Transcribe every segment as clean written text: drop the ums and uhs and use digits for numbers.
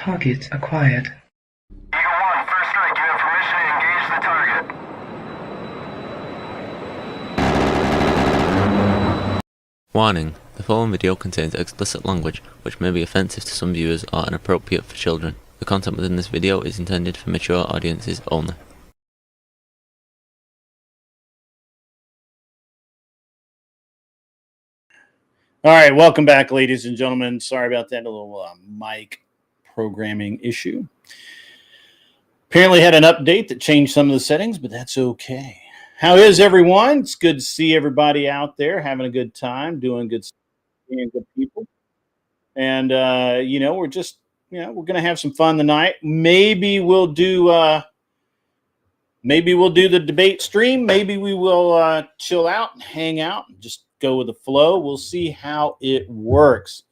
Target acquired. Eagle 1, first strike. You have permission to engage the target. Warning: the following video contains explicit language which may be offensive to some viewers or inappropriate for children. The content within this video is intended for mature audiences only. All right, welcome back, ladies and gentlemen. Sorry about that little mic programming issue. Apparently had an update that changed some of the settings, but that's okay. How is everyone? It's good to see everybody out there having a good time, doing good stuff, being good people. And, we're just, we're going to have some fun tonight. Maybe we'll do the debate stream. Maybe we will chill out and hang out and just go with the flow. We'll see how it works.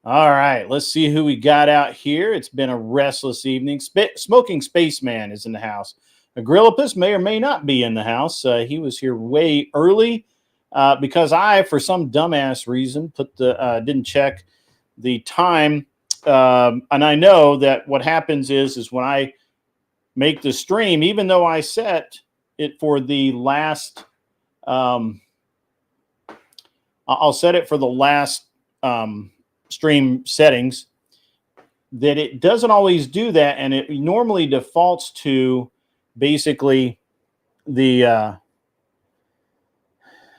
All right, let's see who we got out here. It's been a restless evening. Smoking Spaceman is in the house. Agrillipus may or may not be in the house. He was here way early because I, for some dumbass reason, didn't check the time. And I know that what happens is when I make the stream, even though I set it for the last, I'll set it for the last stream settings, that it doesn't always do that, and it normally defaults to basically the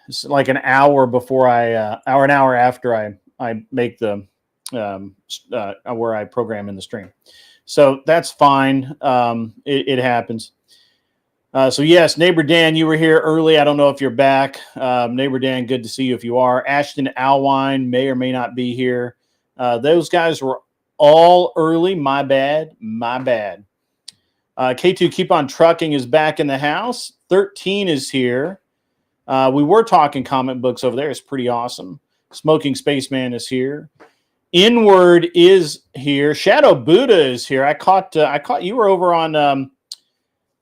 it's like an hour before an hour after I make the where I program in the stream. So that's fine. It happens. So yes, Neighbor Dan, you were here early. I don't know if you're back. Neighbor Dan, good to see you if you are. Ashton Alwine may or may not be here. Those guys were all early. My bad. K2 Keep On Trucking is back in the house. 13 is here. We were talking comic books over there. It's pretty awesome. Smoking Spaceman is here. Inward is here. Shadow Buddha is here. I caught you were over on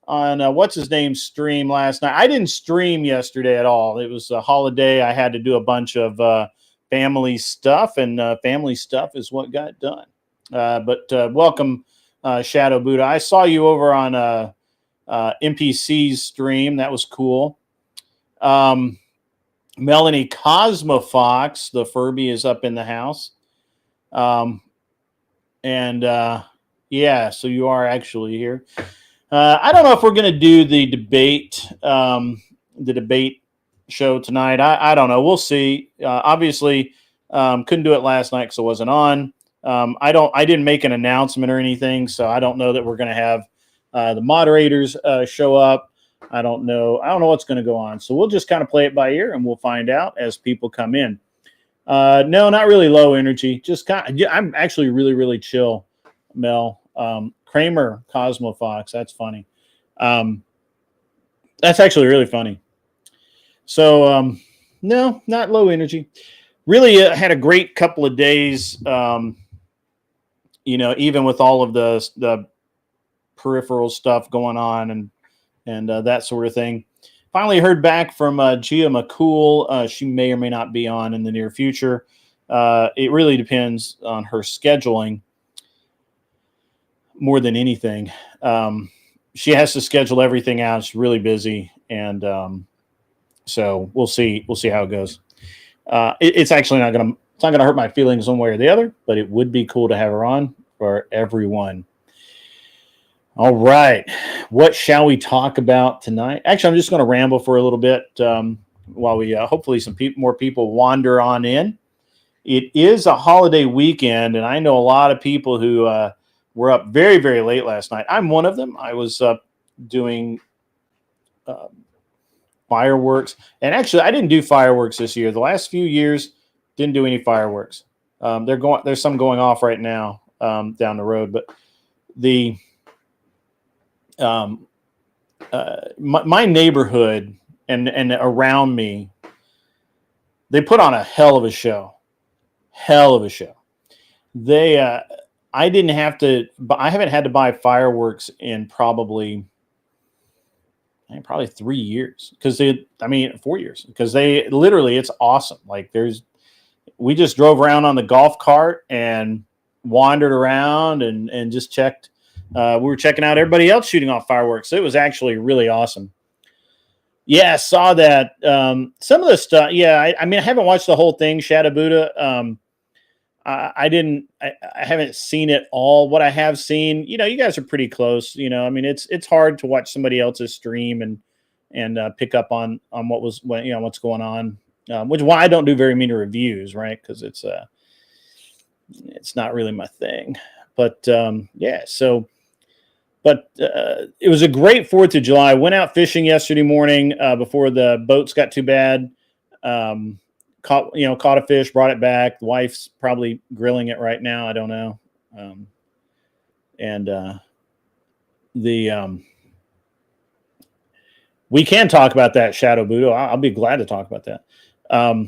what's his name stream last night. I didn't stream yesterday at all. It was a holiday. I had to do a bunch of family stuff, and family stuff is what got done. But welcome, Shadow Buddha. I saw you over on NPC's stream. That was cool. Melanie Cosmofox, the Furby, is up in the house. Yeah, so you are actually here. I don't know if we're going to do the debate show tonight. I don't know. We'll see. Obviously, couldn't do it last night because I wasn't on. I didn't make an announcement or anything, so I don't know that we're going to have the moderators show up. I don't know what's going to go on. So we'll just kind of play it by ear, and we'll find out as people come in. No, not really low energy. Just I'm actually really, really chill, Mel. Kramer Cosmofox. That's funny. That's actually really funny. So, no, not low energy. Really had a great couple of days. Even with all of the peripheral stuff going on and that sort of thing. Finally heard back from Gia McCool. She may or may not be on in the near future. It really depends on her scheduling more than anything. She has to schedule everything out. She's really busy, and so we'll see how it goes. It's actually not gonna hurt my feelings one way or the other, but it would be cool to have her on for everyone. All right, what shall we talk about tonight? Actually, I'm just going to ramble for a little bit while we hopefully some more people wander on in. It is a holiday weekend, and I know a lot of people who were up very, very late last night. I'm one of them. I was up doing fireworks, and actually, I didn't do fireworks this year. The last few years, didn't do any fireworks. There's some going off right now down the road, but my neighborhood and around me, they put on a hell of a show. I didn't have to, I haven't had to buy fireworks in probably 3 years 4 years, because it's awesome. Like we just drove around on the golf cart and wandered around and just checked. We were checking out everybody else shooting off fireworks. It was actually really awesome. Yeah, I saw that. Some of the stuff. Yeah, I mean, I haven't watched the whole thing, Shadow Buddha. I didn't. I haven't seen it all. What I have seen, you guys are pretty close. I mean, it's hard to watch somebody else's stream and pick up on what's going on. Which is why I don't do very many reviews, right? Because it's not really my thing. But yeah, so. But it was a great 4th of July. I went out fishing yesterday morning before the boats got too bad. Caught a fish, brought it back. The wife's probably grilling it right now. I don't know. We can talk about that, Shadow Buddha. I'll be glad to talk about that. But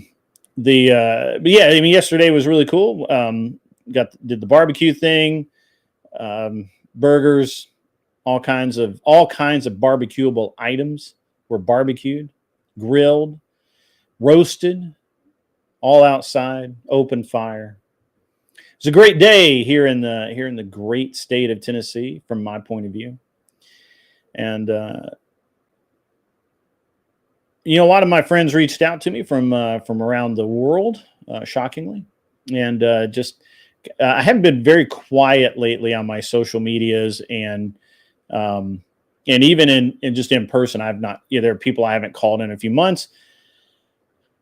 yeah, I mean, yesterday was really cool. Did the barbecue thing, burgers. All kinds of barbecuable items were barbecued, grilled, roasted, all outside, open fire. It's a great day here in the great state of Tennessee, from my point of view. And a lot of my friends reached out to me from around the world, shockingly, and I haven't been very quiet lately on my social medias and even in just in person, I've not. There are people I haven't called in a few months.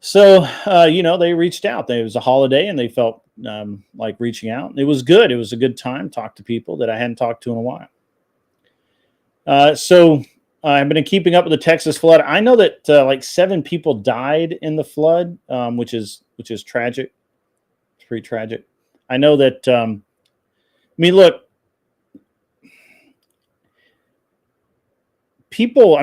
So they reached out. It was a holiday, and they felt like reaching out. It was good. It was a good time. Talk to people that I hadn't talked to in a while. So I've been keeping up with the Texas flood. I know that like 7 people died in the flood, which is tragic. It's pretty tragic. I know that. I mean, look. People,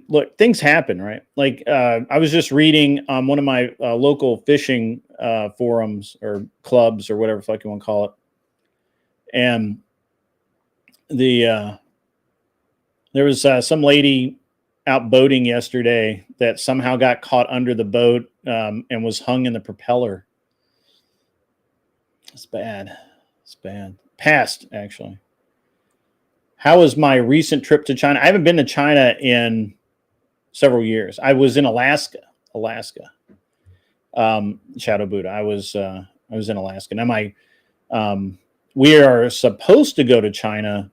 look, things happen, right? Like I was just reading one of my local fishing forums or clubs or whatever the fuck you want to call it. And there was some lady out boating yesterday that somehow got caught under the boat and was hung in the propeller. It's bad. It's bad. Passed, actually. How was my recent trip to China? I haven't been to China in several years. I was in Alaska. Shadow Buddha. I was in Alaska. Now we are supposed to go to China,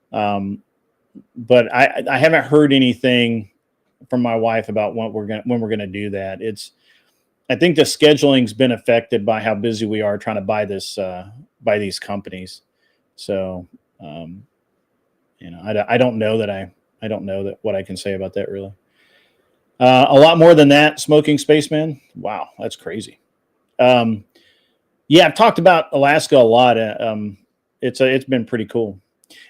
but I haven't heard anything from my wife about when we're gonna do that. I think the scheduling's been affected by how busy we are trying to buy these companies. So. I don't know that what I can say about that really. A lot more than that. Smoking Spaceman. Wow, that's crazy. Yeah, I've talked about Alaska a lot. It's been pretty cool.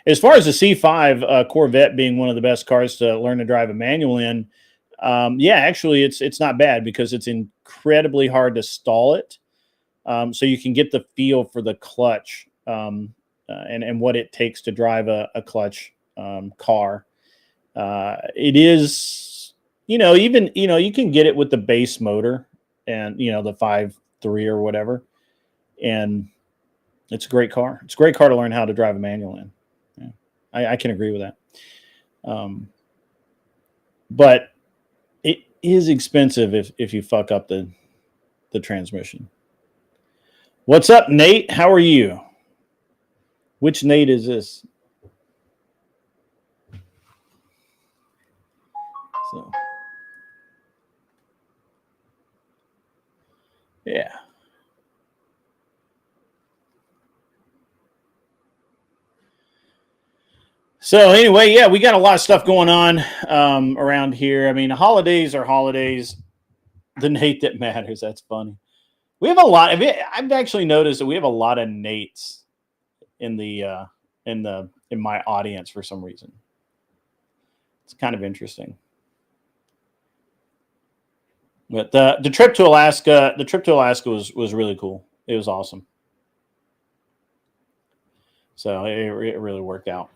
As far as the C5 Corvette being one of the best cars to learn to drive a manual in, yeah, actually it's not bad because it's incredibly hard to stall it. So you can get the feel for the clutch. And what it takes to drive a clutch car. It is, even, you can get it with the base motor and, the 5.3 or whatever. And it's a great car. It's a great car to learn how to drive a manual in. Yeah, I can agree with that. But it is expensive if you fuck up the transmission. What's up, Nate? How are you? Which Nate is this? So, yeah. So anyway, yeah, we got a lot of stuff going on around here. I mean, holidays are holidays. The Nate that matters. That's funny. We have a lot of it. I've actually noticed that we have a lot of Nates in my audience for some reason. It's kind of interesting. But the trip to Alaska, was really cool. It was awesome. So it really worked out.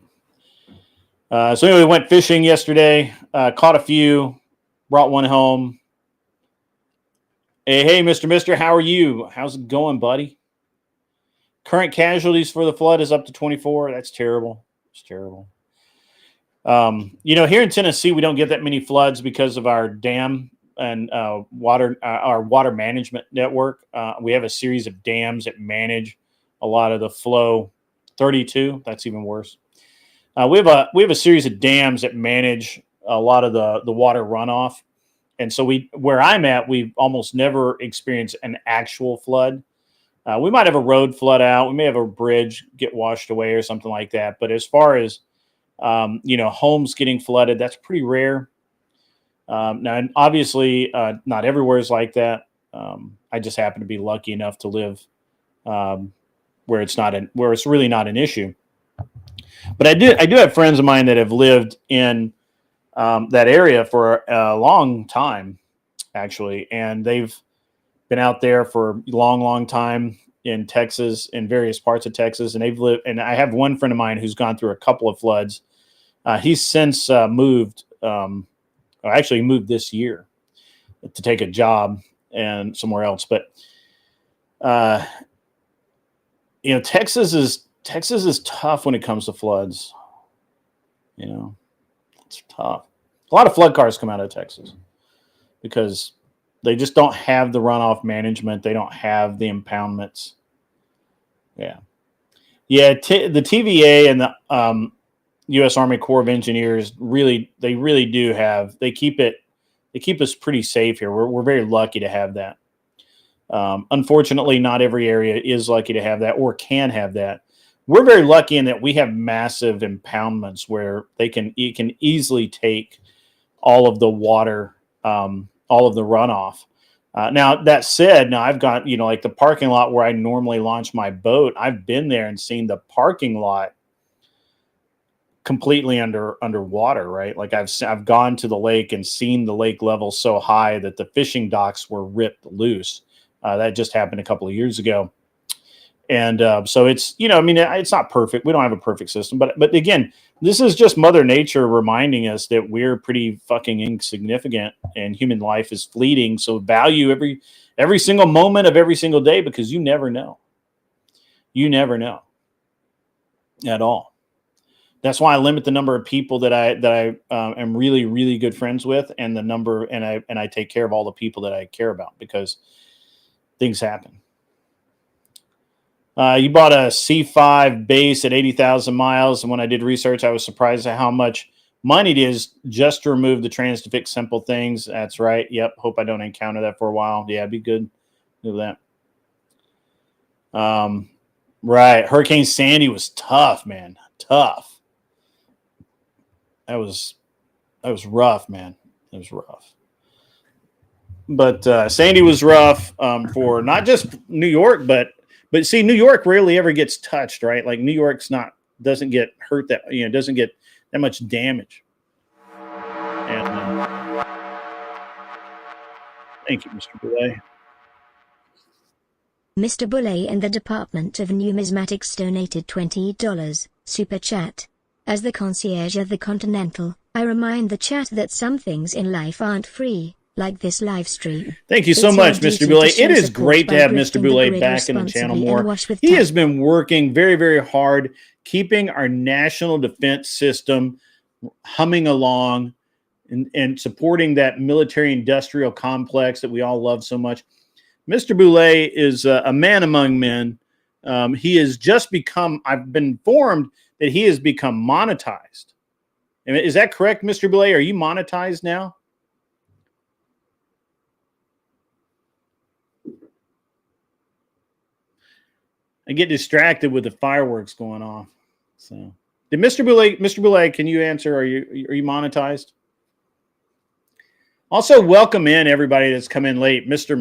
So anyway, we went fishing yesterday, caught a few, brought one home. Hey, Mr. Mister, how are you? How's it going, buddy? Current casualties for the flood is up to 24. That's terrible. It's terrible. Here in Tennessee, we don't get that many floods because of our dam and our water management network. We have a series of dams that manage a lot of the flow. 32. That's even worse. We have a series of dams that manage a lot of the water runoff, and so where I'm at, we've almost never experienced an actual flood. We might have a road flood out. We may have a bridge get washed away or something like that. But as far as homes getting flooded, that's pretty rare. Now, obviously, not everywhere is like that. I just happen to be lucky enough to live where it's really not an issue. But I do have friends of mine that have lived in that area for a long time, actually, and they've been out there for a long, long time in Texas, in various parts of Texas, and they've lived. And I have one friend of mine who's gone through a couple of floods. He's since moved. Actually, he moved this year to take a job and somewhere else. But Texas is tough when it comes to floods. It's tough. A lot of flood cars come out of Texas because they just don't have the runoff management. They don't have the impoundments. Yeah. The TVA and the U.S. Army Corps of Engineers they keep us pretty safe here. We're very lucky to have that. Unfortunately, not every area is lucky to have that or can have that. We're very lucky in that we have massive impoundments where it can easily take all of the water, all of the runoff. Now that said, I've got like the parking lot where I normally launch my boat. I've been there and seen the parking lot completely underwater, right? Like I've gone to the lake and seen the lake level so high that the fishing docks were ripped loose. That just happened a couple of years ago. And so it's, it's not perfect. We don't have a perfect system, but again, this is just Mother Nature reminding us that we're pretty fucking insignificant and human life is fleeting. So value every single moment of every single day, because you never know. You never know at all. That's why I limit the number of people that I am really, really good friends with, and I take care of all the people that I care about, because things happen. You bought a C5 base at 80,000 miles. And when I did research, I was surprised at how much money it is just to remove the trans to fix simple things. That's right. Yep. Hope I don't encounter that for a while. Yeah, it'd be good. Do that. Right. Hurricane Sandy was tough, man. Tough. That was rough, man. It was rough. But Sandy was rough for not just New York, but see, New York rarely ever gets touched, right? Like New York's doesn't get hurt doesn't get that much damage. And thank you, Mr. Boulay. Mr. Boulay in the Department of Numismatics donated $20 super chat. As the concierge of the Continental, I remind the chat that some things in life aren't free, like this live stream. Thank you so much, Mr. Boulay. It is great to have Mr. Boulay back in the channel more. He has been working very, very hard, keeping our national defense system humming along and supporting that military-industrial complex that we all love so much. Mr. Boulay is a man among men. He has just become, I've been informed that he has become monetized. Is that correct, Mr. Boulay? Are you monetized now? I get distracted with the fireworks going off. So, did Mr. Boulay, can you answer? Are you monetized? Also, welcome in everybody that's come in late, Mister.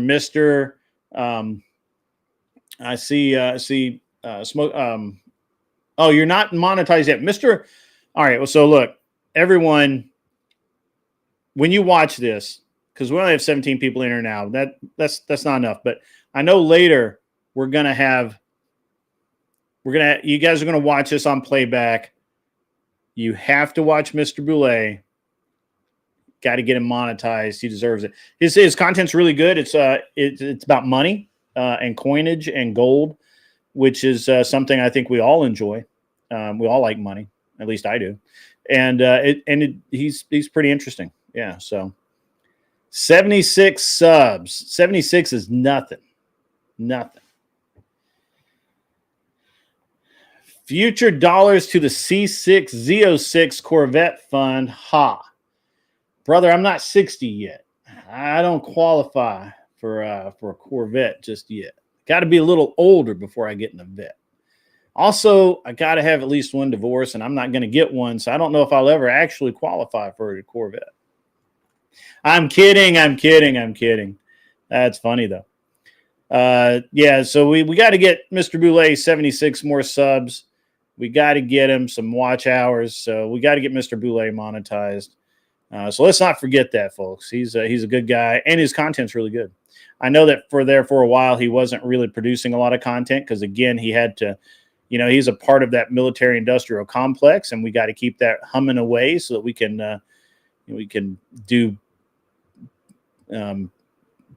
I see. Smoke. Oh, you're not monetized yet, Mister. All right. Well, so look, everyone, when you watch this, because we only have 17 people in here now, that's not enough. But I know later you guys are gonna watch this on playback. You have to watch Mr. Boulay. Got to get him monetized. He deserves it. His content's really good. It's about money and coinage and gold. which is something I think we all enjoy. We all like money, at least I do, and he's pretty interesting. Yeah, so 76 subs. 76 is nothing. Future dollars to the C6 Z06 Corvette fund. Ha, brother, I'm not 60 yet. I don't qualify for a Corvette just yet. Got to be a little older before I get in a vet. Also, I got to have at least one divorce, and I'm not going to get one, so I don't know if I'll ever actually qualify for a Corvette. I'm kidding. That's funny, though. Yeah, so we got to get Mr. Boulay 76 more subs. We got to get him some watch hours, so we got to get Mr. Boulay monetized. So let's not forget that, folks. He's a good guy, and his content's really good. I know that for a while he wasn't really producing a lot of content because, again, he had to, he's a part of that military-industrial complex, and we got to keep that humming away so that we can do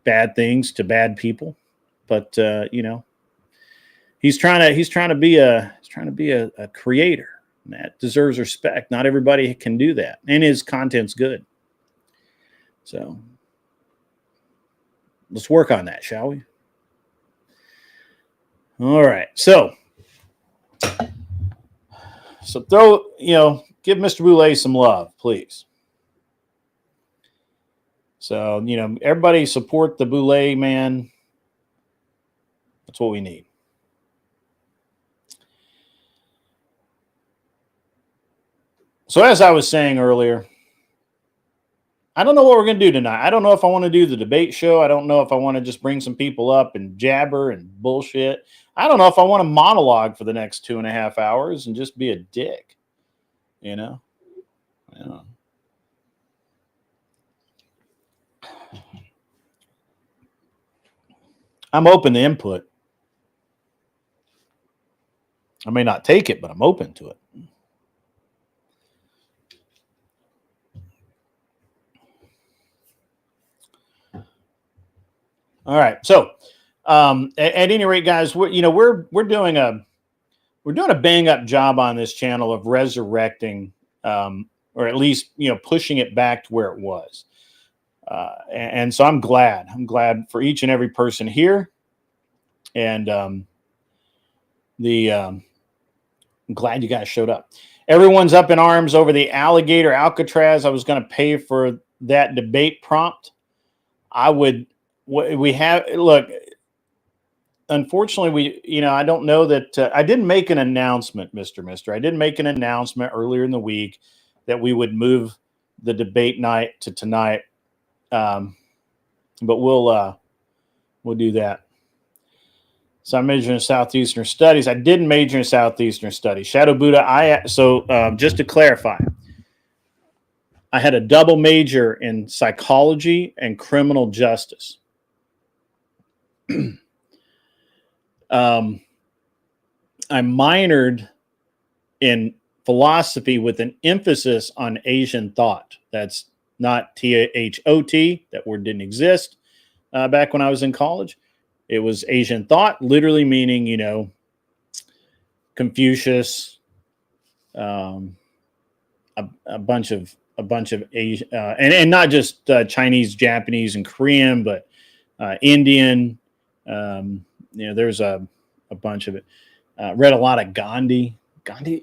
bad things to bad people. But he's trying to be a creator. And that deserves respect. Not everybody can do that, and his content's good. So let's work on that, shall we? All right. So give Mr. Boulay some love, please. So, everybody support the Boulay man. That's what we need. So as I was saying earlier, I don't know what we're going to do tonight. I don't know if I want to do the debate show. I don't know if I want to just bring some people up and jabber and bullshit. I don't know if I want to monologue for the next 2.5 hours and just be a dick. Yeah. I'm open to input. I may not take it, but I'm open to it. All right. So, at any rate, guys, we're doing a bang up job on this channel of resurrecting, or at least pushing it back to where it was. And so I'm glad for each and every person here, and I'm glad you guys showed up. Everyone's up in arms over the alligator Alcatraz. I was going to pay for that debate prompt. Unfortunately, I don't know that I didn't make an announcement, Mr. I didn't make an announcement earlier in the week that we would move the debate night to tonight. But we'll do that. So I'm majoring in Southeastern Studies. I didn't major in Southeastern Studies. Shadow Buddha, just to clarify, I had a double major in psychology and criminal justice. I minored in philosophy with an emphasis on Asian thought. That's not THOT. That word didn't exist back when I was in college. It was Asian thought, literally meaning, Confucius, a bunch of Asian, and not just Chinese, Japanese, and Korean, but Indian. There's a bunch of it. Read a lot of Gandhi. Gandhi's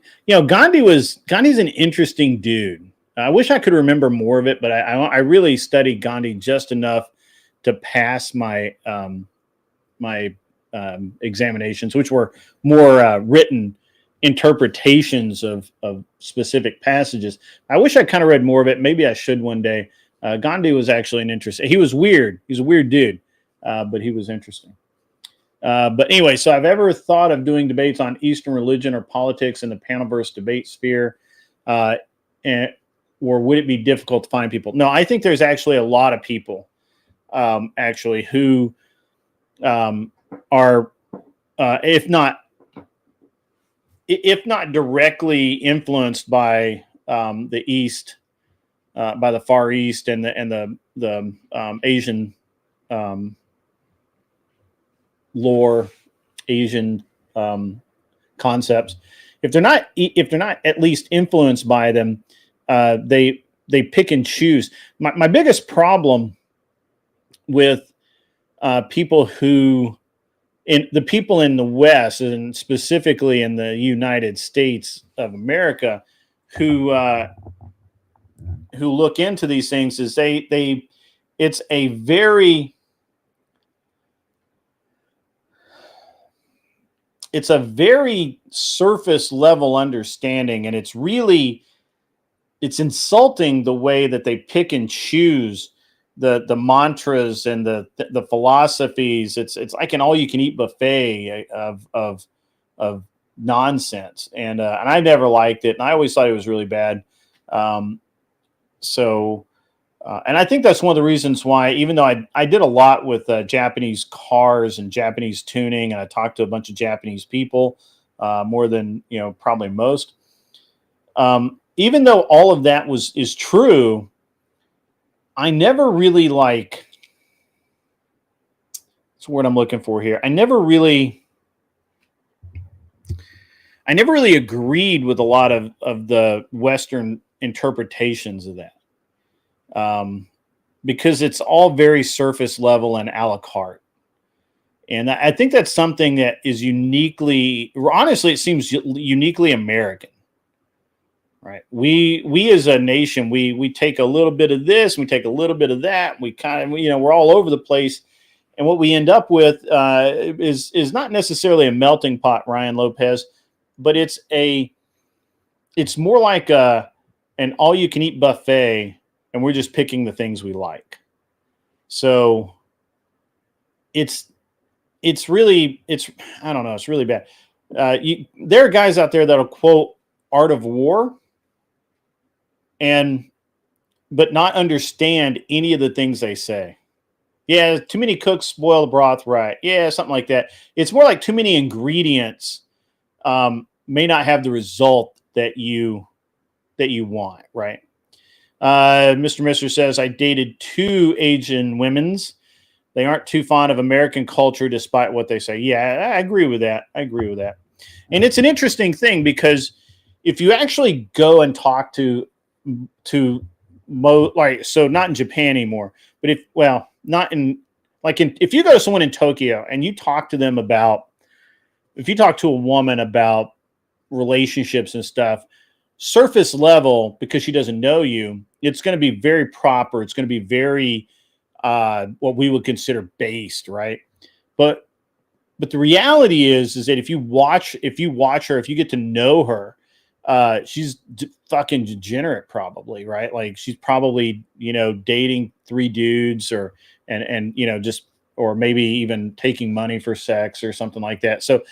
an interesting dude. I wish I could remember more of it, but I really studied Gandhi just enough to pass my examinations, which were more written interpretations of specific passages. I wish I kind of read more of it. Maybe I should one day. Gandhi was actually an interesting. He was weird. He's a weird dude, but he was interesting. But anyway, so I've ever thought of doing debates on Eastern religion or politics in the panelverse debate sphere, or would it be difficult to find people? No, I think there's actually a lot of people who are, if not directly influenced by the East, by the Far East and the Asian lore, Asian concepts. If they're not at least influenced by them, they pick and choose. My biggest problem with people who the people in the West, and specifically in the United States of America, who look into these things, is it's a very surface level understanding, and it's insulting the way that they pick and choose the mantras and the philosophies. It's like an all you can eat buffet of nonsense, and I never liked it, and I always thought it was really bad. And I think that's one of the reasons why, even though I did a lot with Japanese cars and Japanese tuning, and I talked to a bunch of Japanese people, more than probably most. Even though all of that is true, I never really what's the word I'm looking for here? I never really agreed with a lot of the Western interpretations of that. Because it's all very surface level and a la carte. And I think that's something that is honestly, it seems uniquely American, right? We as a nation, we take a little bit of this, we take a little bit of that. We kind of, we're all over the place. And what we end up with is not necessarily a melting pot, Ryan Lopez, but it's more like an all you can eat buffet, and we're just picking the things we like. So it's really bad. There are guys out there that'll quote Art of War but not understand any of the things they say. Yeah, too many cooks spoil the broth, right? Yeah, something like that. It's more like too many ingredients may not have the result that you want, right? Mr. says, I dated 2 Asian women's. They aren't too fond of American culture despite what they say. Yeah, I agree with that. And it's an interesting thing, because if you actually go and talk to so not in Japan anymore, but if you go to someone in Tokyo and you talk to them if you talk to a woman about relationships and stuff, surface level, because she doesn't know you, it's going to be very proper. It's going to be very what we would consider based, right? But the reality is that if you watch her, if you get to know her, she's fucking degenerate, probably, right? Like, she's probably dating 3 dudes, or maybe even taking money for sex or something like that. So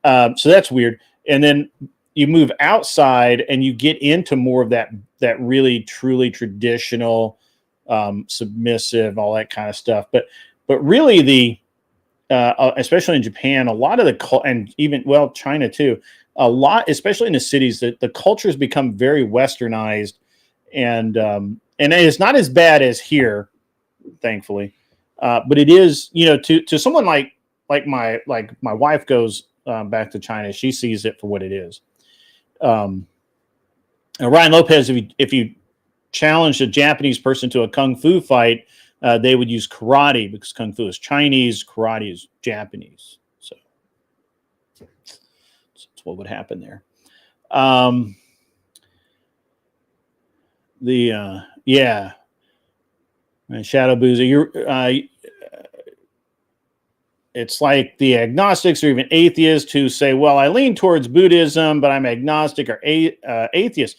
that's weird. And then you move outside and you get into more of that really truly traditional, submissive, all that kind of stuff. But really especially in Japan, a lot of and even, China too, a lot, especially in the cities, that the culture has become very westernized, and it's not as bad as here, thankfully. But it is, to someone like my wife goes back to China, she sees it for what it is. Ryan Lopez, if you challenge a Japanese person to a kung fu fight, they would use karate, because kung fu is Chinese, karate is Japanese. So that's what would happen there. Shadow Boozer, it's like the agnostics or even atheists who say, well, I lean towards Buddhism, but I'm agnostic or atheist.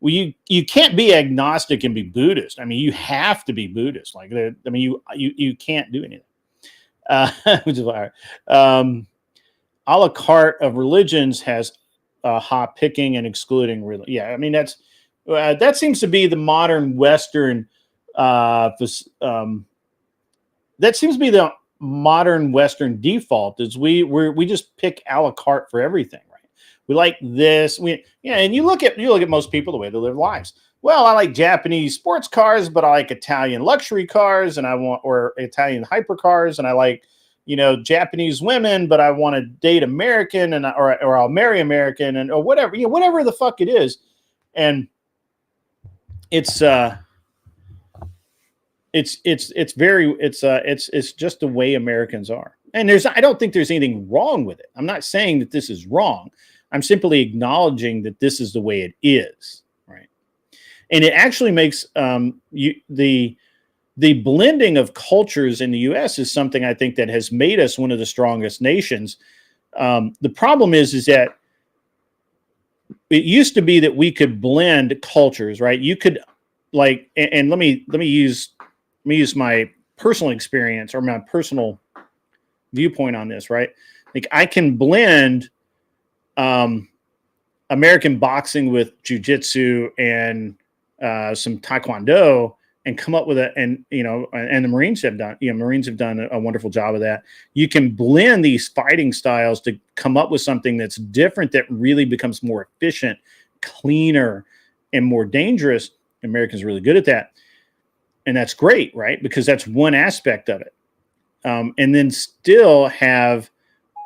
Well, you can't be agnostic and be Buddhist. I mean, you have to be Buddhist. Like, you can't do anything. Which is all right. A la carte of religions has hot picking and excluding religion. Yeah, I mean, that seems to be the modern Western. That seems to be the modern Western default, is we just pick a la carte for everything, right? We like this. And you look at most people, the way they live lives. Well, I like Japanese sports cars, but I like Italian luxury cars, or Italian hypercars, and I like, Japanese women, but I want to date American, or I'll marry American, or whatever, whatever the fuck it is. And it's just the way Americans are. And I don't think there's anything wrong with it. I'm not saying that this is wrong. I'm simply acknowledging that this is the way it is, right? And it actually makes the blending of cultures in the U.S. is something I think that has made us one of the strongest nations. The problem is that it used to be that we could blend cultures, right? You could and let me use my personal experience or my personal viewpoint on this, right? Like I can blend American boxing with jiu-jitsu and some taekwondo and come up with and the Marines have done a wonderful job of that. You can blend these fighting styles to come up with something that's different, that really becomes more efficient, cleaner, and more dangerous. Americans are really good at that. And that's great, right? Because that's one aspect of it. And then still have,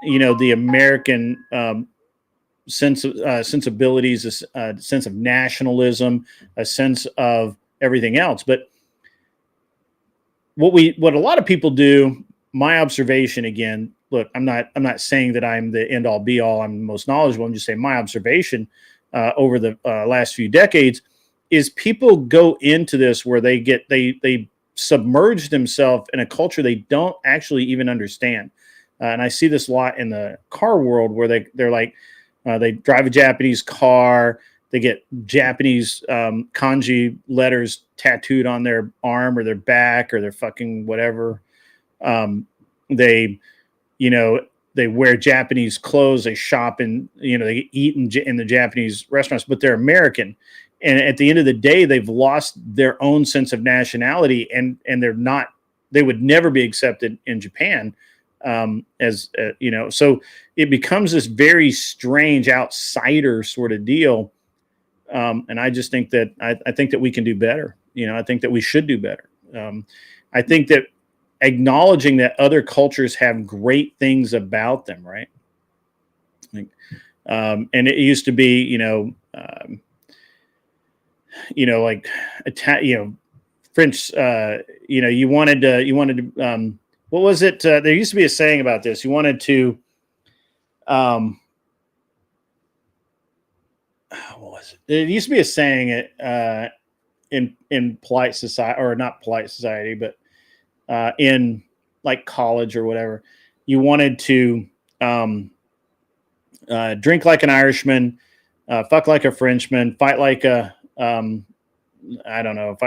the American sensibilities, a sense of nationalism, a sense of everything else. But what a lot of people do, my observation, again, look, I'm not saying that I'm the end all be all, I'm the most knowledgeable. I'm just saying my observation over the last few decades is people go into this where they submerge themselves in a culture they don't actually even understand. And I see this a lot in the car world where they're like, they drive a Japanese car, they get Japanese kanji letters tattooed on their arm or their back or their fucking whatever. They wear Japanese clothes, they shop and they eat in the Japanese restaurants, but they're American. And at the end of the day, they've lost their own sense of nationality, and they would never be accepted in Japan. So it becomes this very strange outsider sort of deal. And I just think that I think that we can do better. I think that we should do better. I think that acknowledging that other cultures have great things about them, right? And it used to be, like French, you wanted to, what was it? There used to be a saying about this. You wanted to, what was it? There used to be a saying in polite society, or not polite society, but in like college or whatever. You wanted to drink like an Irishman, fuck like a Frenchman, fight like a fight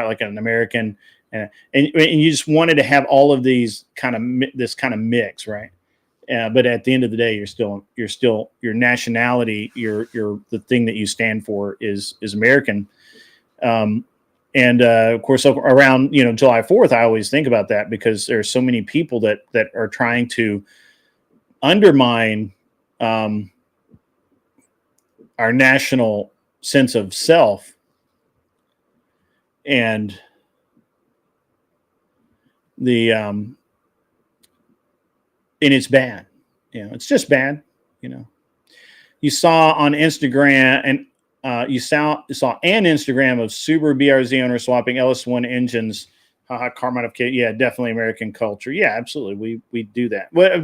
like an American, and you just wanted to have all of these this kind of mix, right? But at the end of the day, you're still your nationality, the thing that you stand for is American. And of course, around July 4th, I always think about that because there are so many people that are trying to undermine our national sense of self. And and it's bad. It's just bad. You saw on Instagram, and you saw an Instagram of Subaru BRZ owners swapping LS1 engines. Carmine of Kid. Yeah, definitely American culture. Yeah, absolutely. We do that. Well,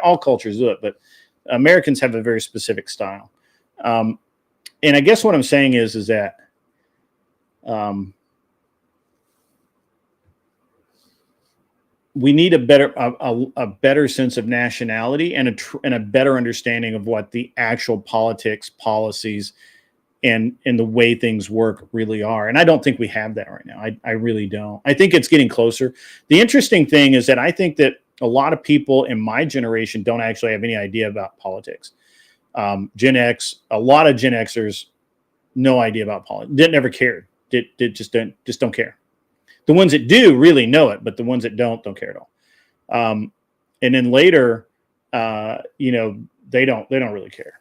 all cultures do it, but Americans have a very specific style. And I guess what I'm saying is that we need a better sense of nationality and a better understanding of what the actual politics, policies, and the way things work really are. And I don't think we have that right now. I really don't. I think it's getting closer. The interesting thing is that I think that a lot of people in my generation don't actually have any idea about politics. Gen X, a lot of Gen Xers, no idea about politics. Never cared. Just don't care. The ones that do really know it, but the ones that don't care at all. And then later, they don't really care.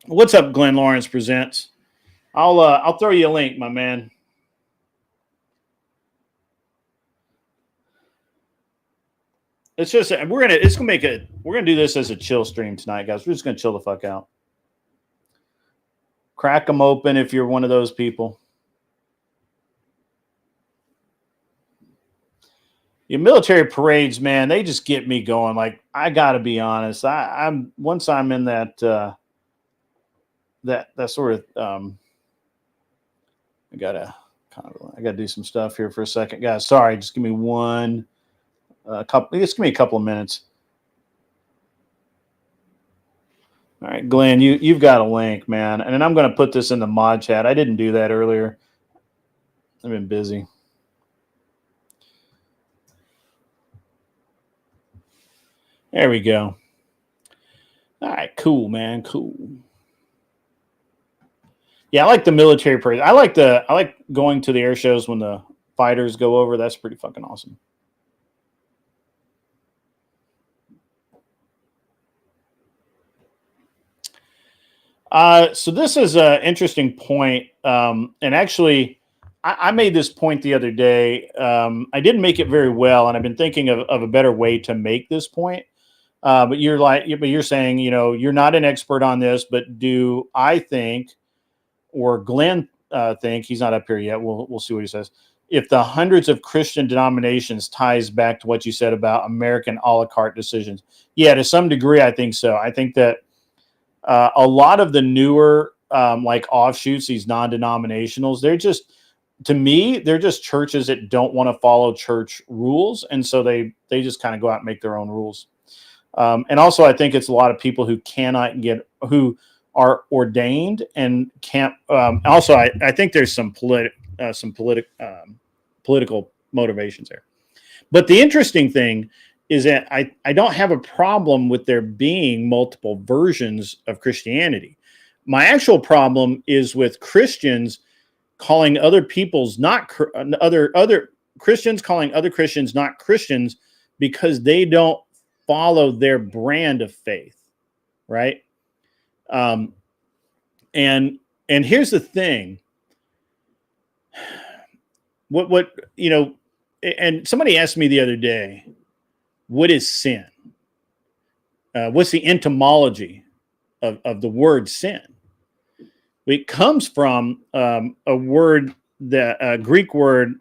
What's up, Glenn Lawrence Presents? I'll throw you a link, my man. It's just we're gonna do this as a chill stream tonight, guys. We're just gonna chill the fuck out. Crack them open if you're one of those people. Your military parades, man, they just get me going. Like, I gotta be honest. I'm once I'm in that that sort of I gotta do some stuff here for a second, guys. Sorry, just give me just give me a couple of minutes. All right, Glenn, you've got a link, man, and then I'm gonna put this in the mod chat. I didn't do that earlier. I've been busy. There we go. All right, cool, man, cool. Yeah, I like the military parade. I like going to the air shows when the fighters go over. That's pretty fucking awesome. So this is an interesting point, and actually, I made this point the other day. I didn't make it very well, and I've been thinking of a better way to make this point. But you're saying, you're not an expert on this, but do I think, or Glenn think, he's not up here yet. We'll see what he says. If the hundreds of Christian denominations ties back to what you said about American a la carte decisions, yeah, to some degree, I think so. I think that a lot of the newer like offshoots, these non-denominationals, to me, they're just churches that don't want to follow church rules, and so they just kind of go out and make their own rules. And also, I think it's a lot of people who who are ordained and can't. Also, I think there's some political motivations there. But the interesting thing is that I don't have a problem with there being multiple versions of Christianity. My actual problem is with Christians calling other Christians calling other Christians not Christians because they don't follow their brand of faith, right? And here's the thing. And somebody asked me the other day, what is sin? What's the etymology of the word sin? It comes from a word, a Greek word,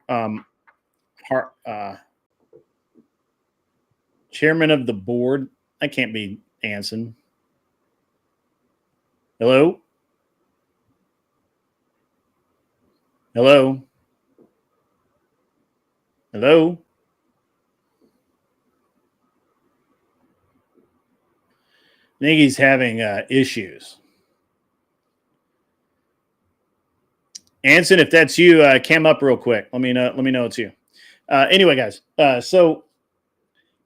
chairman of the board. I can't be Anson. Hello? Hello? Hello? I think he's having issues. Anson, if that's you, cam up real quick. Let me know it's you. Anyway, guys, so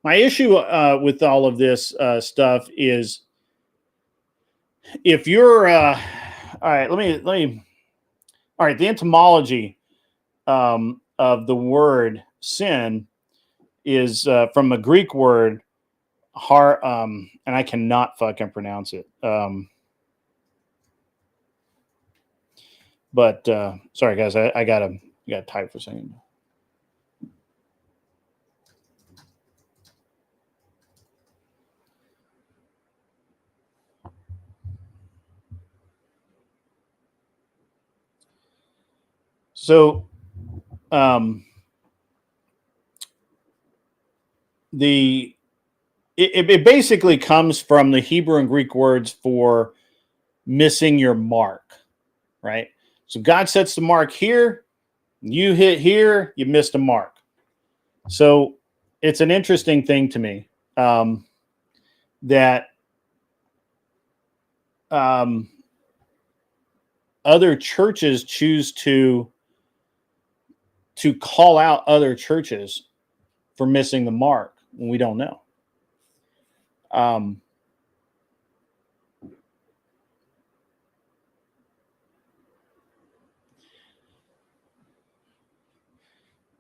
my issue with all of this stuff is, if you're all right, all right, the etymology of the word sin is from a Greek word, and I cannot fucking pronounce it. But sorry, guys, I gotta type for a second. So, it basically comes from the Hebrew and Greek words for missing your mark, right? So God sets the mark here, you hit here, you missed a mark. So it's an interesting thing to me that other churches choose to call out other churches for missing the mark when we don't know.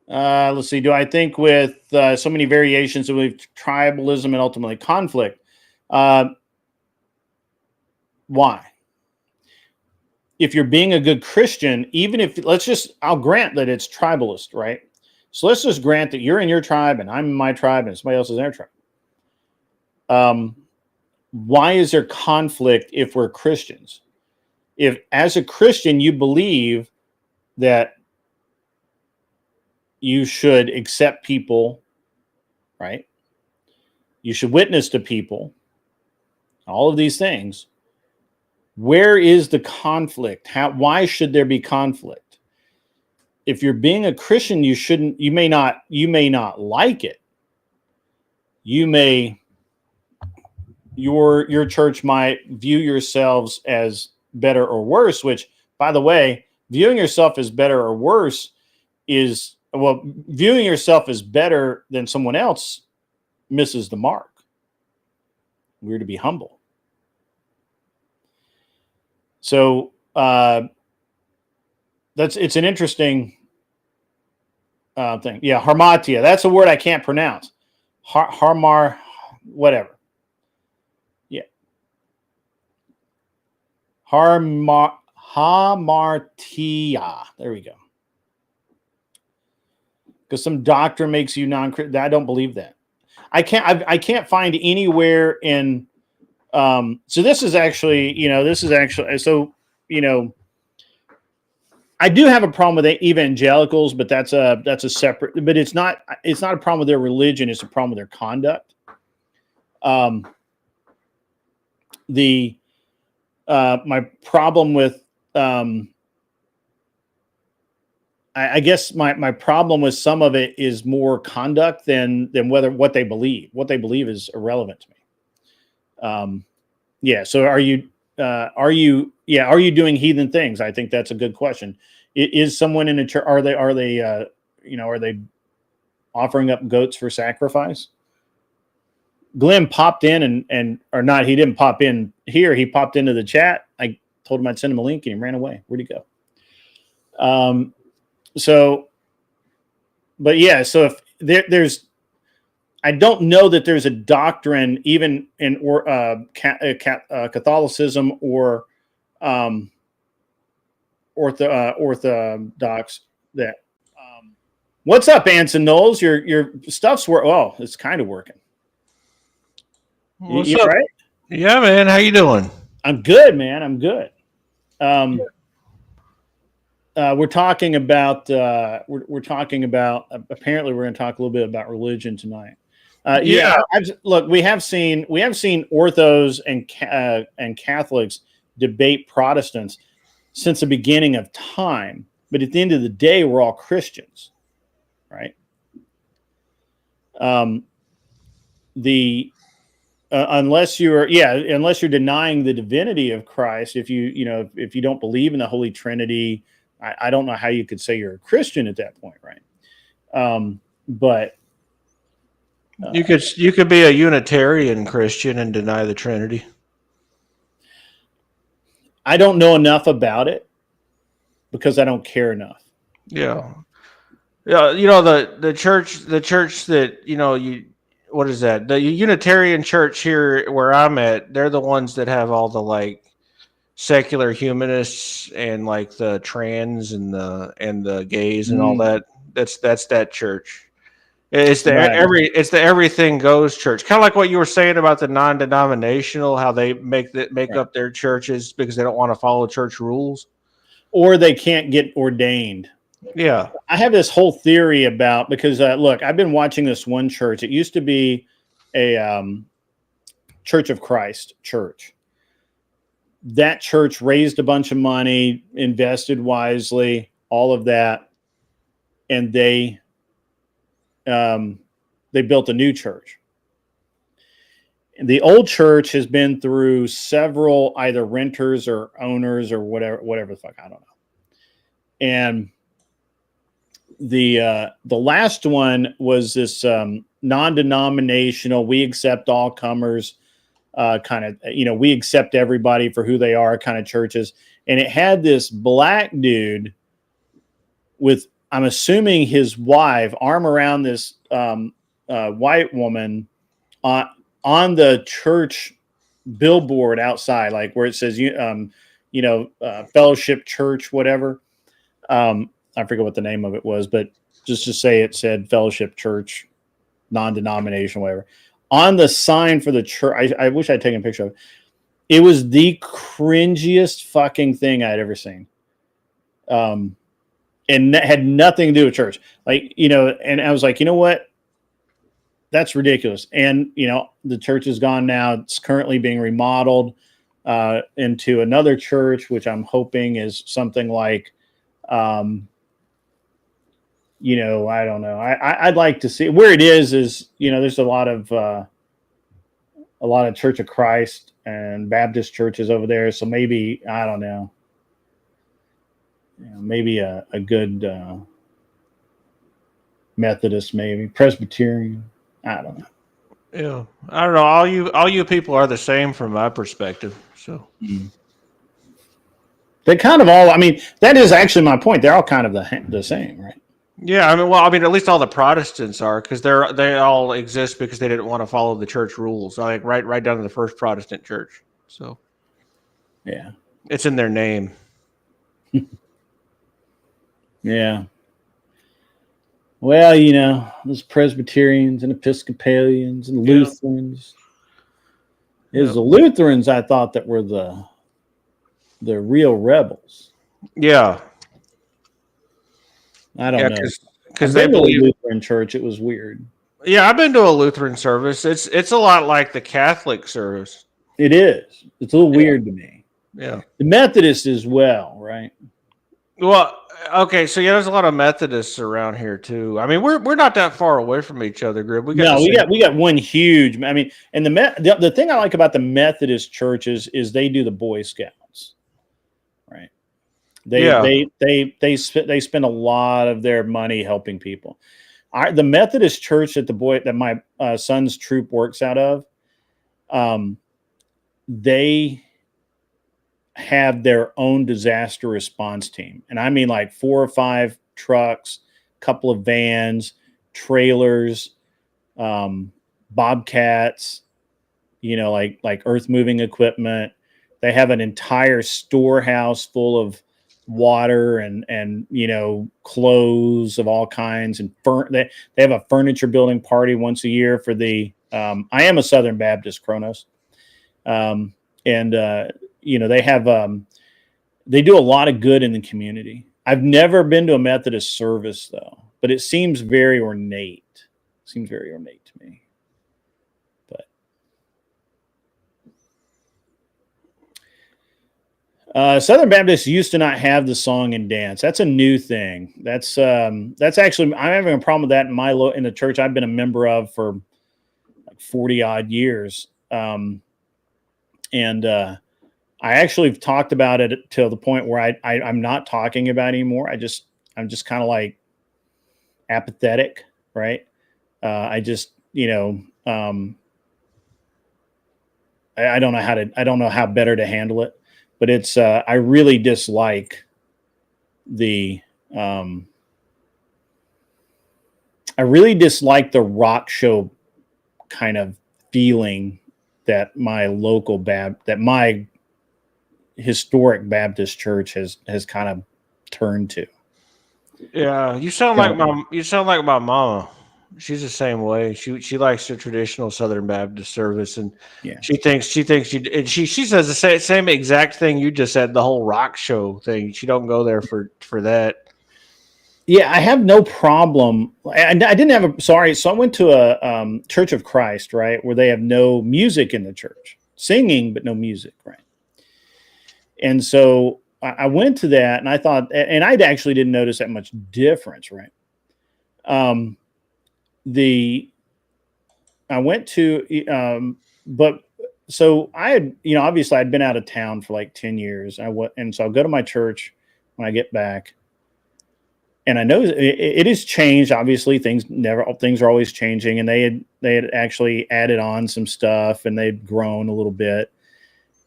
Let's see. Do I think with so many variations of tribalism and ultimately conflict? Why? If you're being a good Christian, even if I'll grant that it's tribalist, right? So let's just grant that you're in your tribe and I'm in my tribe and somebody else is in their tribe. why is there conflict if we're Christians? If as a Christian you believe that you should accept people, right? You should witness to people, all of these things. Where is the conflict? Why should there be conflict? If you're being a Christian, you may not like it. Your church might view yourselves as better or worse, which, by the way, viewing yourself as better or worse is, well, viewing yourself as better than someone else misses the mark. We're to be humble. So it's an interesting thing. Yeah, harmatia. That's a word I can't pronounce. Whatever. Yeah. Hamartia. There we go. Because some doctrine makes you non-Christian. I don't believe that. I can't find anywhere in. So this is actually, I do have a problem with evangelicals, but that's a separate. But it's not a problem with their religion. It's a problem with their conduct. My problem with I guess my problem with some of it is more conduct than what they believe. What they believe is irrelevant to me. Yeah. So are you doing heathen things? I think that's a good question. Is someone in a church, are they offering up goats for sacrifice? Glenn popped in and or not, he didn't pop in here. He popped into the chat. I told him I'd send him a link and he ran away. Where'd he go? But yeah, so if there's, I don't know that there's a doctrine even in Catholicism or Orthodox that. What's up, Anson Knowles? Your stuff's it's kind of working. What's you up? Right? Yeah, man. How you doing? I'm good, man. I'm good. We're talking about. We're talking about. Apparently, we're going to talk a little bit about religion tonight. Look, we have seen Orthos and Catholics debate Protestants since the beginning of time, but at the end of the day, we're all Christians, right? Unless you're denying the divinity of Christ, if you don't believe in the Holy Trinity, I don't know how you could say you're a Christian at that point, right? But you could be a Unitarian Christian and deny the Trinity. I don't know enough about it because I don't care enough. Yeah. Yeah, the church that what is that? The Unitarian Church here where I'm at, they're the ones that have all the like secular humanists and like the trans and the gays and all that. That's that church. It's the everything goes church. Kind of like what you were saying about the non-denominational, how they make up their churches because they don't want to follow church rules. Or they can't get ordained. Yeah. I have this whole theory about, because look, I've been watching this one church. It used to be a Church of Christ church. That church raised a bunch of money, invested wisely, all of that. And they built a new church. And the old church has been through several either renters or owners or whatever the fuck, I don't know. And the last one was this non-denominational, we accept all comers kind of, we accept everybody for who they are kind of churches. And it had this black dude with, I'm assuming his wife, arm around this white woman on the church billboard outside, like where it says, Fellowship Church, whatever. I forget what the name of it was, but just to say it said Fellowship Church, non-denominational, whatever. on the sign for the church. I wish I'd taken a picture of it. It was the cringiest fucking thing I'd ever seen. And that had nothing to do with church. Like, and I was like, you know what? That's ridiculous. And, the church is gone now. It's currently being remodeled into another church, which I'm hoping is something like, I don't know. I'd like to see where it is, there's a lot of Church of Christ and Baptist churches over there. So maybe, I don't know, maybe a good Methodist, maybe Presbyterian. I don't know. Yeah, I don't know. All you people are the same from my perspective. So they kind of all. I mean, that is actually my point. They're all kind of the same, right? Yeah, I mean, at least all the Protestants are, because they all exist because they didn't want to follow the church rules, like right down to the first Protestant church. So, yeah, it's in their name. Yeah. Well, those Presbyterians and Episcopalians and Lutherans. It was the Lutherans I thought that were the real rebels. Yeah. I don't know. Because they believe Lutheran church. It was weird. Yeah, I've been to a Lutheran service. It's a lot like the Catholic service. It is. It's a little weird to me. Yeah. The Methodist as well, right? Well, okay, so there's a lot of Methodists around here too. I mean, we're not that far away from each other, Grib. We got one huge. I mean, and the thing I like about the Methodist churches is they do the Boy Scouts, right? They spend a lot of their money helping people. The Methodist church that my son's troop works out of, they have their own disaster response team. And I mean like 4 or 5 trucks, couple of vans, trailers, bobcats, like earth moving equipment. They have an entire storehouse full of water and clothes of all kinds. And they have a furniture building party once a year for the, I am a Southern Baptist, Kronos. They have they do a lot of good in the community. I've never been to a Methodist service though, but it seems very ornate. Seems very ornate to me. But Southern Baptists used to not have the song and dance. That's a new thing. That's actually, I'm having a problem with that in the church I've been a member of for like 40 odd years. I actually talked about it to the point where I'm not talking about it anymore. I'm just kind of like apathetic, right? I don't know how better to handle it, but it's, I really dislike the rock show kind of feeling that my historic Baptist church has kind of turned to. Yeah, you sound like my mama. She's the same way. She likes the traditional Southern Baptist service, and she says the same exact thing you just said. The whole rock show thing. She don't go there for that. Yeah, I have no problem. I didn't have so I went to a Church of Christ, right, where they have no music in the church, singing but no music, right. And so I went to that, and I thought, and I actually didn't notice that much difference, right? I went to, but so I had, obviously I'd been out of town for like 10 years. And so I'll go to my church when I get back, and I know it has changed. Obviously, things are always changing, and they had actually added on some stuff, and they'd grown a little bit.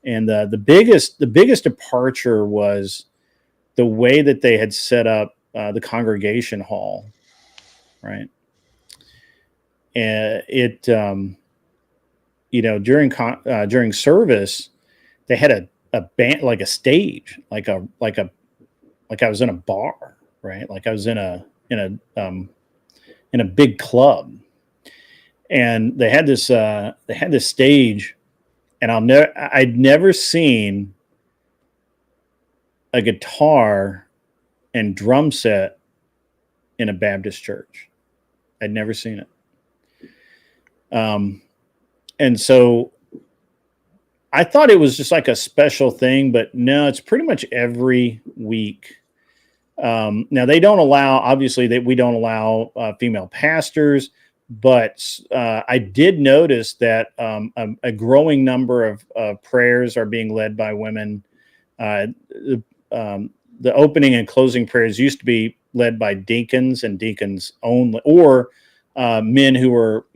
And the biggest departure was the way that they had set up the congregation hall, right? And it, during service, they had a band, like a stage, like I was in a bar, right? Like I was in a big club. and they had this stage, and I'd never seen a guitar and drum set in a Baptist church. I'd never seen it. And so I thought it was just like a special thing, but no, it's pretty much every week. Now they don't allow, obviously we don't allow female pastors, but I did notice that a growing number of prayers are being led by women. The opening and closing prayers used to be led by deacons and deacons only, or men who were,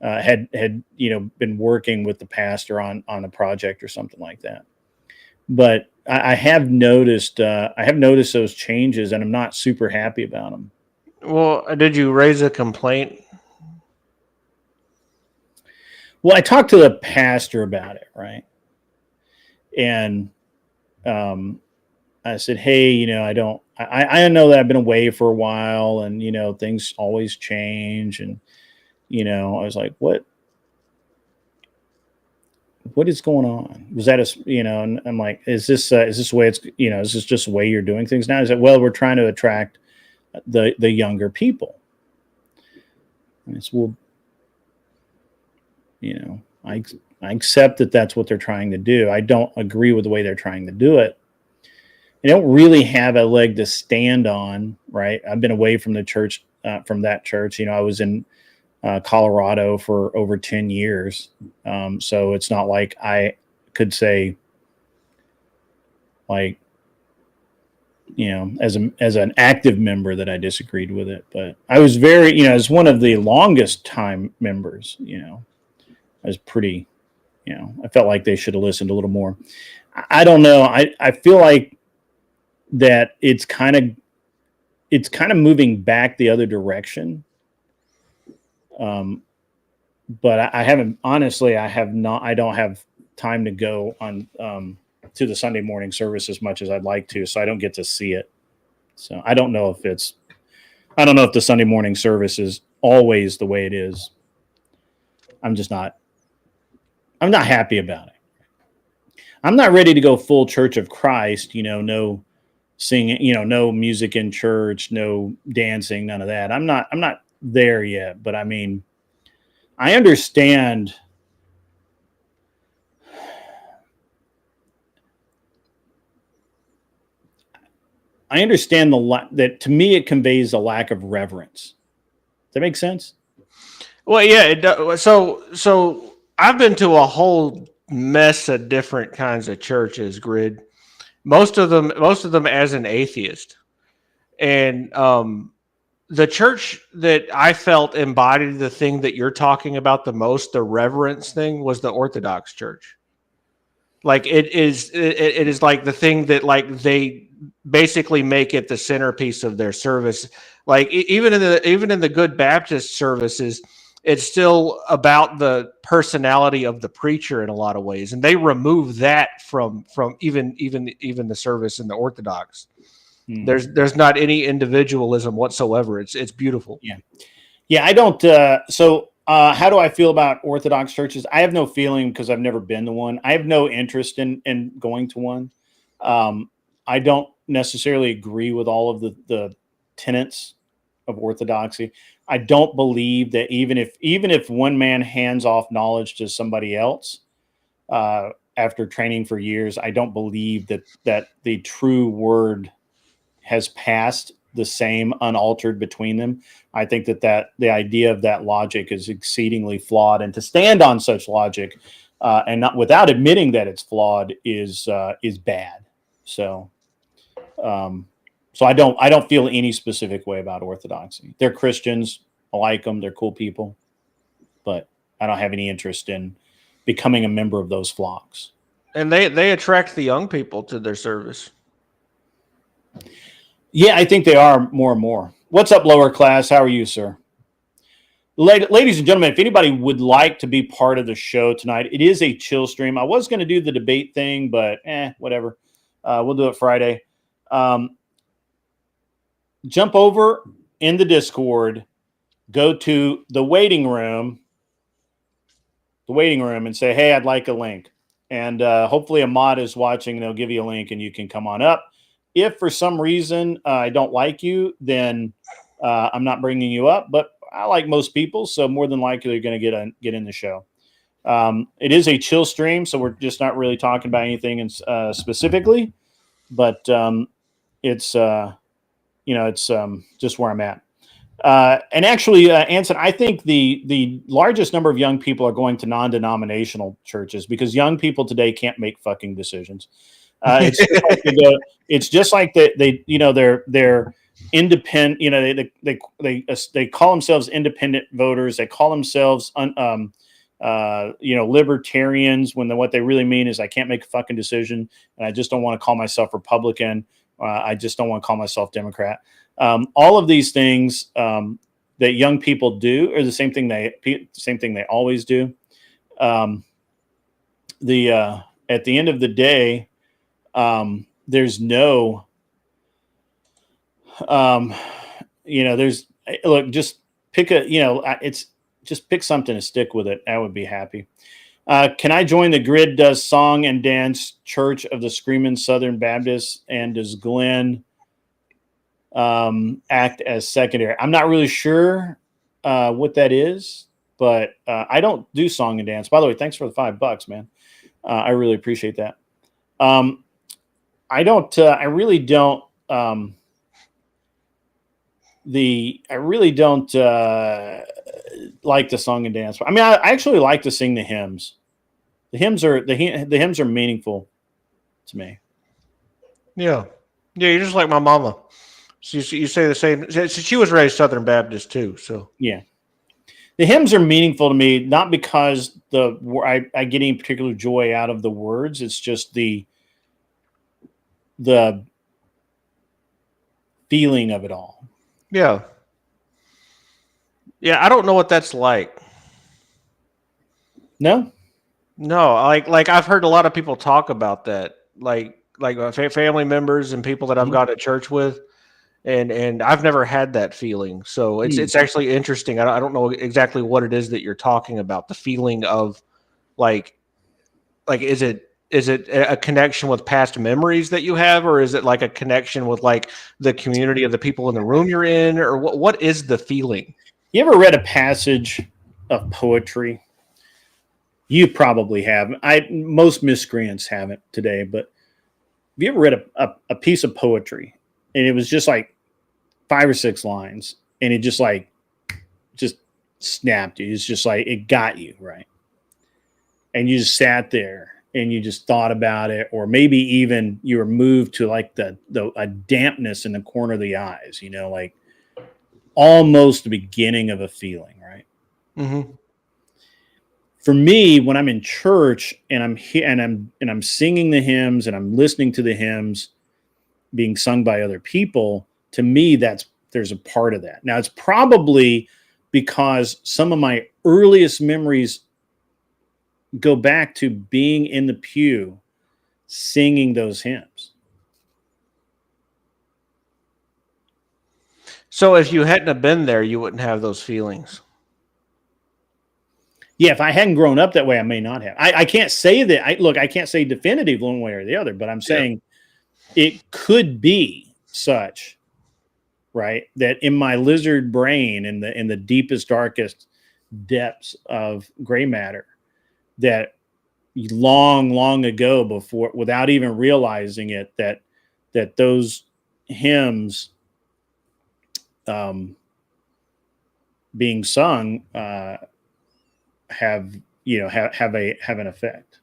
had been working with the pastor on a project or something like that. But I have noticed those changes, and I'm not super happy about them. Well, did you raise a complaint? Well, I talked to the pastor about it, right? And I said, hey, I know that I've been away for a while, and things always change, and I was like, what is going on? Was that and I'm like, is this the way it's, is this just the way you're doing things now? He said, well, we're trying to attract the younger people. And it's, well, I accept that that's what they're trying to do. I don't agree with the way they're trying to do it. They don't really have a leg to stand on, right? I've been away from the church, from that church. I was in Colorado for over 10 years. So it's not like I could say, like, as an active member that I disagreed with it, but I was very, as one of the longest time members, I was pretty, I felt like they should have listened a little more. I don't know. I feel like that it's kind of moving back the other direction. But I haven't, honestly, I don't have time to go on, to the Sunday morning service as much as I'd like to. So I don't get to see it. So I don't know if the Sunday morning service is always the way it is. I'm not happy about it. I'm not ready to go full Church of Christ, no singing, no music in church, no dancing, none of that. I'm not there yet, but I mean, I understand. That to me, it conveys a lack of reverence. Does that make sense? Well, yeah, it does. So I've been to a whole mess of different kinds of churches, Grid. Most of them as an atheist. And the church that I felt embodied the thing that you're talking about the most, the reverence thing, was the Orthodox Church. Like it is like the thing that, like, they basically make it the centerpiece of their service. Like even in the good Baptist services, it's still about the personality of the preacher in a lot of ways, and they remove that from even the service in the Orthodox. There's not any individualism whatsoever. It's beautiful. Yeah. I don't. So how do I feel about Orthodox churches? I have no feeling, because I've never been to one. I have no interest in going to one. I don't necessarily agree with all of the tenets of Orthodoxy. I don't believe that even if one man hands off knowledge to somebody else after training for years, I don't believe that the true word has passed the same unaltered between them. I think that the idea of that logic is exceedingly flawed, and to stand on such logic and not without admitting that it's flawed is bad. So I don't feel any specific way about Orthodoxy. They're Christians. I like them. They're cool people, but I don't have any interest in becoming a member of those flocks. And they attract the young people to their service. Yeah, I think they are more and more. What's up, lower class? How are you, sir? Ladies and gentlemen, if anybody would like to be part of the show tonight, it is a chill stream. I was going to do the debate thing, but whatever. We'll do it Friday. Jump over in the Discord, go to the waiting room and say, hey, I'd like a link. And hopefully a mod is watching. They'll give you a link and you can come on up. If for some reason I don't like you, then I'm not bringing you up. But I like most people, so more than likely you're going to get in the show. It is a chill stream, so we're just not really talking about anything specifically. But it's just where I'm at. And actually, Anson, I think the largest number of young people are going to non-denominational churches because young people today can't make fucking decisions. It's just like they're independent. They call themselves independent voters. They call themselves libertarians when what they really mean is I can't make a fucking decision, and I just don't want to call myself Republican. I just don't want to call myself Democrat. All of these things that young people do are the same thing they always do. At the end of the day, there's no, just pick just pick something to stick with it. I would be happy. Can I join the Grid Does Song and Dance Church of the Screaming Southern Baptists? And does Glenn act as secondary? I'm not really sure what that is, but I don't do song and dance. By the way, thanks for the $5, man. I really appreciate that. I really don't like the song and dance. I mean, I actually like to sing the hymns. The hymns are meaningful to me. Yeah, you're just like my mama. So you say the same. She was raised Southern Baptist too. So yeah, the hymns are meaningful to me, not because I get any particular joy out of the words. It's just the feeling of it all. Yeah. I don't know what that's like. No, like I've heard a lot of people talk about that, like family members and people that I've gone to church with, and I've never had that feeling. So it's actually interesting. I don't know exactly what it is that you're talking about. The feeling of like is it a connection with past memories that you have, or is it like a connection with like the community of the people in the room you're in, or what is the feeling? You ever read a passage of poetry? You probably have. Most miscreants haven't today, but have you ever read a piece of poetry and it was just like 5 or 6 lines and it just snapped you? It's just like it got you, right? And you just sat there and you just thought about it, or maybe even you were moved to like a dampness in the corner of the eyes, like almost the beginning of a feeling, right? Mm-hmm. For me, when I'm in church and I'm here and I'm singing the hymns and I'm listening to the hymns being sung by other people, to me there's a part of that. Now it's probably because some of my earliest memories go back to being in the pew singing those hymns. So if you hadn't have been there, you wouldn't have those feelings. Yeah, if I hadn't grown up that way, I may not have. I can't say that. I can't say definitive one way or the other, but I'm saying it could be such, right, that in my lizard brain, in the deepest, darkest depths of gray matter, that long ago, before, without even realizing it, that those hymns being sung have an effect.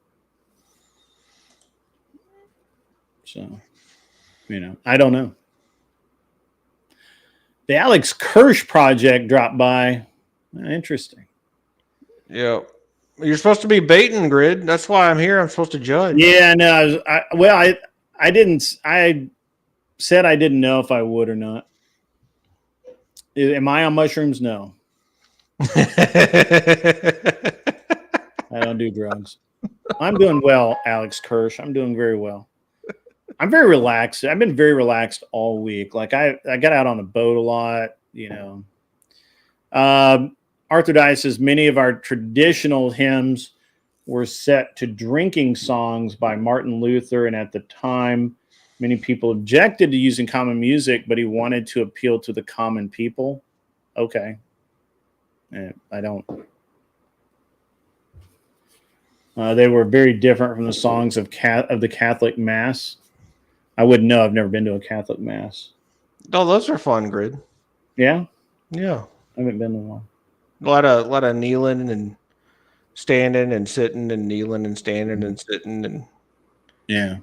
So, I don't know. The Alex Kirsch project dropped by. Interesting. Yeah. You're supposed to be baiting, Grid. That's why I'm here. I'm supposed to judge. Yeah, no. I didn't. I said I didn't know if I would or not. Am I on mushrooms? No. I don't do drugs. I'm doing well, Alex Kirsch. I'm doing very well. I'm very relaxed. I've been very relaxed all week. Like I got out on the boat a lot, Arthur Dice says many of our traditional hymns were set to drinking songs by Martin Luther, and at the time, many people objected to using common music, but he wanted to appeal to the common people. Okay. I don't. They were very different from the songs of the Catholic Mass. I wouldn't know. I've never been to a Catholic Mass. Oh, those are fun, Grid. Yeah? Yeah. I haven't been to one. A lot of kneeling and standing and sitting and kneeling and standing and sitting and yeah.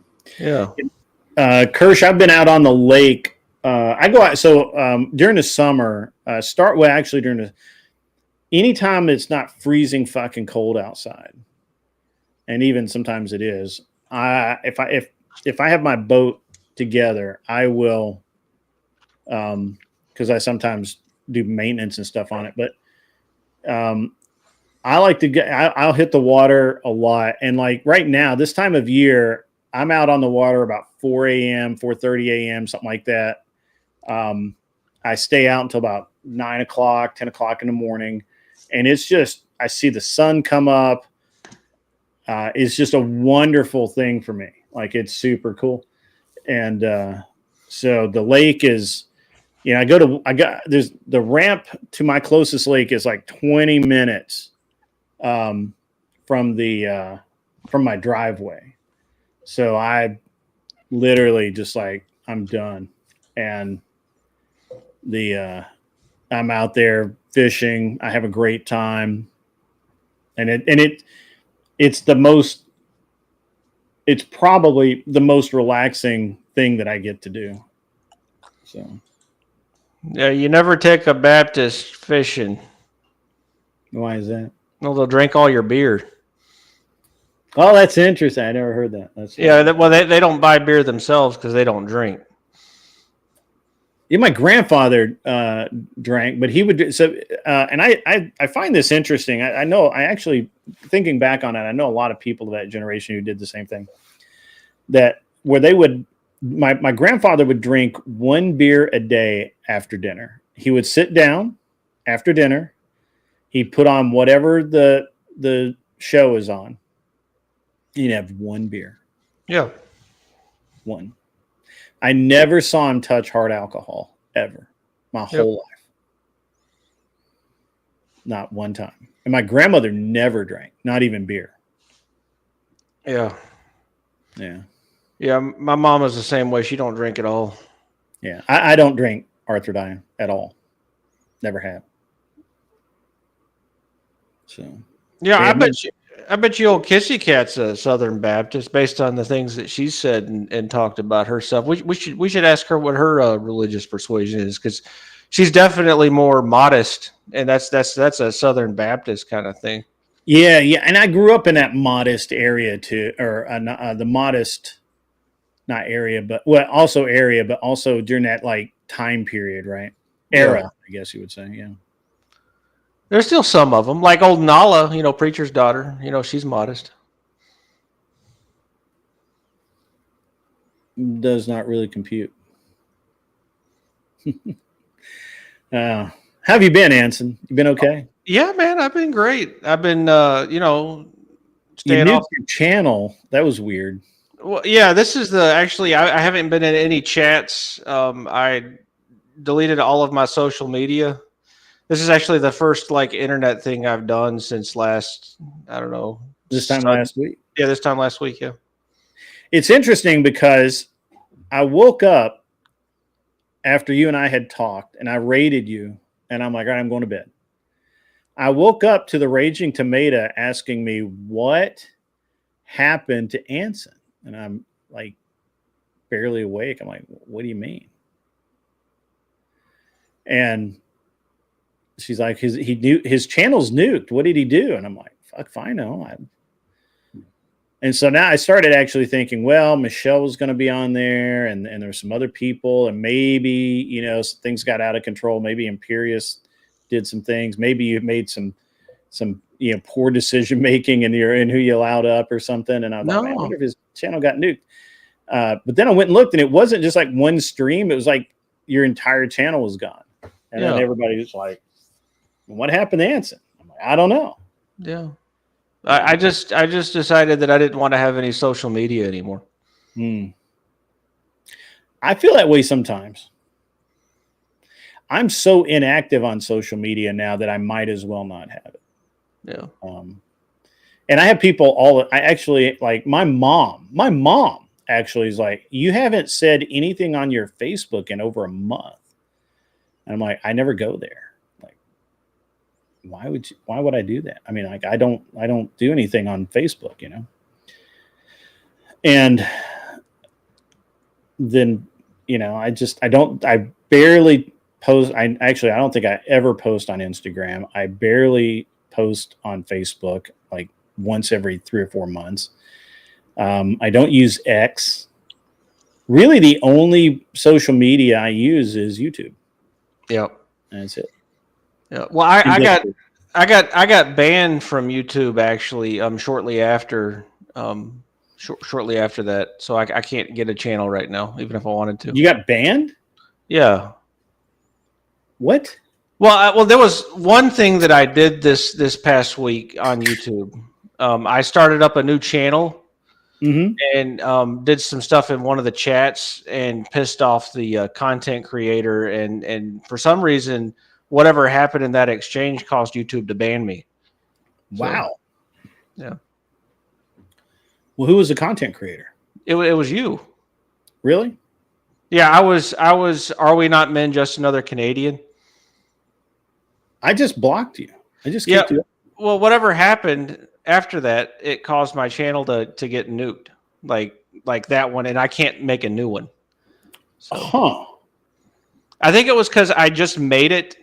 Kirsch, I've been out on the lake. I go out during the summer. Anytime it's not freezing fucking cold outside, and even sometimes it is. If I have my boat together, I will, because I sometimes do maintenance and stuff on it. But I like to I'll hit the water a lot, and like right now, this time of year, I'm out on the water about 4 a.m., 4:30 a.m., something like that. I stay out until about 9 o'clock, 10 o'clock in the morning. And it's just, I see the sun come up. It's just a wonderful thing for me. Like, it's super cool. And so the lake is, there's the ramp to my closest lake is like 20 minutes from my driveway. So I literally just like, I'm done. And I'm out there fishing. I have a great time. It's probably the most relaxing thing that I get to do. So yeah, you never take a Baptist fishing. Why is that? Well, they'll drink all your beer. Oh, that's interesting. I never heard that. They don't buy beer themselves because they don't drink. Yeah, my grandfather drank, but he would. So, and I find this interesting. I know. I actually, thinking back on it, I know a lot of people of that generation who did the same thing. That where they would, my grandfather would drink one beer a day after dinner. He would sit down after dinner. He'd put on whatever the show is on. He'd have one beer. Yeah, one. I never saw him touch hard alcohol ever, my whole life. Not one time. And my grandmother never drank, not even beer. Yeah. Yeah. Yeah, my mom is the same way. She don't drink at all. Yeah, I don't drink Arthur Dice at all. Never have. So. Yeah, I bet you old Kissy Cat's a Southern Baptist based on the things that she said and talked about herself. We should ask her what her religious persuasion is, because she's definitely more modest, and that's a Southern Baptist kind of thing. Yeah, and I grew up in that modest area too, or the modest, not area, but also area, but also during that like time period, right? Era, yeah. I guess you would say, yeah. There's still some of them, like old Nala, preacher's daughter. She's modest. Does not really compute. How have you been, Anson? You been okay? Yeah, man, I've been great. I've been, staying off your channel. That was weird. Well, yeah, this is actually, I haven't been in any chats. I deleted all of my social media. This is actually the first internet thing I've done since last, I don't know. This time last week? Yeah, this time last week, yeah. It's interesting because I woke up after you and I had talked and I rated you and I'm like, all right, I'm going to bed. I woke up to the Raging Tomato asking me what happened to Anson. And I'm like barely awake. I'm like, what do you mean? And she's like, his channel's nuked. What did he do? And I'm like, fuck if I know. And so now I started actually thinking, well, Michelle was going to be on there, and there's some other people, and maybe things got out of control. Maybe Imperius did some things. Maybe you made some poor decision making in who you allowed up or something. And I thought, man, I wonder if his channel got nuked. But then I went and looked, and it wasn't just like one stream. It was like your entire channel was gone, and then everybody was like, What happened to Anson? I'm like, I don't know. Yeah. I just decided that I didn't want to have any social media anymore. I feel that way sometimes. I'm so inactive on social media now that I might as well not have it. Yeah. And I have people I actually, like my mom actually is like, you haven't said anything on your Facebook in over a month. And I'm like, I never go there. Like, why would I do that? I mean, like, I don't do anything on Facebook, you know? And then, you know, I barely post. I don't think I ever post on Instagram. I barely post on Facebook, like once every 3 or 4 months. I don't use X. Really, the only social media I use is YouTube. Yep. And that's it. Yeah. Well, I got banned from YouTube actually. Shortly after. Shortly after that, so I can't get a channel right now, even if I wanted to. You got banned? Yeah. What? Well, there was one thing that I did this past week on YouTube. I started up a new channel and did some stuff in one of the chats and pissed off the content creator. And for some reason, whatever happened in that exchange caused YouTube to ban me. Wow. So, yeah. Well, who was the content creator? It was you. Really? Yeah, I was. Are we not men? Just another Canadian. I just blocked you. I just kicked you. Well, whatever happened after that, it caused my channel to get nuked, like that one, and I can't make a new one. So, I think it was because I just made it,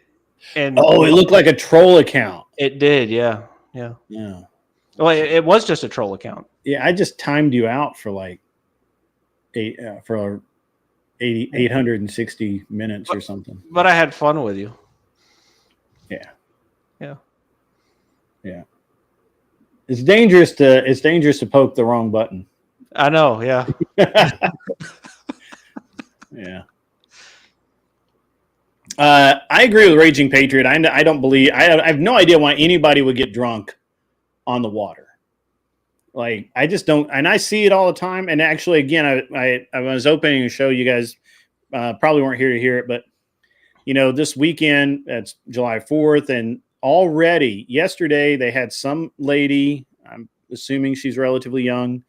and it looked like a troll account. It did, yeah. Well, it was just a troll account. Yeah, I just timed you out for like 860 minutes or something. But I had fun with you. Yeah. It's dangerous to poke the wrong button. I know, yeah. Yeah. I agree with Raging Patriot. I don't believe I have no idea why anybody would get drunk on the water. Like, I just don't, and I see it all the time. And actually, again, I was opening a show. You guys probably weren't here to hear it, but you know, this weekend, it's July 4th, and already yesterday they had some lady, I'm assuming she's relatively young,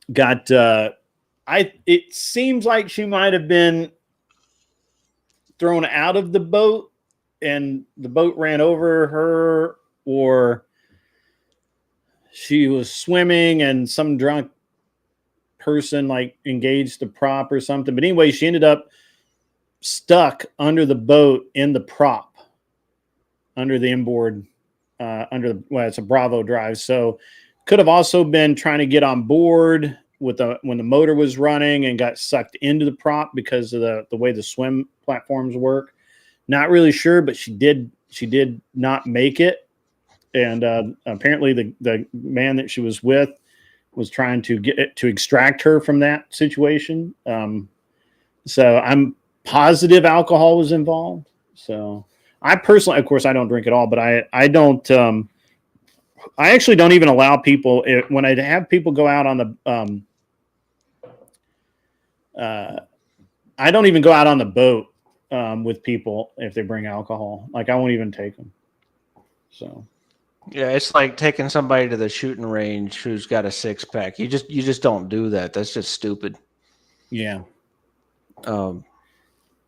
it seems like she might have been thrown out of the boat and the boat ran over her, or she was swimming and some drunk person like engaged the prop or something. But anyway, she ended up stuck under the boat in the prop, under the inboard, it's a Bravo drive. So could have also been trying to get on board when the motor was running and got sucked into the prop because of the way the swim platforms work. Not really sure, but she did not make it. And apparently the man that she was with was trying to extract her from that situation. So I'm positive alcohol was involved. So I personally, of course, I don't drink at all, but I don't. I actually don't even allow people when I have people go out on the. I don't even go out on the boat with people if they bring alcohol. Like, I won't even take them. So. Yeah, it's like taking somebody to the shooting range who's got a 6-pack. You just don't do that. That's just stupid. Yeah.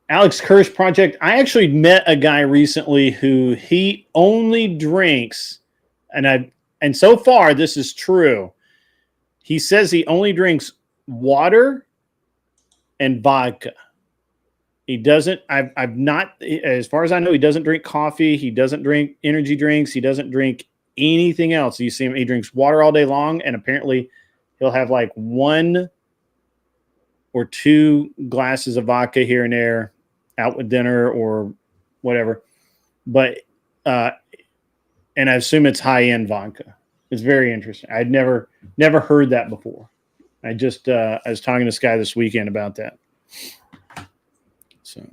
Alex Kirsch Project. I actually met a guy recently who he only drinks, and so far this is true. He says he only drinks water and vodka. He doesn't. I've not, as far as I know, he doesn't drink coffee. He doesn't drink energy drinks. He doesn't drink anything else. You see him. He drinks water all day long, and apparently, he'll have like 1 or 2 glasses of vodka here and there, out with dinner or whatever. But and I assume it's high end vodka. It's very interesting. I'd never heard that before. I was talking to this guy this weekend about that. So,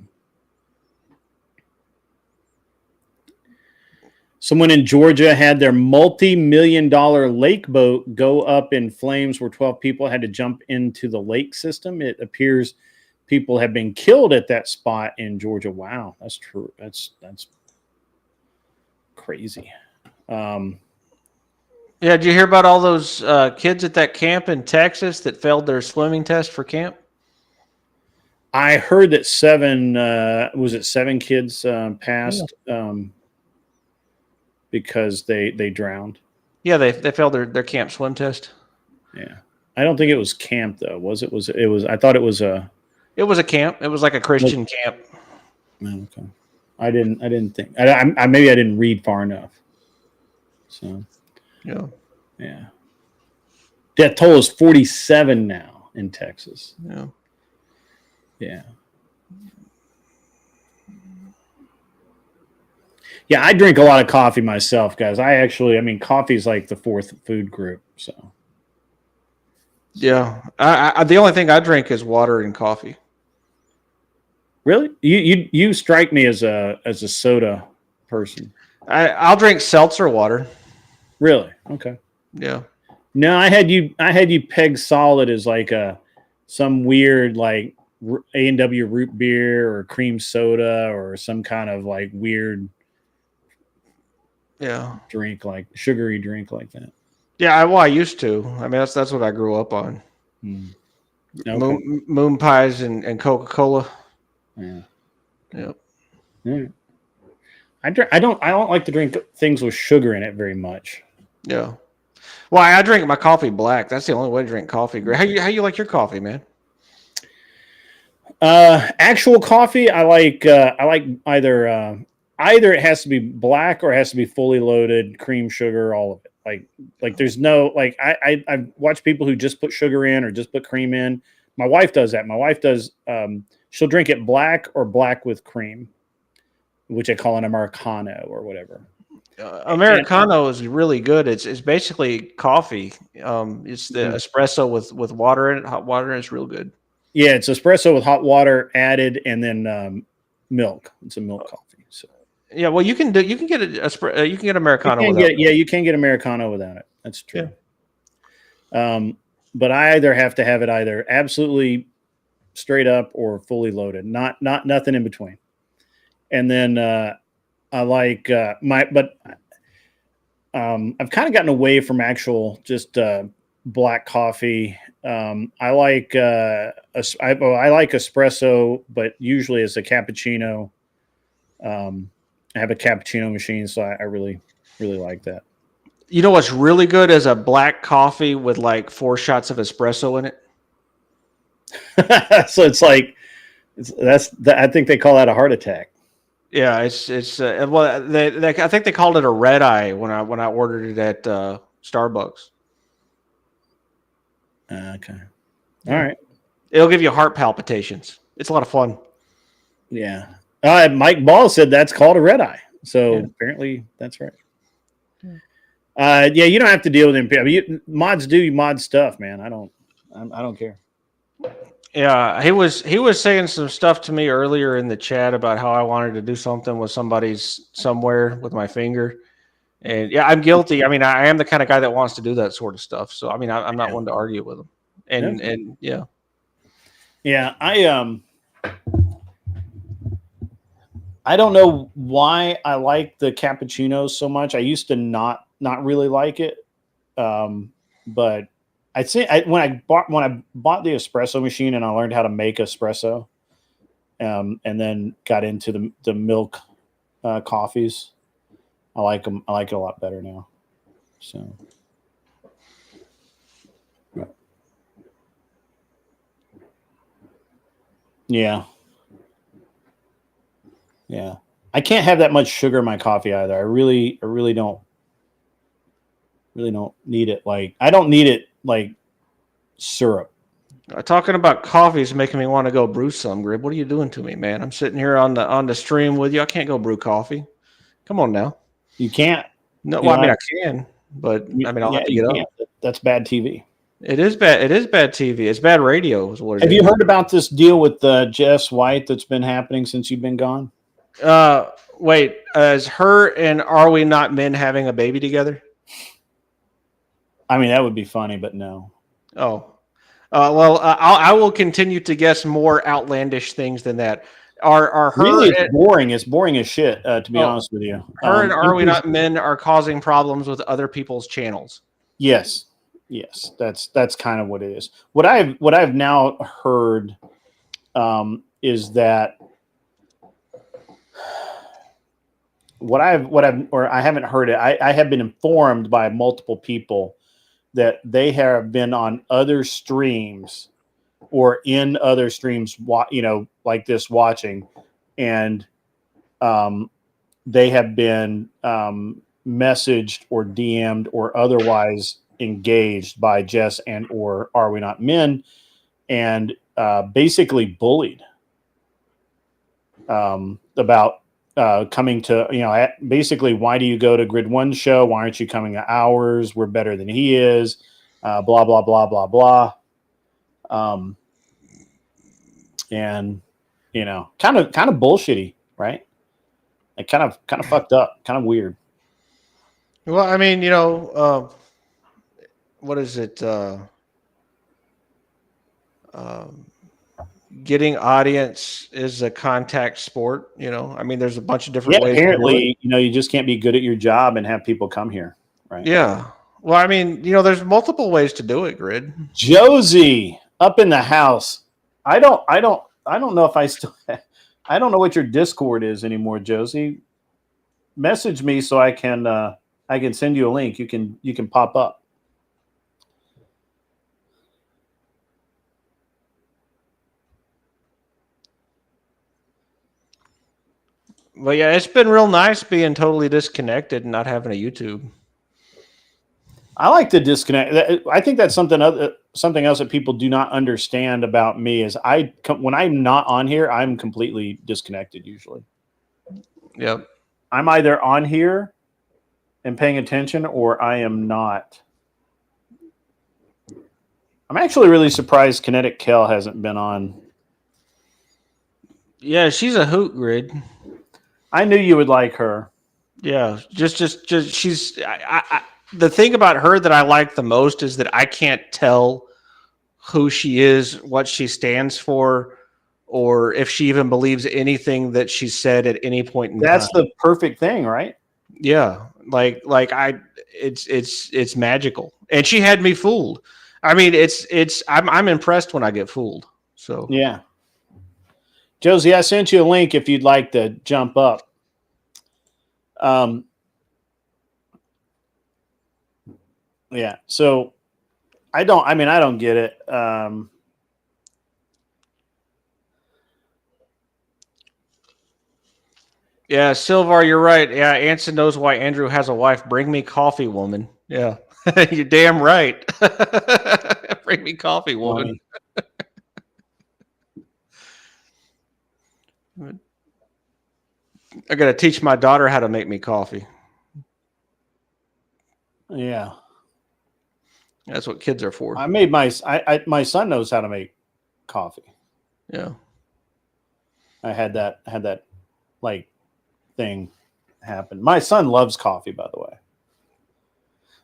Someone in Georgia had their multi-million-dollar lake boat go up in flames where 12 people had to jump into the lake system. It appears people have been killed at that spot in Georgia. Wow, that's true. That's crazy. Yeah, did you hear about all those kids at that camp in Texas that failed their swimming test for camp? I heard that seven kids passed because they drowned. Yeah, they failed their camp swim test. Yeah, I don't think it was camp though. It was. I thought it was a. It was a camp. It was like a Christian camp. Okay. I didn't think. I maybe I didn't read far enough. So. Yeah. Death toll is 47 now in Texas. Yeah. Yeah, I drink a lot of coffee myself, guys. Coffee is like the fourth food group. So. Yeah, I the only thing I drink is water and coffee. Really? You strike me as a soda person. I'll drink seltzer water. Really? Okay. Yeah. No, I had you peg solid as like some weird like A&W root beer or cream soda or some kind of like weird drink, like sugary drink like that. Yeah, I used to. I mean, that's what I grew up on. Okay. Moon pies and Coca-Cola. Yeah. Yep. Yeah. I don't like to drink things with sugar in it very much. Yeah. Well, I drink my coffee black. That's the only way to drink coffee. How you like your coffee, man? Actual coffee, I like either it has to be black or it has to be fully loaded, cream, sugar, all of it. Like there's no like I've watched people who just put sugar in or just put cream in. My wife does that. My wife does she'll drink it black or black with cream, which I call an Americano or whatever. Americano is really good. It's basically coffee. It's the espresso with water in it, hot water, and it's real good. Yeah, it's espresso with hot water added, and then milk. It's a milk coffee. So yeah, well, you can get Americano. You can get Americano without it. That's true. Yeah. But I either have to have it either absolutely straight up or fully loaded, not nothing in between. And then I like I've kind of gotten away from actual just black coffee. I like espresso, but usually it's a cappuccino. I have a cappuccino machine, so I really, really like that. You know what's really good is a black coffee with like 4 shots of espresso in it. So it's like I think they call that a heart attack. Yeah, it's well, I think they called it a red eye when I ordered it at Starbucks. Okay, all right. It'll give you heart palpitations. It's a lot of fun. Yeah, Mike Ball said that's called a red eye. So apparently that's right. Yeah, you don't have to deal with them. I mean, mods do mod stuff, man. I don't care. Yeah, he was saying some stuff to me earlier in the chat about how I wanted to do something with somebody's somewhere with my finger, and yeah, I'm guilty. I mean, I am the kind of guy that wants to do that sort of stuff. So I mean, I'm not one to argue with him. And yeah, I don't know why I like the cappuccinos so much. I used to not really like it, but I'd say when I bought the espresso machine and I learned how to make espresso, and then got into the milk coffees, I like them. I like it a lot better now. So, yeah. I can't have that much sugar in my coffee either. I really don't need it. Like I don't need it like syrup. Talking about coffee is making me want to go brew some. Grib, what are you doing to me, man? I'm sitting here on the stream with you. I can't go brew coffee. Come on now. You can't. No, well, I mean I can, but I mean I'll have to get up. That's bad TV. It is bad. It is bad TV. It's bad radio. Is what it is. Have you heard about this deal with Jess White that's been happening since you've been gone? Wait, is her and Are We Not Men having a baby together? I mean, that would be funny, but no. Oh, well, I will continue to guess more outlandish things than that. Are her Really, it's and, boring. It's boring as shit, to be oh, honest with you. her and Are We Not Men are causing problems with other people's channels? Yes, yes, that's kind of what it is. What I've now heard is that I haven't heard it. I have been informed by multiple people that they have been on other streams or in other streams, like this watching, and they have been messaged or DM'd or otherwise engaged by Jess and or Are We Not Men, and basically bullied about coming to, basically, why do you go to Grid One show? Why aren't you coming to ours? We're better than he is. Blah blah blah blah blah. And kind of bullshitty, right? Like kind of fucked up, kind of weird. Well, I mean, what is it? Getting audience is a contact sport. I mean, there's a bunch of different ways. Apparently, you just can't be good at your job and have people come here, right? Yeah. Well, I mean, there's multiple ways to do it, Grid. Josie up in the house. I don't know if I still. I don't know what your Discord is anymore, Josie. Message me so I can send you a link. You can pop up. Well, yeah, it's been real nice being totally disconnected and not having a YouTube. I like to disconnect. I think that's something else that people do not understand about me is when I'm not on here, I'm completely disconnected usually. Yep. I'm either on here and paying attention or I am not. I'm actually really surprised Kinetic Kel hasn't been on. Yeah, she's a hoot, Grid. I knew you would like her. Yeah, just she's the thing about her that I like the most is that I can't tell who she is, what she stands for, or if she even believes anything that she said at any point in time. That's the perfect thing, right? Yeah, it's magical, and she had me fooled. I mean, I'm impressed when I get fooled. So yeah, Josie, I sent you a link if you'd like to jump up. Yeah, so I don't get it. Yeah, Silvar, you're right. Yeah, Anson knows why Andrew has a wife. Bring me coffee, woman. Yeah, you're damn right. Bring me coffee, woman. I got to teach my daughter how to make me coffee. Yeah. That's what kids are for. I made my son knows how to make coffee. Yeah. I had that like thing happen. My son loves coffee, by the way.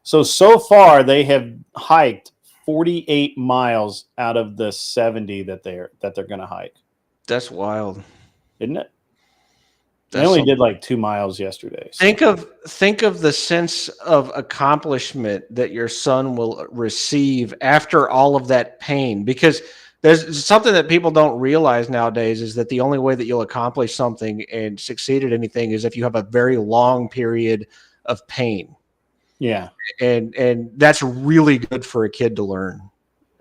So far they have hiked 48 miles out of the 70 that they're going to hike. That's wild. Isn't it? They only did like 2 miles yesterday. So. Think of the sense of accomplishment that your son will receive after all of that pain, because there's something that people don't realize nowadays is that the only way that you'll accomplish something and succeed at anything is if you have a very long period of pain. Yeah. And that's really good for a kid to learn.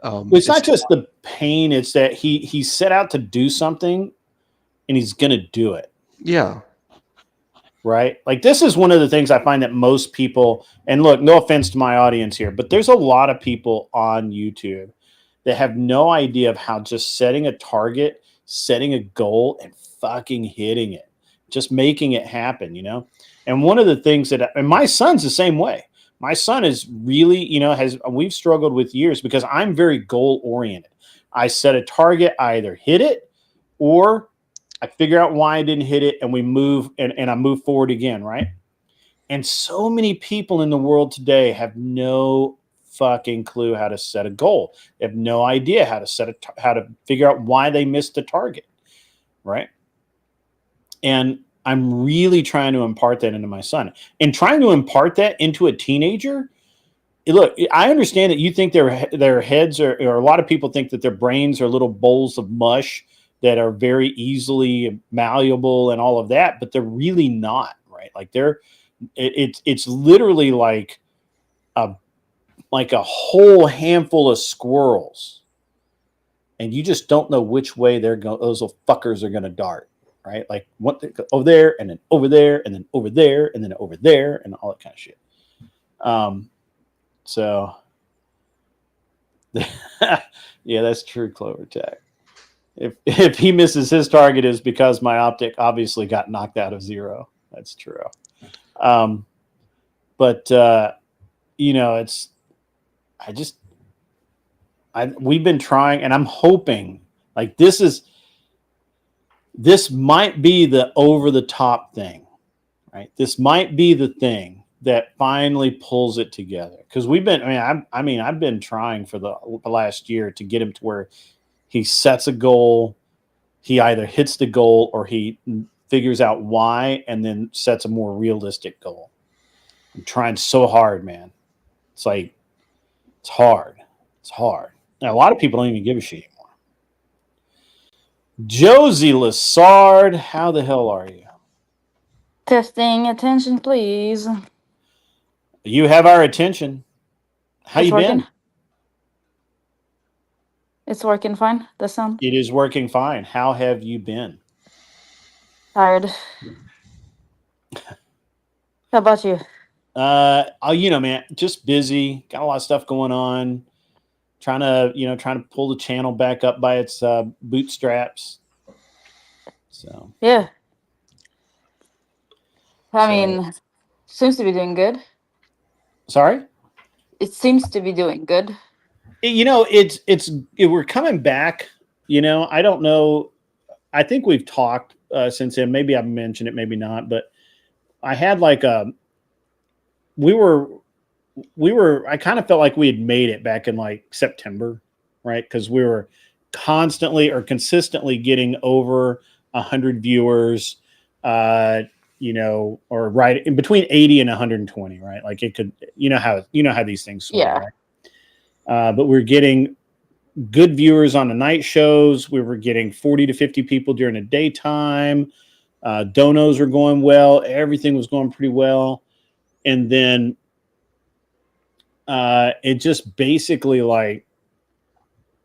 It's not just the pain, it's that he set out to do something and he's going to do it. Yeah. Right. Like this is one of the things I find that most people, and look, no offense to my audience here, but there's a lot of people on YouTube that have no idea of how just setting a target, setting a goal and fucking hitting it, just making it happen, And one of the things and my son's the same way. My son is really, we've struggled with years because I'm very goal oriented. I set a target, I either hit it or I figure out why I didn't hit it, and we move, and I move forward again, right? And so many people in the world today have no fucking clue how to set a goal. They have no idea how to how to figure out why they missed the target, right? And I'm really trying to impart that into my son, and trying to impart that into a teenager. Look, I understand that you think their heads are, or a lot of people think that their brains are little bowls of mush that are very easily malleable and all of that, but they're really not, right? Like it's literally like a whole handful of squirrels, and you just don't know which way those little fuckers are going to dart, right? Like over there, and then over there, and then over there, and then over there, and all that kind of shit. So yeah, that's true, Clover Tech. If he misses his target, is because my optic obviously got knocked out of zero. That's true. But you know, we've been trying, and I'm hoping like this might be the over the top thing, right? This might be the thing that finally pulls it together. Because I've been trying for the last year to get him to where he sets a goal, he either hits the goal or he figures out why, and then sets a more realistic goal. I'm trying so hard, man. It's like, it's hard. It's hard. Now, a lot of people don't even give a shit anymore. Josie Lassard, how the hell are you? Testing, attention, please. You have our attention. How you been? It's working fine, the sound? It is working fine. How have you been? Tired. How about you? You know, man, just busy. Got a lot of stuff going on. Trying to pull the channel back up by its bootstraps. So yeah. I mean, seems to be doing good. Sorry? It seems to be doing good. You know, we're coming back. You know, I don't know. I think we've talked since then. Maybe I've mentioned it, maybe not. But I had like I kind of felt like we had made it back in like September, right? Because we were constantly or consistently getting over 100 viewers, you know, or right in between 80 and 120, right? Like it could, you know how these things swing, yeah. Right? But we're getting good viewers on the night shows. We were getting 40 to 50 people during the daytime. Donos were going well. Everything was going pretty well. And then it just basically like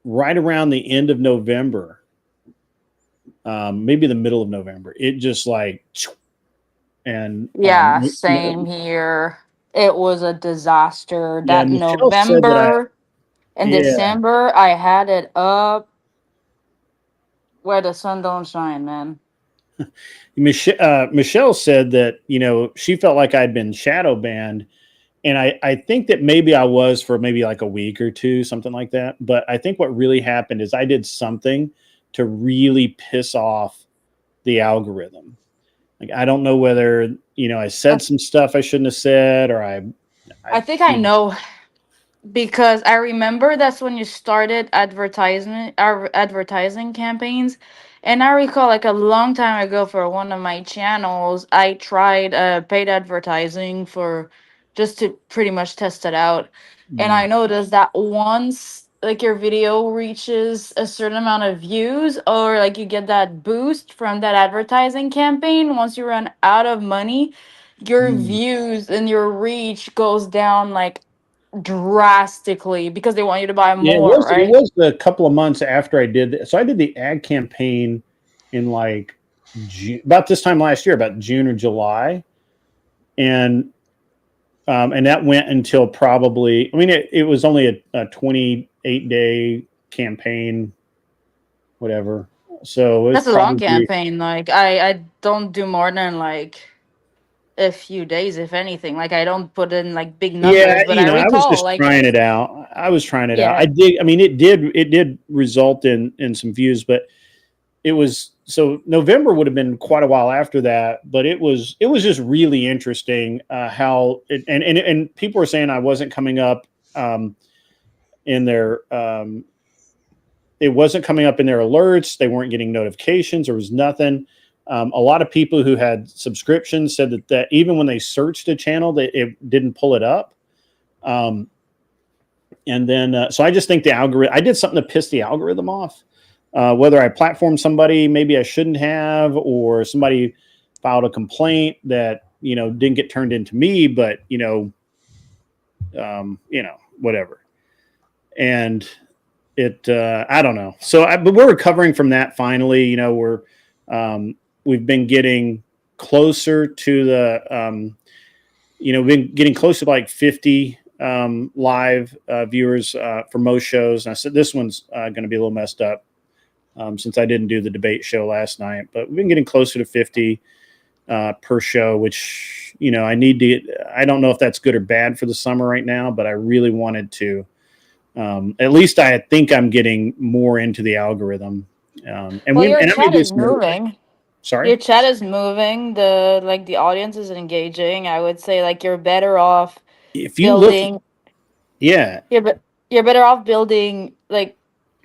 right around the end of November, maybe the middle of November, it just like, and yeah, same here. It was a disaster. That November and December, I had it up where the sun don't shine, man. Michelle said that, you know, she felt like I'd been shadow banned. And I think that maybe I was for maybe like a week or two, something like that. But I think what really happened is I did something to really piss off the algorithm. Like, I don't know whether, you know, I said some stuff I shouldn't have said, or I think I know, because I remember that's when you started advertising campaigns. And I recall like a long time ago for one of my channels, I tried paid advertising just to pretty much test it out. And I noticed that once like your video reaches a certain amount of views, or like you get that boost from that advertising campaign, once you run out of money, your views and your reach goes down like drastically because they want you to buy more, right? It was a couple of months after I did that. So I did the ad campaign in like June, about this time last year, about June or July. And that went until probably, I mean, it was only a 28-day campaign, whatever. So that's a long campaign. Like I don't do more than like a few days, if anything. Like I don't put in like big numbers, but I recall I was just trying it out. I was trying it out. I mean, it did result in some views, but it was so November would have been quite a while after that, but it was just really interesting how it, and people were saying I wasn't coming up in their it wasn't coming up in their alerts. They weren't getting notifications. There was nothing. A lot of people who had subscriptions said that even when they searched a channel, it didn't pull it up. And then, so I just think the algorithm, I did something to piss the algorithm off. Whether I platformed somebody maybe I shouldn't have, or somebody filed a complaint that, didn't get turned into me, but, whatever. And it, I don't know. So, but we're recovering from that finally. We've been getting closer to the, we've been getting closer to like 50 live viewers for most shows. And I said this one's going to be a little messed up since I didn't do the debate show last night. But we've been getting closer to 50 per show, which, I need to get. I don't know if that's good or bad for the summer right now, but I really wanted to. At least I think I'm getting more into the algorithm. Your chat is moving. Sorry? Your chat is moving. The audience is engaging. I would say like you're better off if you building. Look, yeah, you're better off building like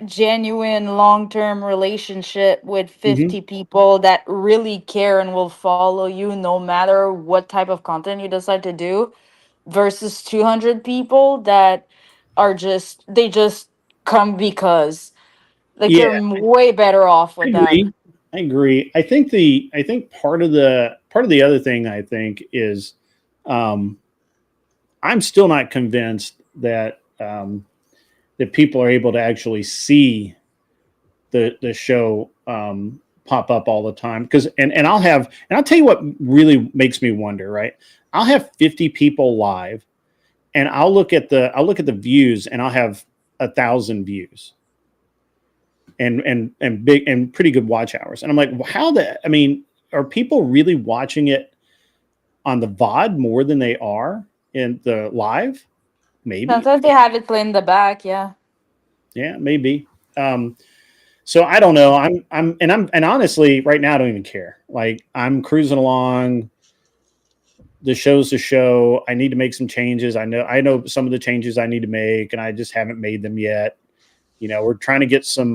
genuine long-term relationship with 50 people that really care and will follow you no matter what type of content you decide to do, versus 200 people that they just come because, like, yeah. you're way better off with that. I agree. I think part of the other thing I think is, I'm still not convinced that that people are able to actually see the show pop up all the time. Because and I'll tell you what really makes me wonder, right? I'll have 50 people live, and I'll look at the views, and I'll have 1,000 views. And big and pretty good watch hours. And I'm like, are people really watching it on the VOD more than they are in the live? Maybe. Sometimes they have it playing in the back, yeah. Yeah, maybe. So I don't know. And honestly, right now I don't even care. Like, I'm cruising along. The show's the show. I need to make some changes. I know some of the changes I need to make, and I just haven't made them yet. We're trying to get some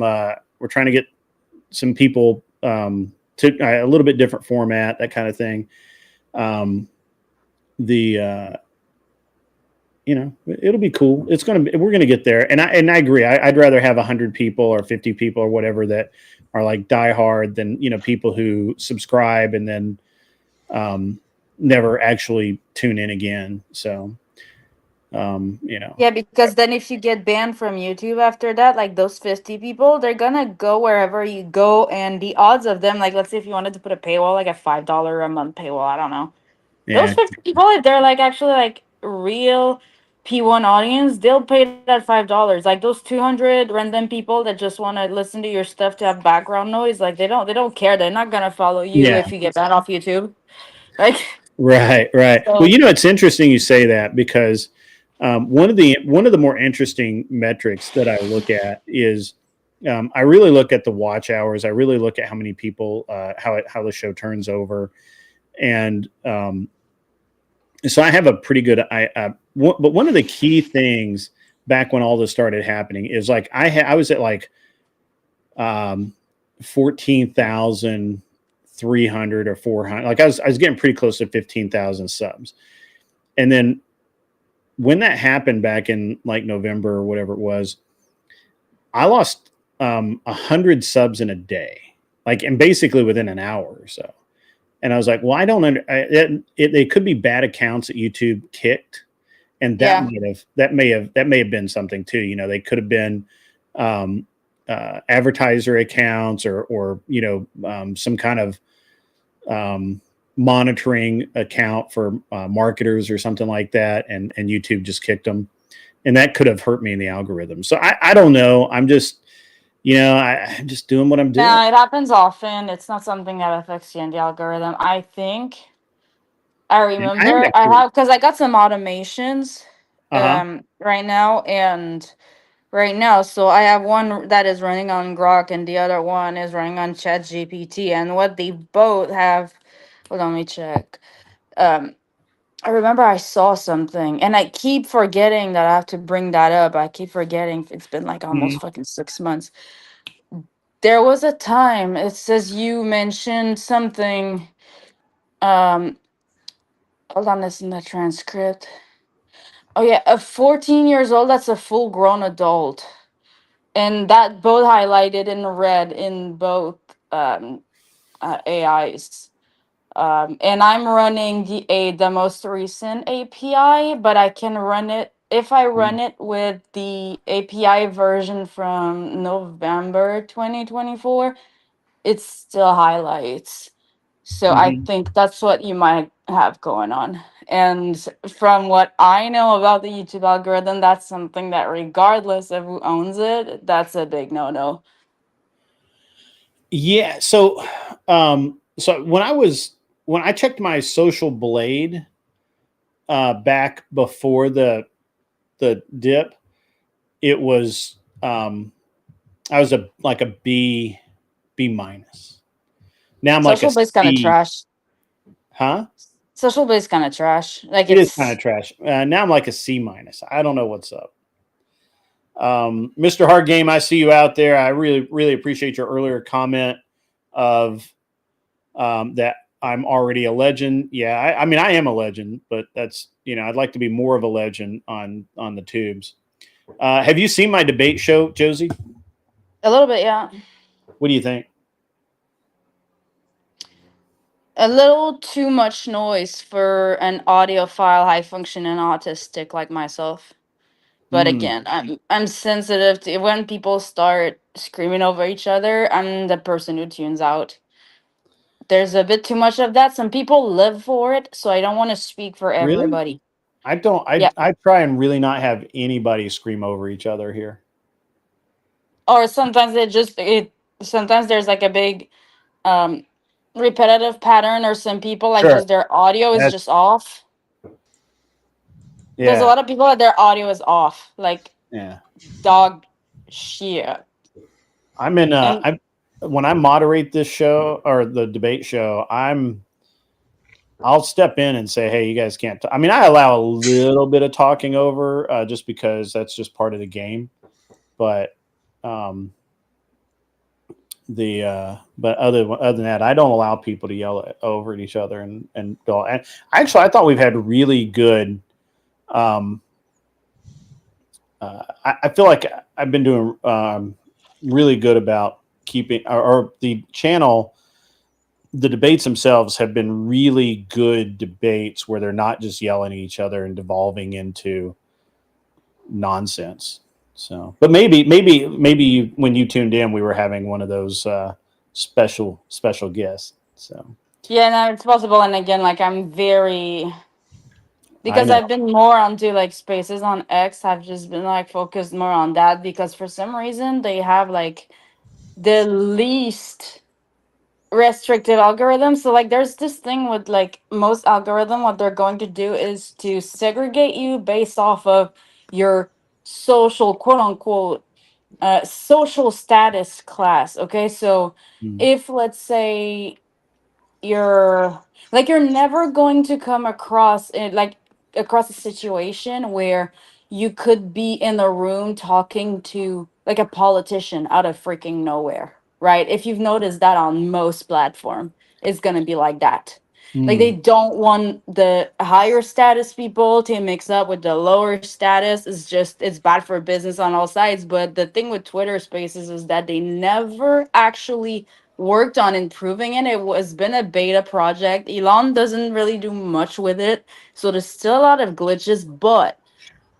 people to a little bit different format, that kind of thing. It'll be cool. We're going to get there. And I agree. I'd rather have 100 people or 50 people or whatever that are like diehard than, people who subscribe and then never actually tune in again. So, Yeah, because then if you get banned from YouTube after that, like those 50 people, they're gonna go wherever you go, and the odds of them, like, let's say if you wanted to put a paywall, like a $5 a month paywall, I don't know. yeah. Those 50 people, if they're like actually like real P1 audience, they'll pay that $5. Like those 200 random people that just want to listen to your stuff to have background noise, like they don't care. They're not gonna follow you if you get banned off YouTube. Like, right. so, Well, it's interesting you say that, because one of the more interesting metrics that I look at is, I really look at the watch hours. I really look at how many people, how the show turns over, and so I have a pretty good. But one of the key things back when all this started happening is like I was at like 14,300 or 400. Like I was getting pretty close to 15,000 subs, and then when that happened back in like November or whatever it was, I lost 100 subs in a day, and basically within an hour or so. And I was like, well, I don't they could be bad accounts that YouTube kicked. And that may have been something too. They could have been advertiser accounts or some kind of monitoring account for marketers or something like that, and YouTube just kicked them, and that could have hurt me in the algorithm. So I don't know. I'm just I'm just doing what I'm doing. Yeah, it happens often. It's not something that affects you in the algorithm. I think I remember I have, because I got some automations right now, and right now. So I have one that is running on Grok and the other one is running on ChatGPT. And what they both have, hold on, let me check. Um, I remember I saw something and I keep forgetting that I have to bring that up. I keep forgetting. It's been like Mhm. almost fucking 6 months. There was a time, it says you mentioned something. Um, hold on, this in the transcript. Oh yeah, a 14 years old, that's a full grown adult. And that both highlighted in red in both AIs. And I'm running the most recent API, but I can run it if I run it with the API version from November 2024, it still highlights. So I Mhm. think that's what you might have going on. And from what I know about the YouTube algorithm, that's something that regardless of who owns it, that's a big no-no. Yeah. So when I checked my social blade back before the dip, it was I was a like a B minus. Now I'm like a Social Blade's kind of C, trash. huh? Social Blade's kind of trash. Like It is kind of it's trash. Now I'm like a C minus. I don't know what's up. Mr. Hard Game, I see you out there. I really appreciate your earlier comment of that I'm already a legend. Yeah, I mean I am a legend, but that's I'd like to be more of a legend on the tubes. Have you seen my debate show, Josie? a little bit, yeah. What do you think? A little too much noise for an audiophile, high functioning autistic like myself. But Mm, again, I'm sensitive to when people start screaming over each other. I'm the person who tunes out. There's a bit too much of that. Some people live for it, so I don't want to speak for really? everybody. I don't. Yeah. I try and really not have anybody scream over each other here. Or sometimes sometimes there's like a big um repetitive pattern, or some people like Sure. just their audio is That's just off. There's a yeah. lot of people that their audio is off, like Yeah. dog shit. I'm in. And I When I moderate this show or the debate show, I'll step in and say, "Hey, you guys can't." I mean, I allow a little bit of talking over, just because that's just part of the game. But um, but other than that, I don't allow people to yell over at each other and go. And actually, I thought we've had really good. Um, I feel like I've been doing really good about keeping or the channel. The debates themselves have been really good debates where they're not just yelling at each other and devolving into nonsense. So, but maybe when you tuned in, we were having one of those special guests. So yeah, no, it's possible. And again, like I'm very I because know. I've been more onto like spaces on X. I've just been like focused more on that because for some reason they have like the least restrictive algorithm. So like there's this thing with like most algorithm, what they're going to do is to segregate you based off of your social quote unquote social status class. Okay, so Mm, if let's say you're like you're never going to come across it like across a situation where you could be in a room talking to like a politician out of freaking nowhere, right? If you've noticed that on most platform, it's going to be like that. Like they mm, don't want the higher status people to mix up with the lower status. It's bad for business on all sides. But the thing with Twitter Spaces is that they never actually worked on improving it. It was been a beta project. Elon doesn't really do much with it, so there's still a lot of glitches. But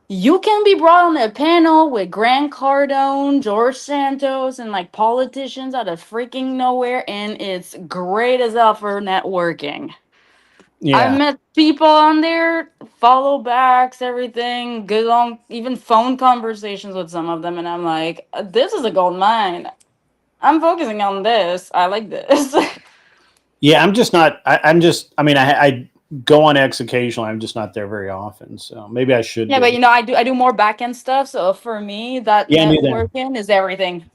you can be brought on a panel with Grant Cardone, George Santos, and like politicians out of freaking nowhere, and it's great as hell for networking. I've yeah, met people on there, follow backs, everything, good long, even phone conversations with some of them, and I'm like, this is a gold mine. I'm focusing on this. I like this. yeah. I'm just not. I'm just. I mean, go on X occasionally. I'm just not there very often, so maybe I should. Yeah, but I do more back end stuff. So for me, that Yeah, I knew that. networking is everything.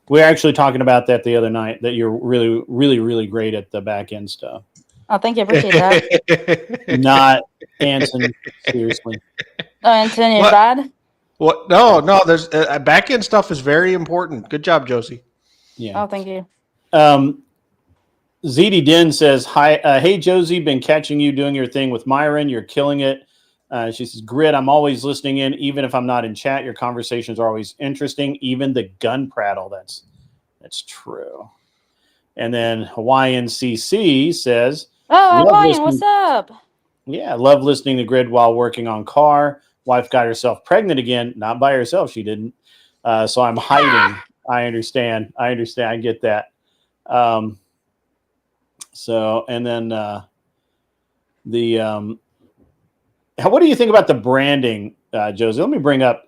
We were actually talking about that the other night. That you're really, really, really great at the back end stuff. Oh, thank you, appreciate that. Not Anson, seriously. Oh, Anton, you're What? bad. What? No. There's back end stuff is very important. Good job, Josie. Yeah. Oh, thank you. ZD Den says, "Hi, hey Josie, been catching you doing your thing with Myron. You're killing it." She says, "Grit, I'm always listening in, even if I'm not in chat. Your conversations are always interesting. Even the gun prattle. That's true." And then Hawaiian CC says, Oh, "Love Hawaiian, what's listening- up? Yeah, love listening to Grid while working on car. Wife got herself pregnant again. Not by herself, she didn't. So I'm hiding. I understand. I get that." So, and then what do you think about the branding, Josie? Let me bring up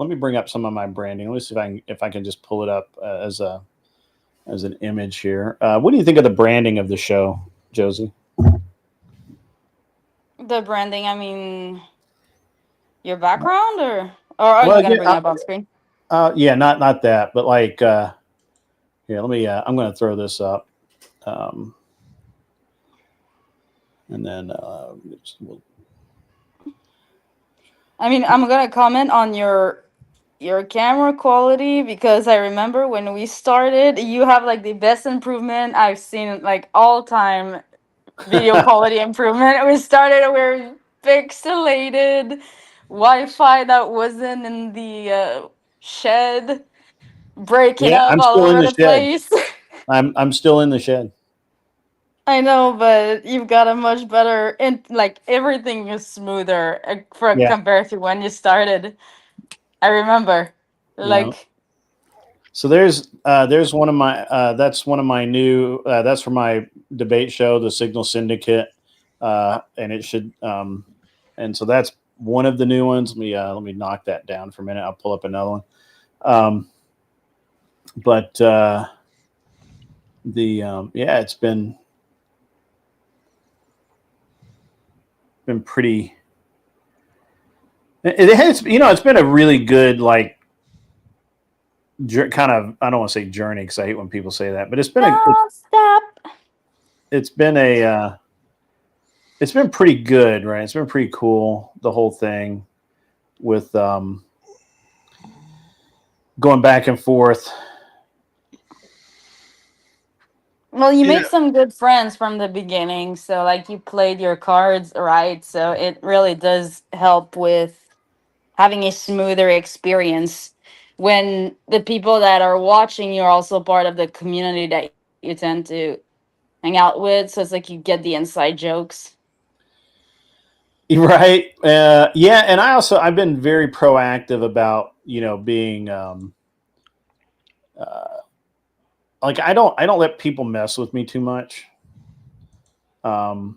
some of my branding. Let me see if I can just pull it up as an image here. What do you think of the branding of the show, Josie? The branding, I mean, your background, or are you gonna bring it up on screen? Yeah, not that, but like, here, let me. I'm going to throw this up, and then I mean, I'm gonna comment on your camera quality, because I remember when we started, you have like the best improvement I've seen, like all time video quality improvement. We started, we're pixelated, Wi-Fi that wasn't in the shed, breaking yeah, up I'm all still in over the the shed. place. I'm still in the shed. I know, but you've got a much better, and like everything is smoother Yeah. compared to when you started. I remember, like, So there's one of my that's one of my new that's for my debate show, the Signal Syndicate, and it should and so that's one of the new ones. Let me knock that down for a minute. I'll pull up another one. But yeah, it's been pretty. It has, it's been a really good, like, kind of, I don't want to say journey, because I hate when people say that, but it's been stop. It's been pretty good, right? It's been pretty cool, the whole thing, with going back and forth. Well, you made some good friends from the beginning, so like you played your cards right, so it really does help with having a smoother experience when the people that are watching you are also part of the community that you tend to hang out with, so it's like you get the inside jokes. Right. Yeah, and I've been very proactive about, being like, I don't let people mess with me too much. We've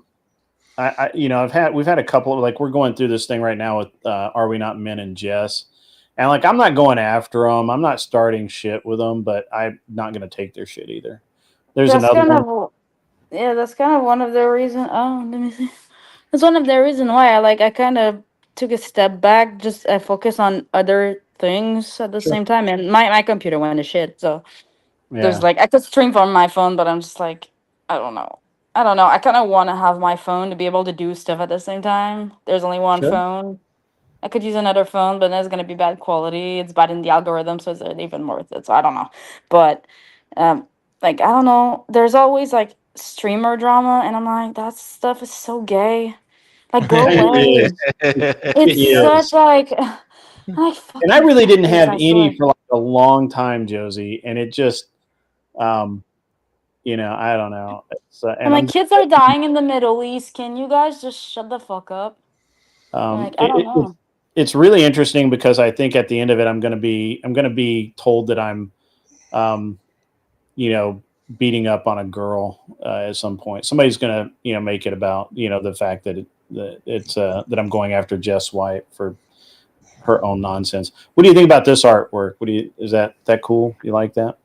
had a couple of, like, we're going through this thing right now with Are We Not Men and Jess, and like, I'm not going after them. I'm not starting shit with them, but I'm not going to take their shit either. There's another one. That's kind of one of the reasons. Oh, let me see. That's one of the reasons why I kind of took a step back, just focus on other things at the same time, and my computer went to shit, so there's like, I could stream from my phone, but I'm just like, I don't know. I kind of want to have my phone to be able to do stuff at the same time. There's only one phone. I could use another phone, but then it's gonna be bad quality. It's bad in the algorithm, so it's not even worth it. So I don't know, but like, I don't know. There's always like streamer drama, and I'm like, that stuff is so gay. Like, go away. It's such like, and I really didn't have any for like a long time, Josie, and it just, I don't know. And my kids are dying in the Middle East. Can you guys just shut the fuck up? Like, I don't know. It's really interesting, because I think at the end of it, I'm going to be told that I'm, beating up on a girl at some point. Somebody's going to, make it about, the fact that that I'm going after Jess White for her own nonsense. What do you think about this artwork? Is that cool? You like that?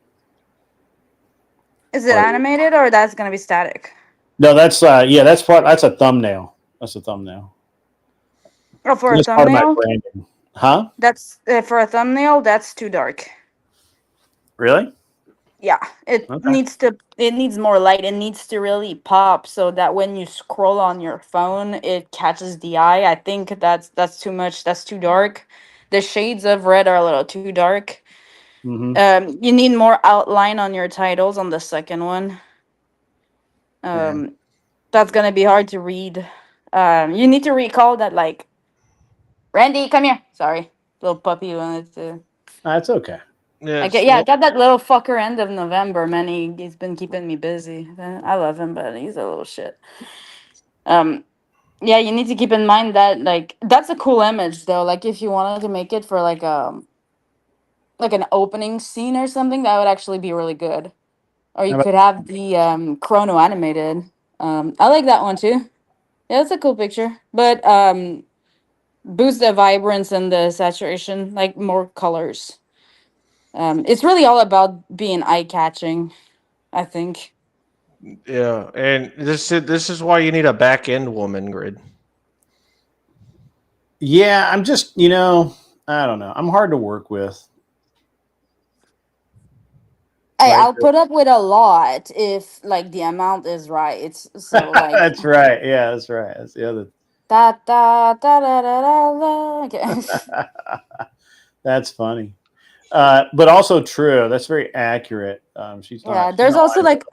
Is it animated, or that's gonna be static? No, that's a thumbnail. That's a thumbnail. Oh, for a That's part of my thumbnail, branding. Huh? that's for a thumbnail. That's too dark. Really? Yeah, it Okay. needs to. It needs more light. It needs to really pop so that when you scroll on your phone, it catches the eye. I think that's too much. That's too dark. The shades of red are a little too dark. Mm-hmm. You need more outline on your titles on the second one. Yeah. That's gonna be hard to read. You need to recall that, like, Randy, come here. Sorry, little puppy wanted to. That's okay. Yes. I got that little fucker end of November. Man, he's been keeping me busy. I love him, but he's a little shit. Um, yeah, you need to keep in mind that, like, that's a cool image though. Like, if you wanted to make it for like an opening scene or something, that would actually be really good. Or How you about- could have the chrono animated. I like that one too. Yeah, that's a cool picture. But boost the vibrance and the saturation, like more colors. It's really all about being eye catching, I think. Yeah, and this is why you need a back end woman grid. Yeah, I'm just, I don't know. I'm hard to work with. Hey, Right? I'll put up with a lot if like the amount is right. It's so like That's right. Yeah, that's right. That's the other. da da da da da da. Da. Okay. That's funny. But also true. That's very accurate. She's not. Yeah, She's there's not also lying. like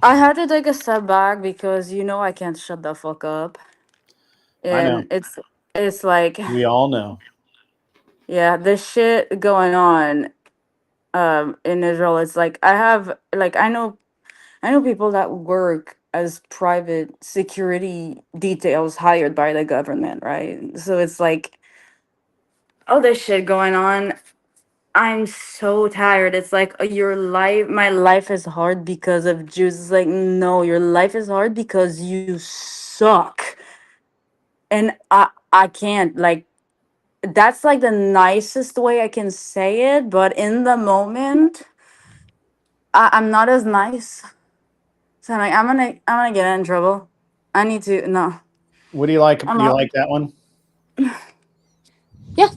I had to take a step back because I can't shut the fuck up, I know. and it's like We all know. yeah, this shit going on in Israel. It's like I know people that work as private security details hired by the government, right? So it's like all this shit going on. I'm so tired. It's like my life is hard because of Jews. It's like, no, your life is hard because you suck. And I can't, like, that's like the nicest way I can say it, but in the moment, I'm not as nice. So I'm like, I'm gonna get in trouble. I need to no. What do you like? I'm You not. like that one? Yeah.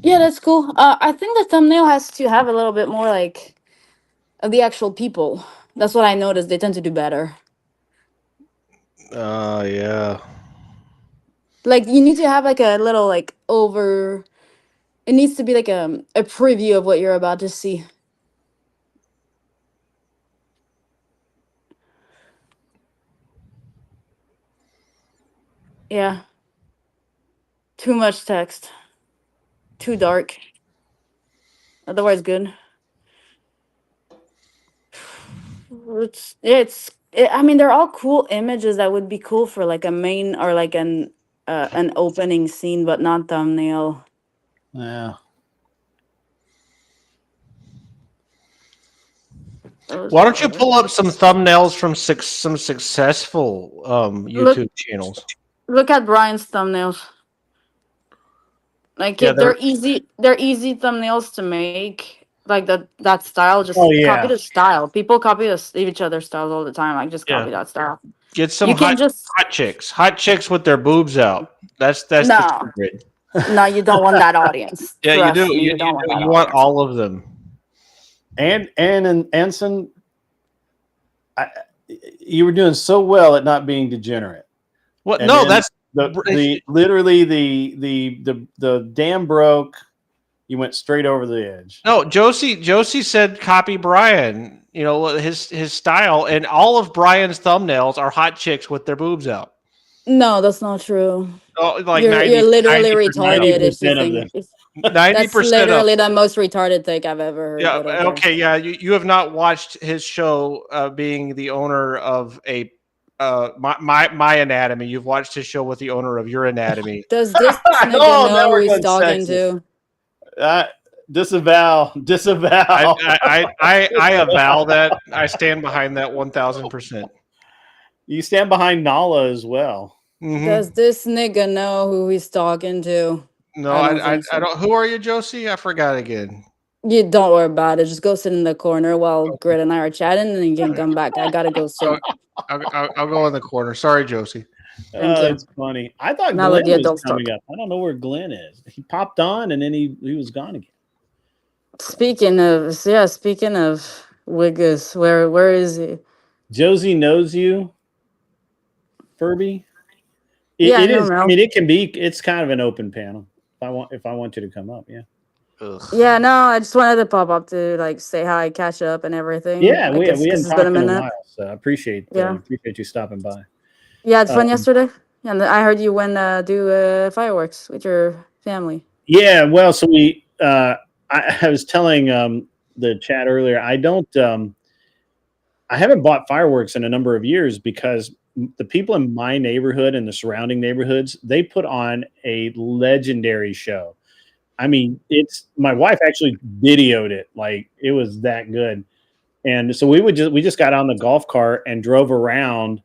Yeah, that's cool. I think the thumbnail has to have a little bit more like of the actual people. That's what I noticed. They tend to do better. Yeah. Like you need to have like a little like over. It needs to be like a preview of what you're about to see. Yeah. Too much text. Too dark. Otherwise, good. I mean, they're all cool images that would be cool for like a main or like an opening scene, but not thumbnail. Yeah. Why don't you pull up some thumbnails from some successful YouTube channels? Look at Brian's thumbnails. Like Yeah, they're easy. They're easy thumbnails to make. Like that style. Just Oh copy yeah. the style. People copy each other's styles all the time. Like just Yeah. copy that style. Get some You can just hot chicks with their boobs out. That's the no, secret. no. You don't want that audience. Yeah, you do. Trust me, You don't want do. that You want audience. all of them. And Anson, you were doing so well at not being degenerate. What? And No, then that's the literally the dam broke. You went straight over the edge. no. Josie said copy Brian. You know his style, and all of Brian's thumbnails are hot chicks with their boobs out. No, that's not true. Oh, like You're literally 90%, retarded if you 90% of think them. 90% that's literally the most retarded take I've ever heard. Yeah. But okay. Okay. Yeah. You have not watched his show, being the owner of a my anatomy. You've watched his show with the owner of your anatomy. Does this nigga Oh, now know we're who he's going talking to? Disavow. I avow that. I stand behind that 1000%. You stand behind Nala as well. Mm-hmm. Does this nigga know who he's talking to? No, I don't think so. I don't. Who are you, Josie? I forgot again. You don't worry about it. Just go sit in the corner while Grit and I are chatting, and then you can come back. I gotta go sit. I'll go in the corner. Sorry, Josie. Thank you. It's funny. I thought Now let Glenn the was adults coming talk. up. I don't know where Glenn is. He popped on and then he was gone again. Speaking of Wiggus, where is he? Josie knows you, Furby. Yeah, I It know is. I Mel. mean, it can be. It's kind of an open panel. If I want you to come up, yeah. Ugh. Yeah, no, I just wanted to pop up to like say hi, catch up, and everything. Yeah, Like, we because hadn't it's been a talked in a minute. while, so I appreciate Yeah. you stopping by. Yeah, I had fun Um, yesterday. And I heard you went do fireworks with your family. Yeah, well, so I was telling the chat earlier. I haven't bought fireworks in a number of years because the people in my neighborhood and the surrounding neighborhoods, they put on a legendary show. I mean, it's my wife actually videoed it, like it was that good. And so we just got on the golf cart and drove around,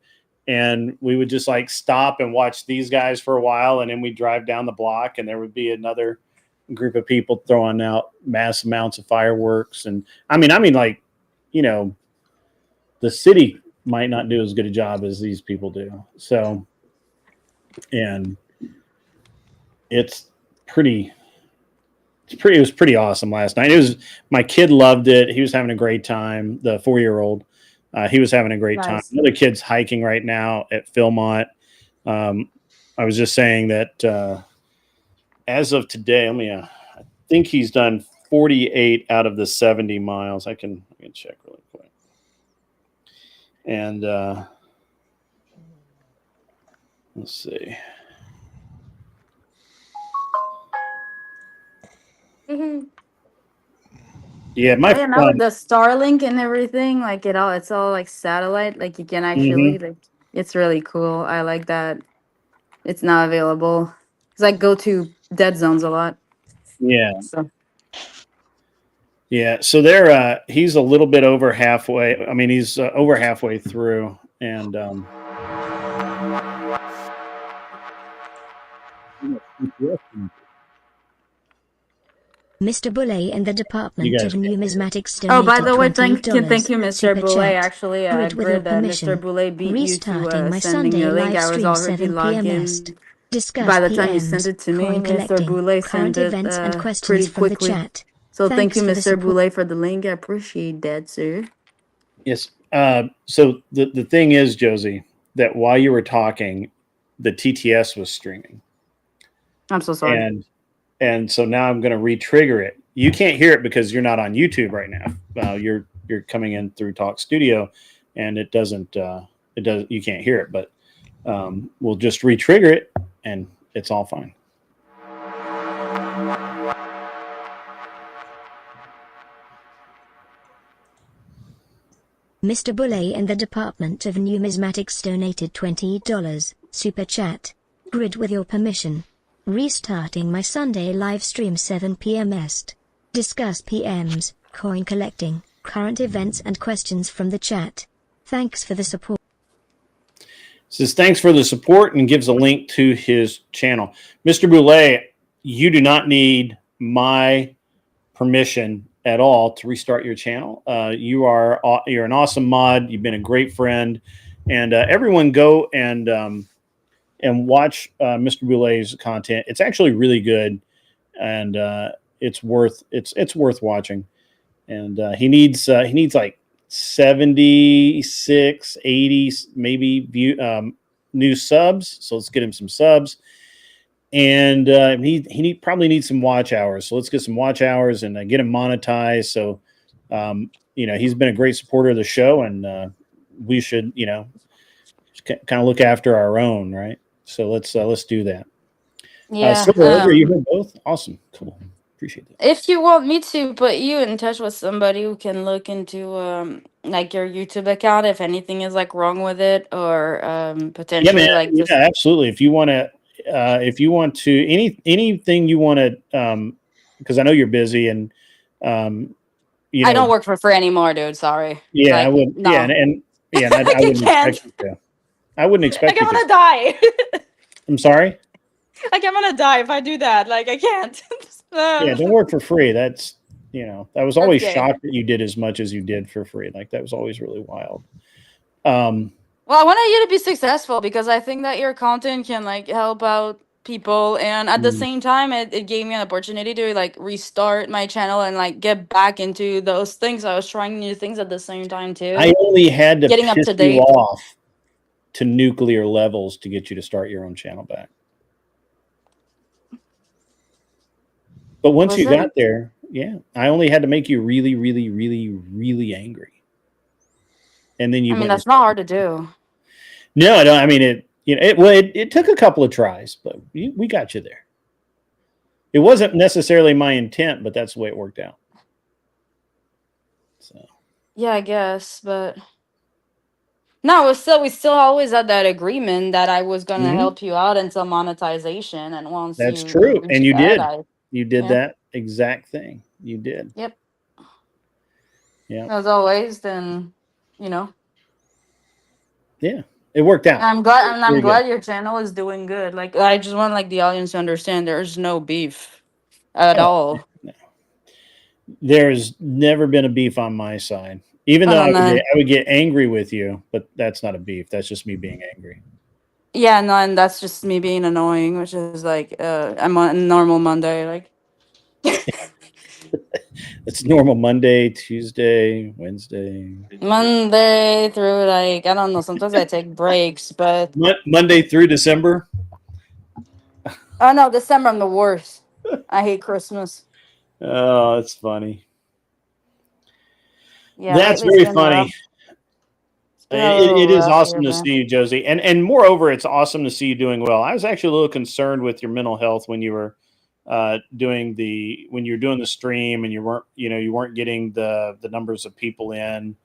and we would just like stop and watch these guys for a while, and then we drive down the block and there would be another group of people throwing out mass amounts of fireworks. And I mean like, you know, the city might not do as good a job as these people do. So, and it's pretty it was pretty awesome last night. It was my kid loved it. He was having a great time. The 4-year-old, he was having a great time. Nice. Another kid's hiking right now at Philmont. I was just saying that as of today, I think he's done 48 out of the 70 miles. I can check really quick. And let's see. Yeah, my Yeah, now with the Starlink and everything, like it's all like satellite. Like you can actually like, it's really cool. I like that it's now available. Cause I go to dead zones a lot. yeah. So Yeah, so he's a little bit over halfway. I mean, he's over halfway through, and Mr. Boulay and the Department guys of can't Numismatics oh, by donated the way, $20. thank you, Mr. Super Boulay. chat. Actually, Grid with your Grid, Mr. permission. Boulay beat Restarting you my to sending me Sunday a link. live I was stream already 7 logged p.m. in. Est. Discuss By the time you PMs, sent it to me, coin Mr. collecting, Boulay current sent it events and questions pretty from the quickly. chat. So thank Thanks you, for the Mr. support. Boulay, for the link. I appreciate that, sir. yes. So the thing is, Josie, that while you were talking, the TTS was streaming, I'm so sorry. and so now I'm going to re-trigger it. You can't hear it because you're not on YouTube right now. You're coming in through Talk Studio, and it doesn't. You can't hear it, but we'll just re-trigger it, and it's all fine. Mr. Boulay and the Department of Numismatics donated $20. Super chat. Grid with your permission. Restarting my Sunday live stream 7 p.m. Est. Discuss PMs, coin collecting, current events and questions from the chat. Thanks for the support. Says thanks for the support and gives a link to his channel. Mr. Boulay, you do not need my permission at all to restart your channel. You're an awesome mod. You've been a great friend, and everyone go and watch Mr. Boulay's content. It's actually really good, and it's worth watching. And he needs like 76, 80 maybe new subs. So let's get him some subs. And he probably needs some watch hours. So let's get some watch hours and get him monetized. So, he's been a great supporter of the show, and we should, kind of look after our own, right? So let's do that. Yeah. You heard both? Awesome. Cool. Appreciate that. If you want me to put you in touch with somebody who can look into like your YouTube account, if anything is like wrong with it, or potentially just absolutely. If you want to anything you want to, because I know you're busy, and I don't work for free anymore, dude. Sorry. Yeah, like, I would. No. Yeah, and I wouldn't expect you to. I wouldn't expect Like, you I'm to. gonna die. I'm sorry. Like, I'm gonna die if I do that. Like, I can't. Yeah, don't work for free. That's I was always Okay. shocked that you did as much as you did for free. Like that was always really wild. Well, I wanted you to be successful because I think that your content can like help out people, and at the same time it gave me an opportunity to like restart my channel and like get back into those things. I was trying new things at the same time too. I only had to Getting up piss to you date. off to nuclear levels to get you to start your own channel back. But once Was you it? got there, yeah, I only had to make you really, really, really, really angry. And then you I mean, went. that's not hard to do. No, I don't. I mean, it took a couple of tries, but we got you there. It wasn't necessarily my intent, but that's the way it worked out. So Yeah, I guess, but no, we still always had that agreement that I was gonna help you out until monetization, and once that's you true, reach and you that, did. You did yeah. that exact thing. You did. Yep. Yeah. As always, then yeah, It worked out. I'm glad, and I'm Pretty glad good. your channel is doing good. Like, I just want like the audience to understand there's no beef at Oh, all. no. There's never been a beef on my side. Even though And I would get angry with you, but that's not a beef. That's just me being angry. yeah, no, and that's just me being annoying, which is like I'm on normal Monday, like. It's normal Monday, Tuesday, Wednesday. Monday through like I don't know. Sometimes I take breaks, but Monday through December. oh no, December I'm the worst. I hate Christmas. Oh, that's funny. Yeah, That's lately it's very been funny. rough. It's been a little It is rough awesome here, to man. see you, Josie, and moreover, it's awesome to see you doing well. I was actually a little concerned with your mental health when you were doing the stream, and you weren't getting the numbers of people in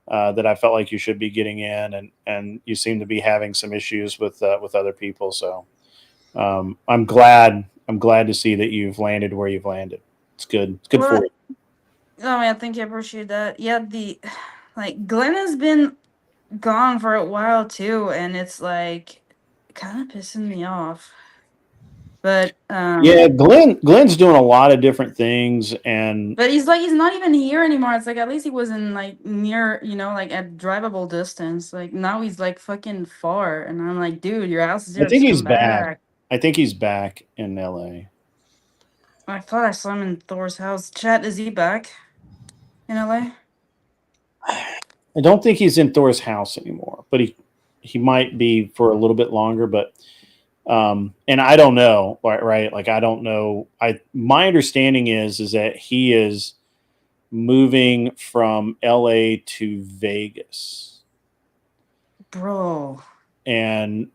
that I felt like you should be getting in, and you seem to be having some issues with other people. So I'm glad to see that you've landed where you've landed. It's good. It's good for you. Oh man, thank you. I appreciate that. Yeah, like Glenn has been gone for a while too, and it's like kind of pissing me off. But Yeah, Glenn's doing a lot of different things, and but he's not even here anymore. It's like at least he was in like near, like at drivable distance. Like now he's like fucking far, and I'm like, dude, your house is I here. think Just he's come back. back. I think he's back in LA. I thought I saw him in Thor's house. Chat, is he back in LA? I don't think he's in Thor's house anymore, but he might be for a little bit longer. But and I don't know, right? Like I don't know. My understanding is that he is moving from LA to Vegas, Bro. and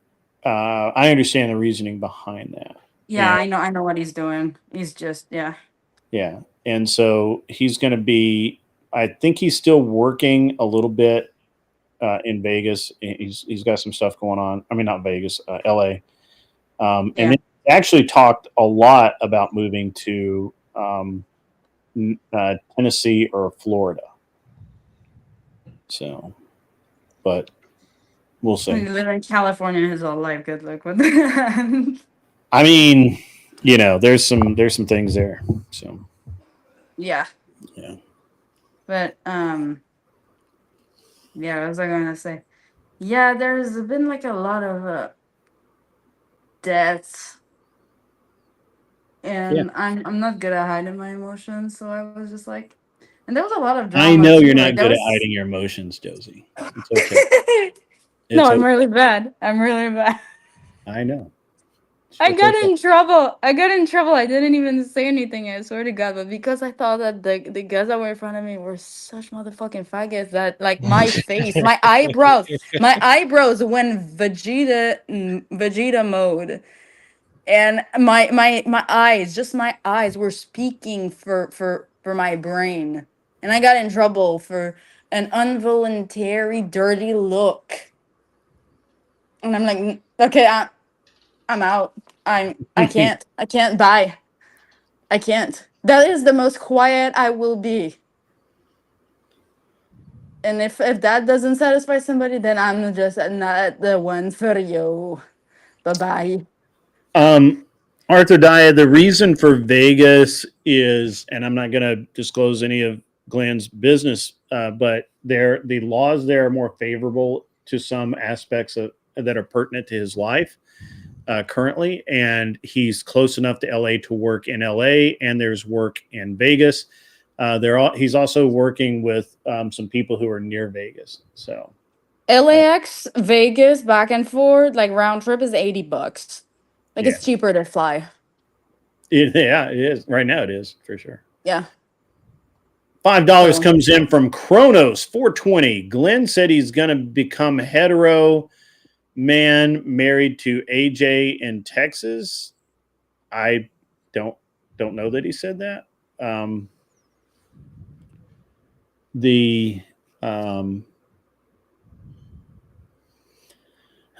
I understand the reasoning behind that. Yeah, And, I know what he's doing. He's just yeah, and so he's going to be. I think he's still working a little bit in Vegas. He's got some stuff going on. I mean, not Vegas, LA. And then he actually talked a lot about moving to Tennessee or Florida. So, but we'll see. He lived in California his whole life. Good luck with that. I mean, there's some things there. So, yeah. But yeah, what was I going to say? Yeah, there's been like a lot of deaths, and I'm not good at hiding my emotions, so I was just like, and there was a lot of drama. I know too. you're not Like, good at hiding your emotions, Josie. It's okay. No, I'm really bad. I'm really bad. I know. I got in trouble. I didn't even say anything, I swear to God. But because I thought that the guys that were in front of me were such motherfucking faggots that like my face, my eyebrows went Vegeta mode. And my eyes, just my eyes were speaking for my brain. And I got in trouble for an involuntary dirty look. And I'm like, okay, I'm out. I can't. I can't buy. I can't. That is the most quiet I will be. And if that doesn't satisfy somebody, then I'm just not the one for you. Bye-bye. Arthur Daya, the reason for Vegas is, and I'm not going to disclose any of Glenn's business, but the laws there are more favorable to some aspects that are pertinent to his life currently, and he's close enough to LA to work in LA, and there's work in Vegas. He's also working with some people who are near Vegas. So LAX, Vegas, back and forth, like round trip is $80. Like Yeah. it's cheaper to fly. yeah, it is. Right now it is, for sure. Yeah. $5 So- comes in from Kronos 420. Glenn said he's going to become hetero man married to AJ in Texas. I don't know that he said that.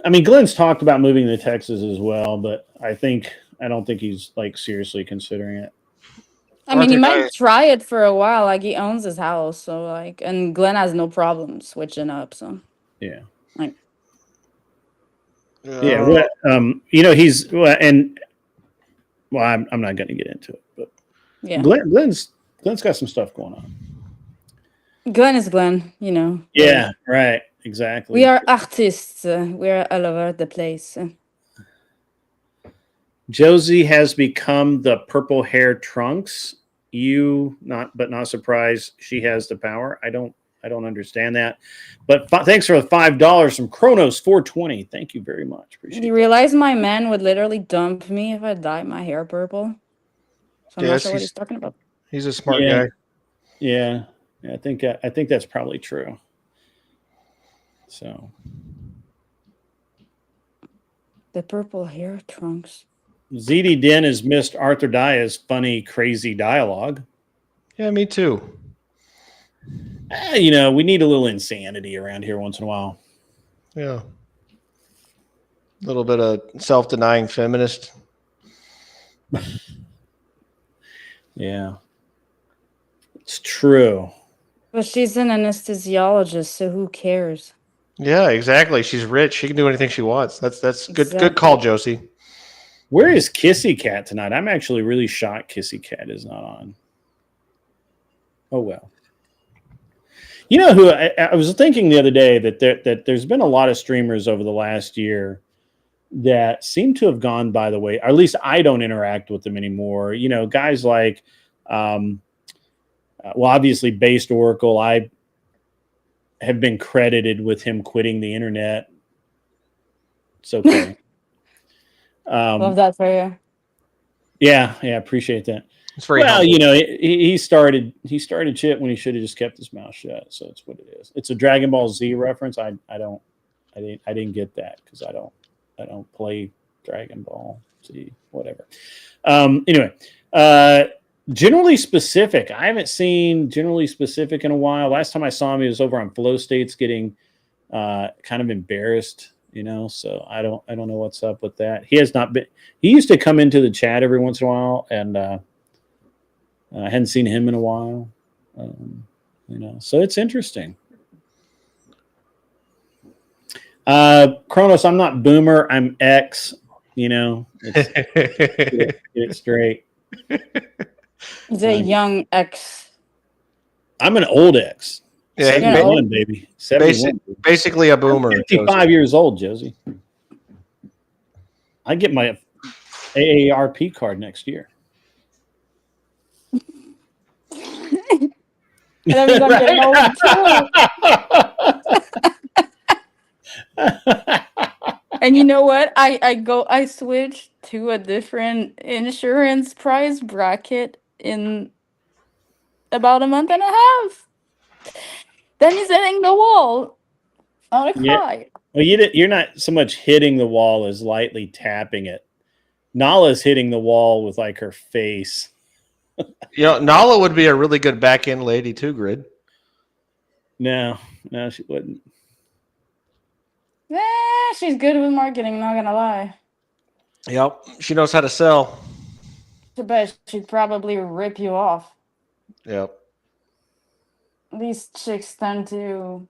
I mean, Glenn's talked about moving to Texas as well, but I don't think he's like seriously considering it. I mean, he Arthur might Dias- try it for a while. Like he owns his house, so like, and Glenn has no problem switching up. So Yeah. like, Yeah. Well, you know, he's I'm not going to get into it, but yeah, Glenn's got some stuff going on. Glenn is Glenn. You know. Yeah. Right. Exactly. We are artists. We are all over the place. Josie has become the purple hair Trunks. But not surprised she has the power. I don't understand that. But thanks for the $5 from Kronos 420. Thank you very much. Appreciate You it. realize my man would literally dump me if I dyed my hair purple. So I'm not Yes, sure what he's talking about. He's a smart Yeah. guy. Yeah. I think that's probably true. So The purple hair trunks. ZD Den has missed Arthur Dia's funny, crazy dialogue. Yeah, me too. You know, we need a little insanity around here once in a while. Yeah. A little bit of self-denying feminist. Yeah. It's true. But she's an anesthesiologist, so who cares? Yeah, exactly. She's rich. She can do anything she wants. That's good. Exactly. Good call, Josie. Where is Kissy Cat tonight? I'm actually really shocked Kissy Cat is not on. Oh, well. You know who I was thinking the other day that there's been a lot of streamers over the last year that seem to have gone by the way, or at least I don't interact with them anymore. You know, guys like, obviously Based Oracle. I have been credited with him quitting the internet. It's okay. Love that for you. Yeah, appreciate that. It's very Well, humble. you know, he started shit when he should have just kept his mouth shut. So it's what it is. It's a Dragon Ball Z reference. I didn't get that because I don't play Dragon Ball Z, whatever. Anyway, Generally Specific. I haven't seen Generally Specific in a while. Last time I saw him, he was over on Flow States getting kind of embarrassed, you know. So I don't know what's up with that. He has not been. He used to come into the chat every once in a while, and I hadn't seen him in a while. You know, so it's interesting. Kronos, I'm not boomer. I'm X. You know, get it straight. He's a young ex. I'm an old X. Yeah, 71, baby. 71. basically a boomer. 55 years old, Josie. I get my AARP card next year. And everybody getting old too. And you know what? I switched to a different insurance price bracket in about a month and a half. Then he's hitting the wall. I want to cry. Well, you're not so much hitting the wall as lightly tapping it. Nala's hitting the wall with like her face. You know, Nala would be a really good back end lady too, Grid. No, she wouldn't. She's good with marketing, not gonna lie. Yep, she knows how to sell. I bet she'd probably rip you off. Yep. These chicks tend to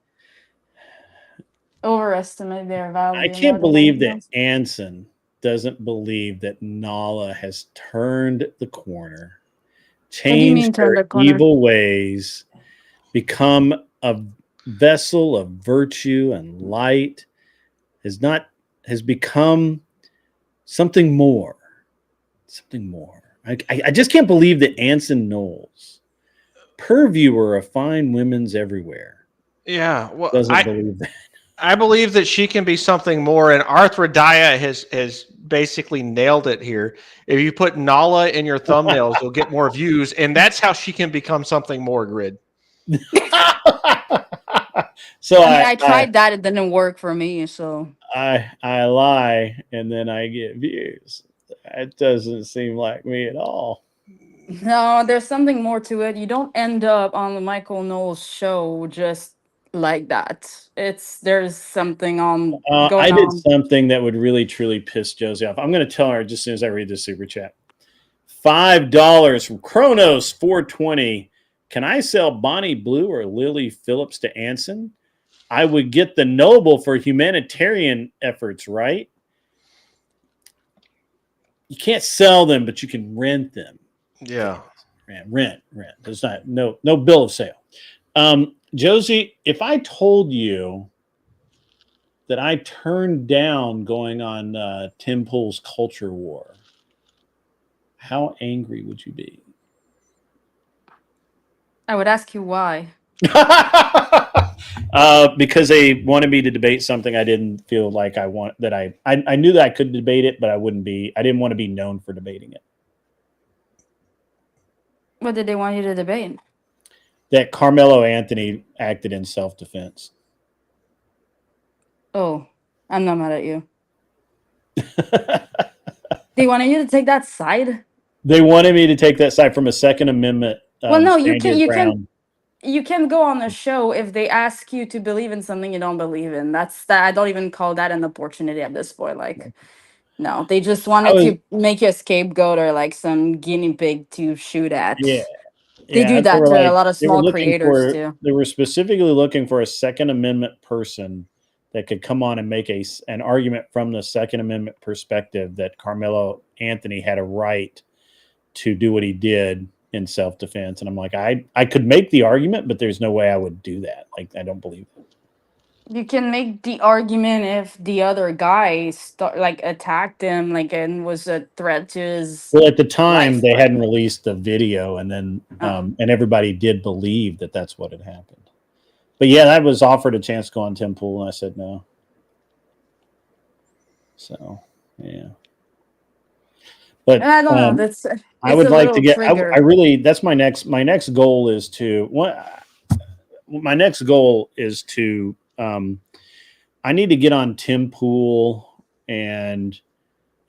overestimate their value. I can't believe that Anson doesn't believe that Nala has turned the corner, What do you mean changed turn her the corner? evil ways, become a vessel of virtue and light, has become something more. Something more. I just can't believe that Anson Knowles, purveyor of fine women's everywhere, Yeah, well, doesn't believe that. I believe that she can be something more, and Arthrodaya has basically nailed it here. If you put Nala in your thumbnails, you'll get more views, and that's how she can become something more. Grid. So I mean, I tried that; it didn't work for me. So I lie and then I get views. That doesn't seem like me at all. no, there's something more to it. You don't end up on the Michael Knowles show just like that. There's something on I going did on. something that would really truly piss Josie off. I'm going to tell her just as soon as I read this super chat. $5 from Kronos 420. Can I sell Bonnie Blue or Lily Phillips to Anson? I would get the Noble for humanitarian efforts, right? You can't sell them, but you can rent them. Yeah. Rent. There's no bill of sale. Josie, if I told you that I turned down going on Tim Pool's Culture War, how angry would you be? I would ask you why. Because they wanted me to debate something I didn't feel like I want. That I knew that I could debate it, but I didn't want to be known for debating it. What did they want you to debate? That Carmelo Anthony acted in self-defense. Oh, I'm not mad at you. They wanted you to take that side? They wanted me to take that side from a Second Amendment. Well, no, you stand your ground. you can go on the show if they ask you to believe in something you don't believe in. That's that. I don't even call that an opportunity at this point. Like, no, they just wanted to make you a scapegoat or like some guinea pig to shoot at. Yeah. They do that to a lot of small creators too. They were specifically looking for a Second Amendment person that could come on and make an argument from the Second Amendment perspective that Carmelo Anthony had a right to do what he did in self-defense. And I'm like, I could make the argument, but there's no way I would do that. Like, I don't believe it. You can make the argument if the other guy attacked him and was a threat to his. Well, at the time life, they but- hadn't released the video, and then and everybody did believe that that's what had happened. But yeah, I was offered a chance to go on Tim Pool, and I said no. So yeah. But I don't know. I would like to get. I really. That's my next. My next goal is to. My next goal is to. I need to get on Tim Pool, and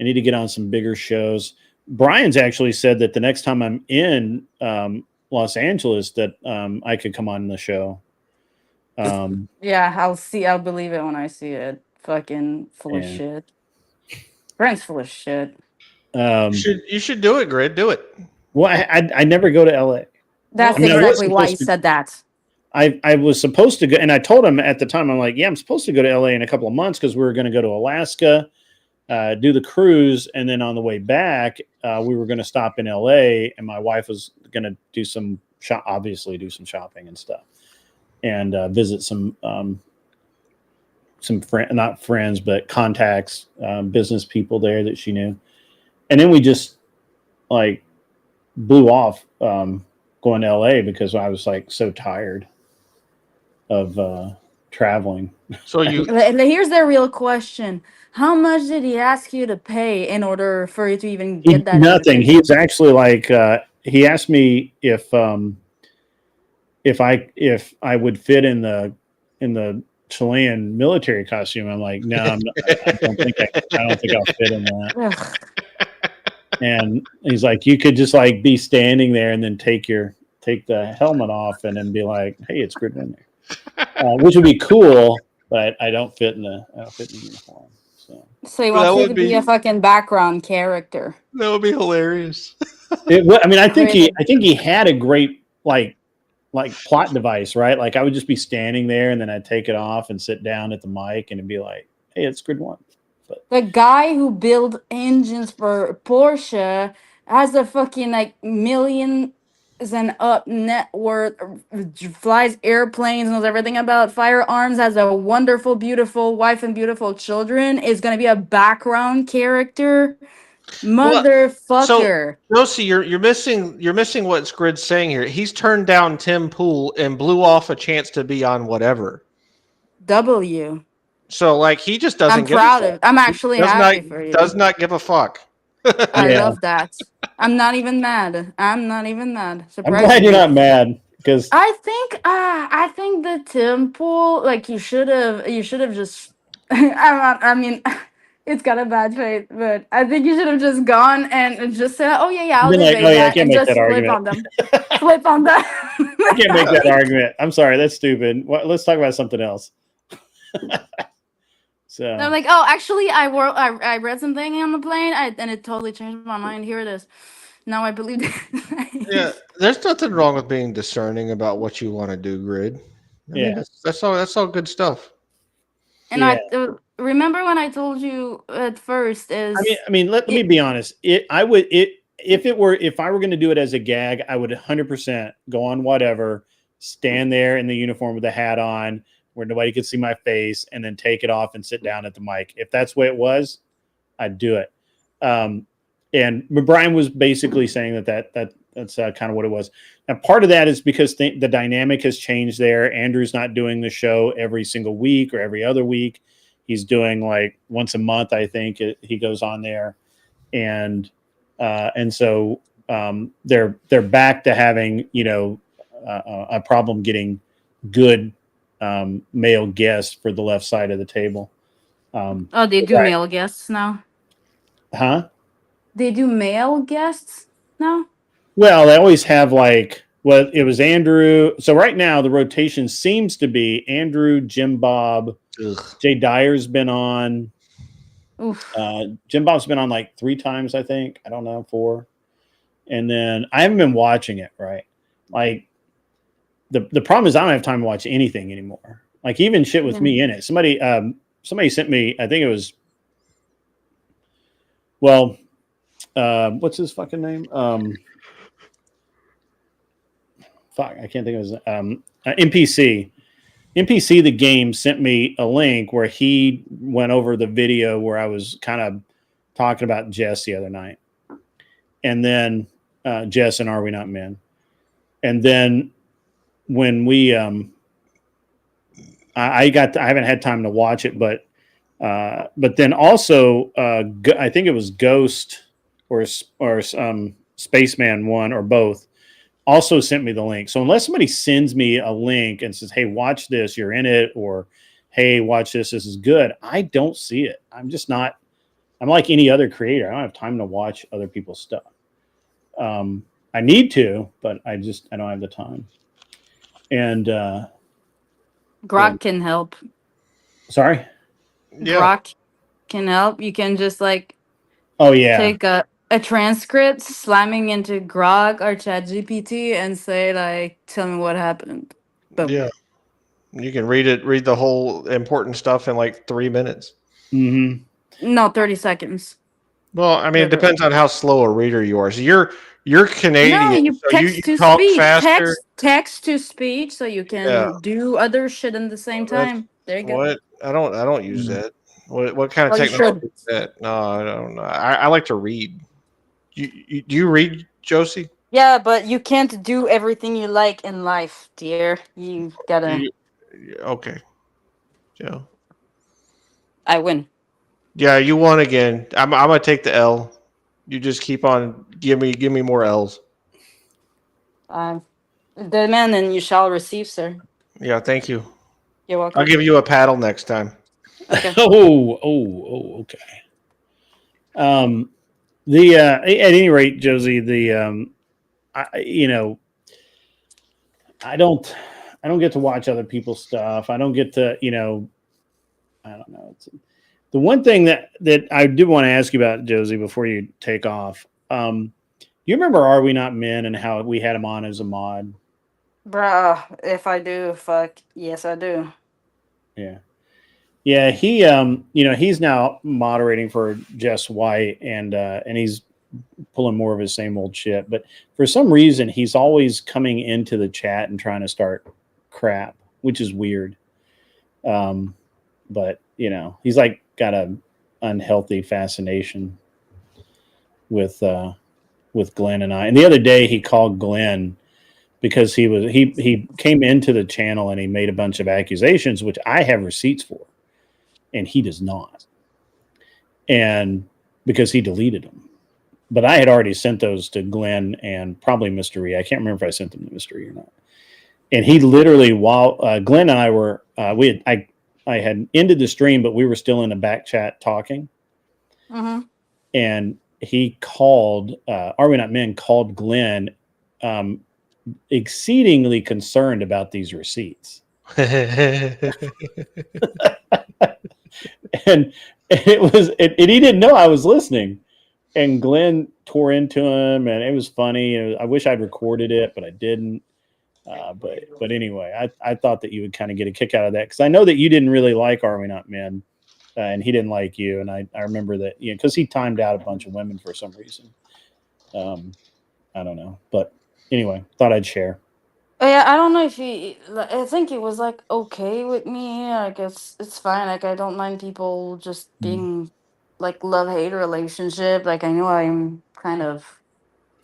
I need to get on some bigger shows. Brian's actually said that the next time I'm in Los Angeles, that I could come on the show. Yeah, I'll believe it when I see it. Fucking full of shit. Brent's full of shit. You should do it, Grid. Do it. Well, I never go to LA. That's exactly why he said that. I was supposed to go, and I told him at the time, I'm like, yeah, I'm supposed to go to LA in a couple of months because we were going to go to Alaska, do the cruise, and then on the way back, we were going to stop in LA, and my wife was going to do some shopping and stuff, and visit some not friends, but contacts, business people there that she knew, and then we just like blew off going to LA because I was like so tired of traveling. So here's the real question: how much did he ask you to pay in order for you to even get that? Nothing. He's actually like he asked me if I would fit in the Chilean military costume. I'm like, no, I don't think I'll fit in that. And he's like, you could just like be standing there and then take the helmet off and then be like, hey, it's Grid in there, which would be cool, but I don't fit in the uniform. So he wants you to be a fucking background character. That would be hilarious. I think he had a great like plot device, right? Like I would just be standing there and then I'd take it off and sit down at the mic and it'd be like, hey, it's Grid 1. The guy who built engines for Porsche has a fucking like millions and up net worth, flies airplanes, knows everything about firearms, has a wonderful, beautiful wife and beautiful children, is gonna be a background character. Well, so Motherfucker. Josie, you're missing what Grid's saying here. He's turned down Tim Pool and blew off a chance to be on whatever. W. So like he just I'm doesn't give a proud fuck. of I'm He actually does not happy for you. does not give a fuck. I Yeah. love that. I'm not even mad. I'm not even mad. I'm glad you're not mad because I think the temple, like you should have just I mean it's got a bad face, but I think you should have just gone and just said, oh yeah, I'll been like, debate oh yeah, I that can't and make just that flip argument. on them. Flip on them. I can't make that argument. I'm sorry, that's stupid. Let's talk about something else. So And I'm like, oh, actually, I read something on the plane, and it totally changed my mind. Here it is. Now I believe it. Yeah, there's nothing wrong with being discerning about what you want to do, Grid. I mean, yeah, that's all good stuff. And yeah. I remember when I told you at first is I mean, let me be honest. If I were going to do it as a gag, I would 100% go on whatever, stand there in the uniform with the hat on, where nobody could see my face, and then take it off and sit down at the mic. If that's the way it was, I'd do it. And Brian was basically saying that's kind of what it was. Now, part of that is because the dynamic has changed there. Andrew's not doing the show every single week or every other week. He's doing like once a month, I think. He goes on there, and so they're back to having a problem getting good male guests for the left side of the table. oh, they do male guests now. Huh? They do male guests now. Well, they always have it was Andrew. So right now the rotation seems to be Andrew, Jim Bob, Ugh. Jay Dyer's been on. Oof. Jim Bob's been on like 3 times, I think. I don't know, 4. And then I haven't been watching it, right? Like the problem is I don't have time to watch anything anymore. Like even shit with me in it. Somebody sent me, I think it was, well, what's his fucking name? Fuck, I can't think of his NPC. NPC the game sent me a link where he went over the video where I was kind of talking about Jess the other night. And then Jess and Are We Not Men? And then when we I haven't had time to watch it, but then also I think it was Ghost or Spaceman 1 or both also sent me the link. So unless somebody sends me a link and says, hey, watch this, you're in it, or hey, watch this is good, I don't see it. I'm like any other creator. I don't have time to watch other people's stuff. I need to, but I don't have the time. And Grok can help. Sorry? Yeah. Grok can help. You can just like Oh yeah. take a transcript, slamming into Grok or ChatGPT, and say like, "Tell me what happened." Boom. Yeah. You can read the whole important stuff in like 3 minutes. Mm-hmm. No, 30 seconds. Well, I mean, it depends on how slow a reader you are. So you're Canadian, No, you so text you to talk speech. faster. Text to speech, so you can Yeah. do other shit in the same That's time. There you go. What? I don't use that. What kind of Well, you technology should. is that? No, I don't know. I like to read. Do you read, Josie? Yeah, but you can't do everything you like in life, dear. You gotta. Okay. Yeah. I win. Yeah, you won again. I'm gonna take the L. You just keep on give me more L's. Demand and you shall receive, sir. Yeah, thank you. You're welcome. I'll give you a paddle next time. Okay. Okay. At any rate, Josie, I don't get to watch other people's stuff. I don't get to, I don't know. The one thing that I do want to ask you about, Josie, before you take off, you remember Are We Not Men and how we had him on as a mod? Bruh, if I do, fuck, yes, I do. Yeah. Yeah, he he's now moderating for Jess White, and he's pulling more of his same old shit. But for some reason, he's always coming into the chat and trying to start crap, which is weird. But he's like got a unhealthy fascination with Glenn and I. And the other day, he called Glenn because he came into the channel and he made a bunch of accusations, which I have receipts for, and he does not, and because he deleted them. But I had already sent those to Glenn and probably Mr. E. I can't remember if I sent them to Mr. E or not. And he literally, while Glenn and I were, I had ended the stream, but we were still in a back chat talking. Mm-hmm. And he called, Are We Not Men, called Glenn, exceedingly concerned about these receipts. and he didn't know I was listening. And Glenn tore into him, and it was funny. I wish I'd recorded it, but I didn't. But anyway, I thought that you would kind of get a kick out of that, because I know that you didn't really like Are We Not Men, and he didn't like you. And I remember that, because he timed out a bunch of women for some reason. I don't know, but anyway, thought I'd share. Oh, yeah, I don't know if I think it was like okay with me. I guess it's fine. Like I don't mind people just being like love-hate relationship. Like I know I'm kind of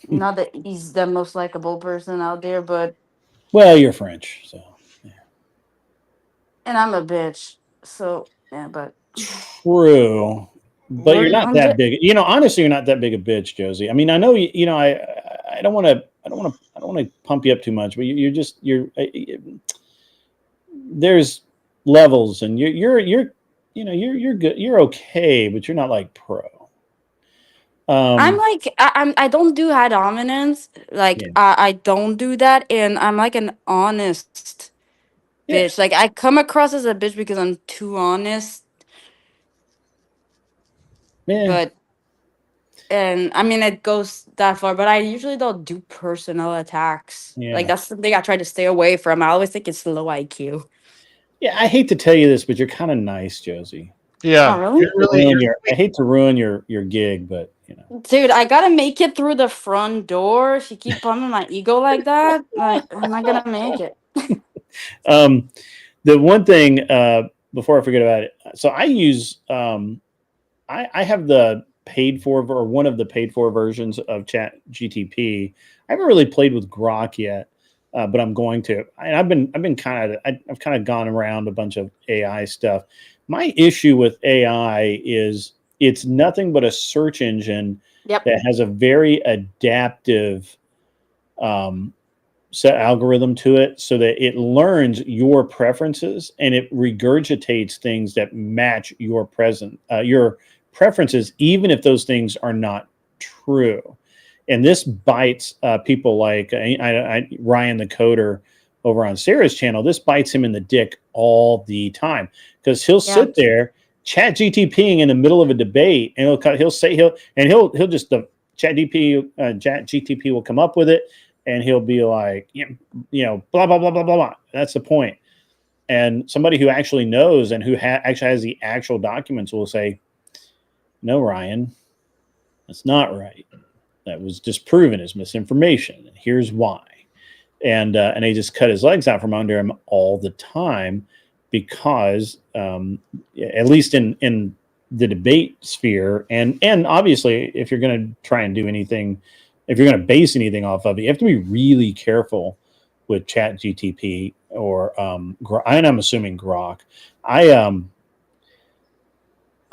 not that he's the most likable person out there, but Well, you're French, so yeah. and I'm a bitch. So yeah, but True. But you're not I'm that just big. Honestly, you're not that big a bitch, Josie. I mean, I know I don't want to pump you up too much, but there's levels, and you're good. You're okay, but you're not like pro. I'm like I don't do high dominance. Like Yeah. I don't do that, and I'm like an honest Yeah. bitch. Like I come across as a bitch because I'm too honest, Yeah. but and I mean it goes that far. But I usually don't do personal attacks. Like Yeah. that's something I try to stay away from. I always think it's low IQ. Yeah. I hate to tell you this, but you're kind of nice, Josie. Oh Yeah, really, I hate to ruin your gig, but dude? I gotta make it through the front door. If you keep bumming my ego like that, like I'm not gonna make it. um, the one thing before I forget about it, so I use I have the paid for, or one of the paid for versions of Chat GTP. I haven't really played with Grok yet, but I'm going to. And I've kind of gone around a bunch of AI stuff. My issue with AI is it's nothing but a search engine Yep. that has a very adaptive um, set algorithm to it, so that it learns your preferences and it regurgitates things that match your your preferences, even if those things are not true. And this bites people like Ryan the Coder over on Sarah's channel. This bites him in the dick all the time, because he'll Yeah. sit there chat GTPing in the middle of a debate, and he'll just the chat GTP will come up with it, and he'll be like, blah blah blah blah blah blah. That's the point. And somebody who actually knows and who actually has the actual documents will say, "No, Ryan, that's not right. That was disproven as misinformation. And here's why." And they just cut his legs out from under him all the time, because at least in the debate sphere, and obviously if you're going to try and do anything, if you're going to base anything off of it, you have to be really careful with Chat GTP or and I'm assuming Grok.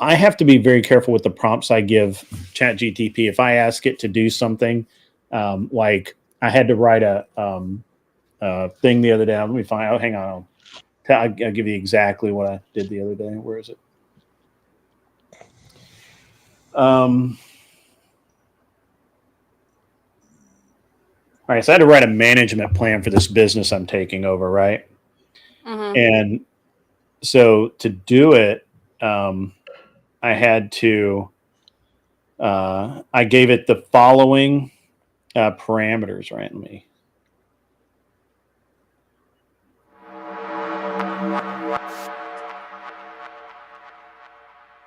I have to be very careful with the prompts I give Chat GTP. If I ask it to do something, like I had to write a thing the other day. Let me find. Oh, hang on. I'll give you exactly what I did the other day. Where is it? All right, so I had to write a management plan for this business I'm taking over, right? Mm-hmm. And so to do it, I had to. I gave it the following parameters, right? Let me.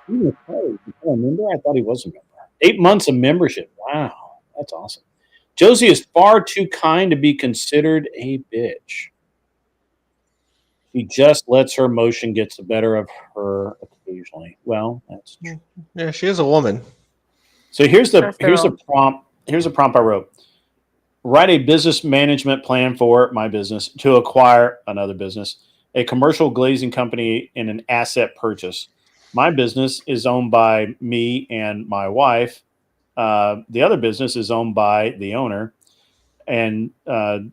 He was a member? I thought he was a member. 8 months of membership. Wow, that's awesome. Josie is far too kind to be considered a bitch. She just lets her emotion get the better of her occasionally. Well, that's true. Yeah, she is a woman. So here's a Girl. prompt. Here's a prompt I wrote. Write a business management plan for my business to acquire another business, a commercial glazing company, and an asset purchase. My business is owned by me and my wife. The other business is owned by the owner, and pardon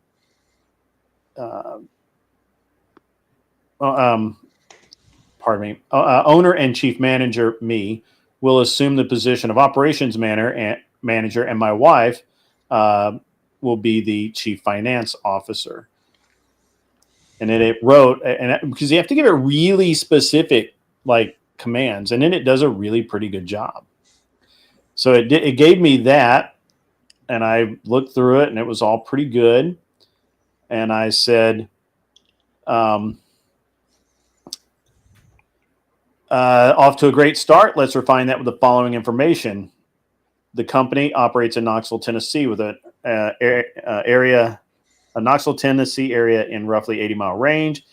me, owner and chief manager, me, will assume the position of operations manager, and my wife will be the chief finance officer. And then it wrote, and because you have to give it really specific like commands, and then it does a really pretty good job. So it gave me that, and I looked through it, and it was all pretty good. And I said, off to a great start. Let's refine that with the following information. The company operates in Knoxville, Tennessee, with a Knoxville, Tennessee area in roughly 80-mile range.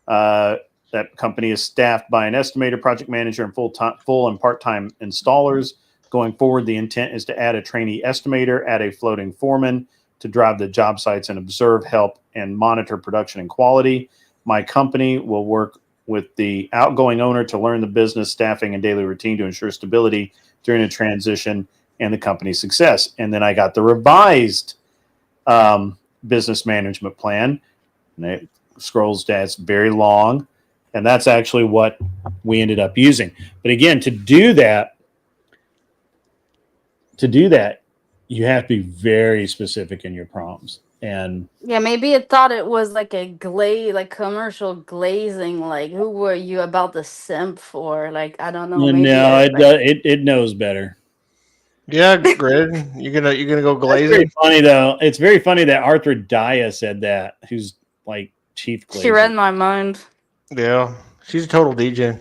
That company is staffed by an estimator, project manager, and full and part-time installers. Going forward, the intent is to add a trainee estimator, add a floating foreman to drive the job sites and observe, help, and monitor production and quality. My company will work with the outgoing owner to learn the business, staffing, and daily routine to ensure stability during a transition and the company's success. And then I got the revised business management plan. And it scrolls down. It's very long. And that's actually what we ended up using. But again, to do that, you have to be very specific in your prompts. And Yeah, maybe it thought it was like a commercial glazing. Like, who were you about to simp for? Like, I don't know. Maybe no, it knows better. Yeah, Grid, you're gonna go That's glazing. very funny though. It's very funny that Arthur Daya said that, who's like chief glazer. she read my mind. Yeah, she's a total DJ.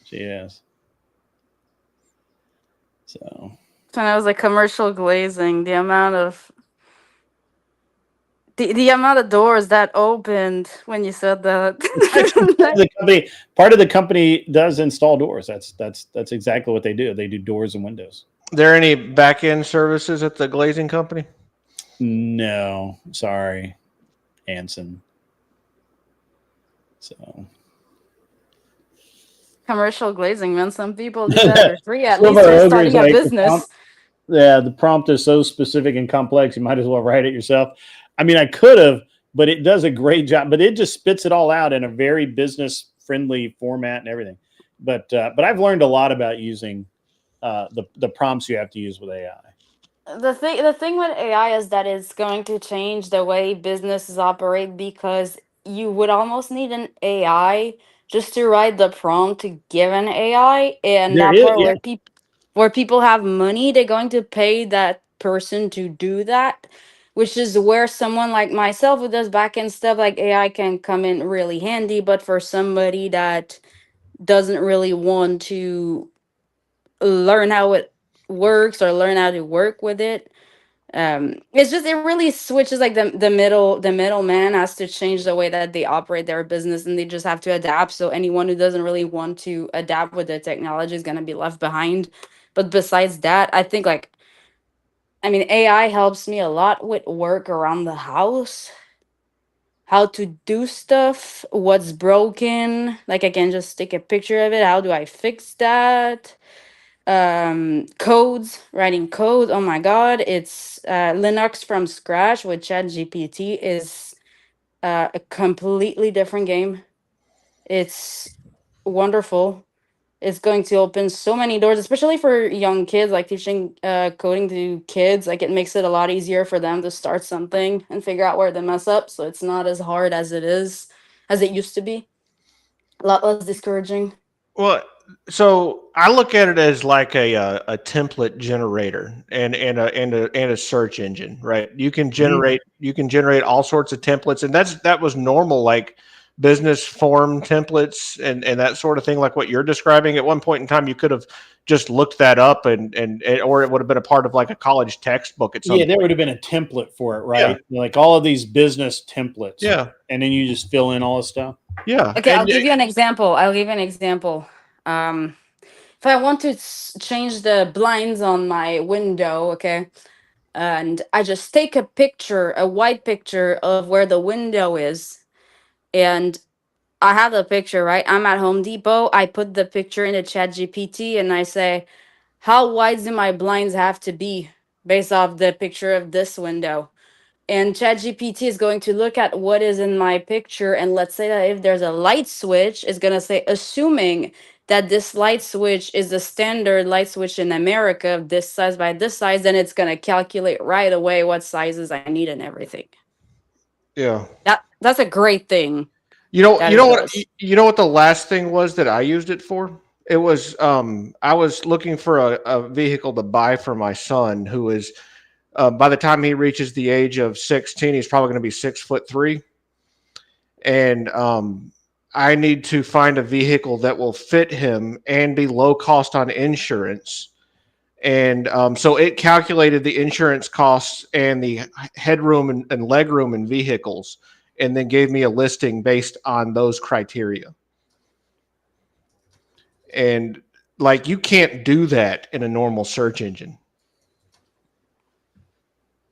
She is. So When I was like commercial glazing, the amount of doors that opened when you said that. part of the company does install doors. That's exactly what they do. They do doors and windows. There any back end services at the glazing company? No, sorry, Anson. So Commercial glazing, man. Some people do that for free. At Some least of our you're ogres starting a like the business. the prompt is so specific and complex, you might as well write it yourself. I mean, I could have, but it does a great job. But it just spits it all out in a very business friendly format and everything. But I've learned a lot about using the prompts you have to use with AI. The thing with AI is that it's going to change the way businesses operate, because you would almost need an AI just to write the prompt to give an AI, and There that is, part yeah. where people have money, they're going to pay that person to do that, which is where someone like myself who does back end stuff like AI can come in really handy. But for somebody that doesn't really want to learn how it works or learn how to work with it, it's just, it really switches, like the middleman has to change the way that they operate their business, and they just have to adapt. So anyone who doesn't really want to adapt with the technology is going to be left behind. But besides that, I think, like, I mean, AI helps me a lot with work around the house, how to do stuff, what's broken, like I can just take a picture of it, how do I fix that. Codes, writing code, oh my god, it's Linux from scratch with ChatGPT is a completely different game. It's wonderful. It's going to open so many doors, especially for young kids, like teaching coding to kids. Like, it makes it a lot easier for them to start something and figure out where they mess up, so it's not as hard as it used to be. A lot less discouraging. Well, so I look at it as like a template generator and a search engine, right? You can generate all sorts of templates, and that was normal like business form templates and that sort of thing, like what you're describing. At one point in time, you could have just looked that up and or it would have been a part of like a college textbook at some Yeah, there point. would have been a template for it, right? Like all of these business templates. Yeah. And then you just fill in all the stuff. Yeah. Okay, I'll And give you an example. If I want to change the blinds on my window, okay, and I just take a picture, a white picture of where the window is, and I have the picture, right? I'm at Home Depot. I put the picture in the chat GPT and I say, how wide do my blinds have to be based off the picture of this window? And ChatGPT is going to look at what is in my picture, and let's say that if there's a light switch, it's going to say, assuming that this light switch is the standard light switch in America of this size by this size, then it's going to calculate right away what sizes I need and everything. yeah. That's a great thing. You know That you it know what does. you know what the last thing was that I used it for? It was I was looking for a vehicle to buy for my son, who is by the time he reaches the age of 16, he's probably going to be 6'3", and I need to find a vehicle that will fit him and be low cost on insurance. And so it calculated the insurance costs and the headroom and leg room in vehicles, and then gave me a listing based on those criteria. And like, you can't do that in a normal search engine.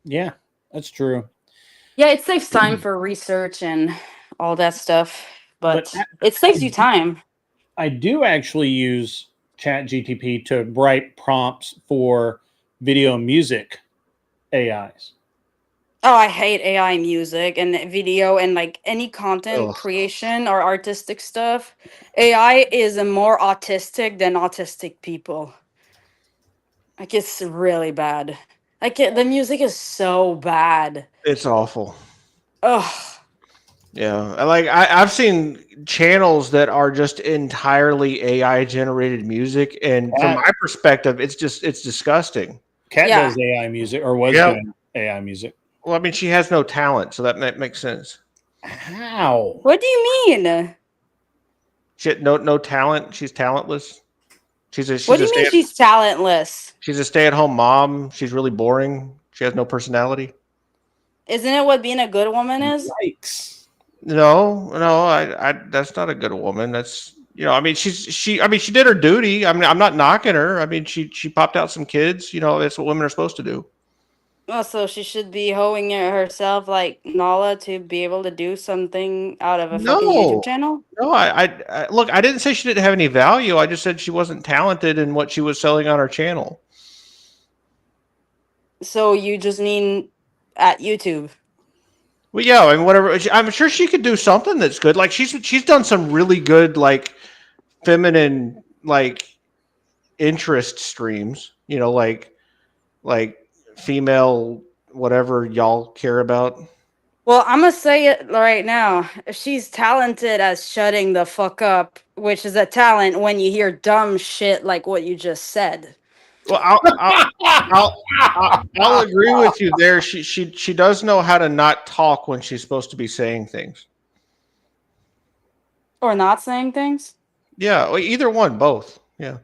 Yeah, that's true. Yeah, it saves time for research and all that stuff, but it saves you time. I do actually use ChatGTP to write prompts for video and music AIs. Oh, I hate AI music and video and like any content Ugh. creation or artistic stuff. AI is a more autistic than autistic people. Like it's really bad. The music is so bad. It's awful. Ugh. Yeah, I've seen channels that are just entirely AI generated music, and from my perspective, it's disgusting. Kat Yeah. does AI music, or was Yeah. doing AI music. Well, I mean, she has no talent, so that makes sense. How? What do you mean? She had no talent. She's talentless. What do you mean she's talentless? She's a stay-at-home mom. She's really boring. She has no personality. Isn't it what being a good woman is? Yikes. No, I that's not a good woman. That's, I mean, she did her duty. I mean, I'm not knocking her. I mean, she popped out some kids. That's what women are supposed to do. Oh, so she should be hoeing it herself like Nala to be able to do something out of a fucking YouTube channel? No, I look, I didn't say she didn't have any value. I just said she wasn't talented in what she was selling on her channel. So you just mean at YouTube? Well, yeah, I mean, whatever. I'm sure she could do something that's good. Like she's done some really good, like, feminine, like, interest streams. Like female whatever y'all care about. Well, I'm gonna say it right now. If she's talented as shutting the fuck up, which is a talent when you hear dumb shit like what you just said. Well, I'll agree with you there. She does know how to not talk when she's supposed to be saying things. Or not saying things? Yeah, either one, both. Yeah.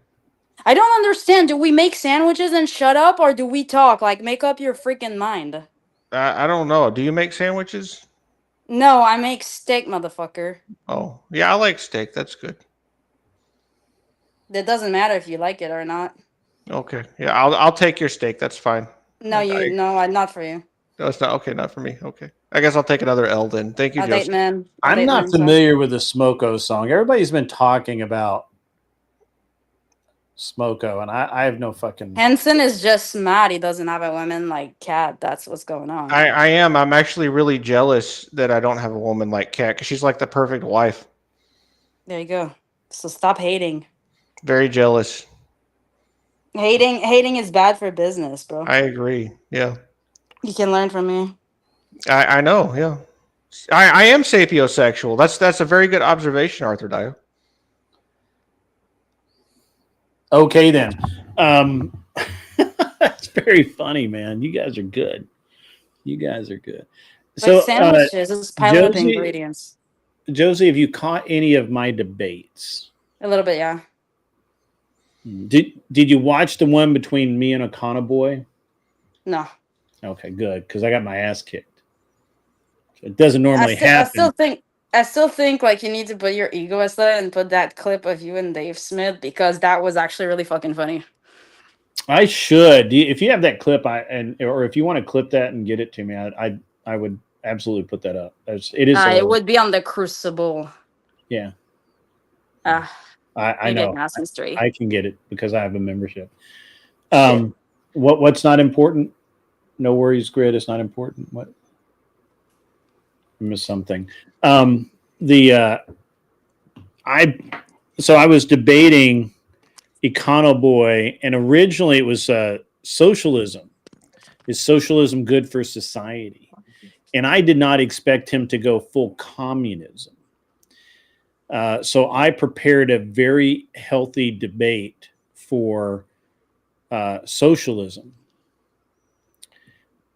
I don't understand. Do we make sandwiches and shut up, or do we talk? Like, make up your freaking mind. I don't know. Do you make sandwiches? No, I make steak, motherfucker. Oh, yeah, I like steak. That's good. It doesn't matter if you like it or not. Okay. Yeah, I'll take your steak. That's fine. No, not for you. No, it's not. Okay, not for me. Okay. I guess I'll take another L then. Thank you, Joseph. Man. I'm not familiar with the Smoko song. Everybody's been talking about Smoko, and I have no fucking... Henson is just smart. He doesn't have a woman like Kat. That's what's going on. I am. I'm actually really jealous that I don't have a woman like Kat, because she's like the perfect wife. There you go. So stop hating. Very jealous. Hating is bad for business, bro. I agree. Yeah. You can learn from me. I know. Yeah. I am sapiosexual. That's a very good observation, Arthur Dio. Okay, then. That's very funny, man. You guys are good. Like sandwiches, it's piled up ingredients. Josie, have you caught any of my debates? A little bit, yeah. Did you watch the one between me and Boy? No. Okay, good, because I got my ass kicked. It doesn't normally happen. I still think like you need to put your ego aside and put that clip of you and Dave Smith, because that was actually really fucking funny. I should. If you have that clip, or if you want to clip that and get it to me, I would absolutely put that up. It is. It would be on the Crucible. Yeah. I know. Mystery. I can get it because I have a membership. What's not important? No worries, grid. It's not important. What? I missed something. I was debating Boy, and originally it was socialism. Is socialism good for society? And I did not expect him to go full communism. So I prepared a very healthy debate for socialism.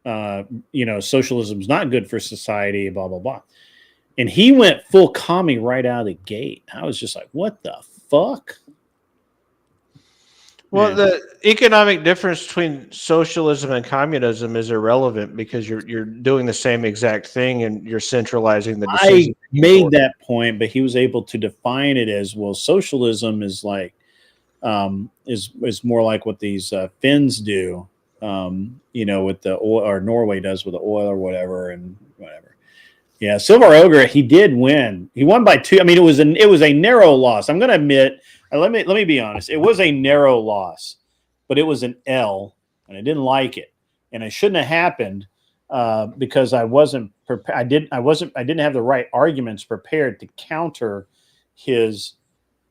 Socialism is not good for society, blah, blah, blah. And he went full commie right out of the gate. I was just like, what the fuck? Well, the economic difference between socialism and communism is irrelevant because you're doing the same exact thing and you're centralizing the decision. I made that point, but he was able to define it as, well, socialism is like is more like what these Finns do, with the oil, or Norway does with the oil or whatever, and whatever. Yeah, Silver Ogre, he did win. He won by 2. I mean, it was a narrow loss. I'm going to admit. Let me be honest. It was a narrow loss, but it was an L, and I didn't like it, and it shouldn't have happened because I wasn't prepared. I didn't have the right arguments prepared to counter his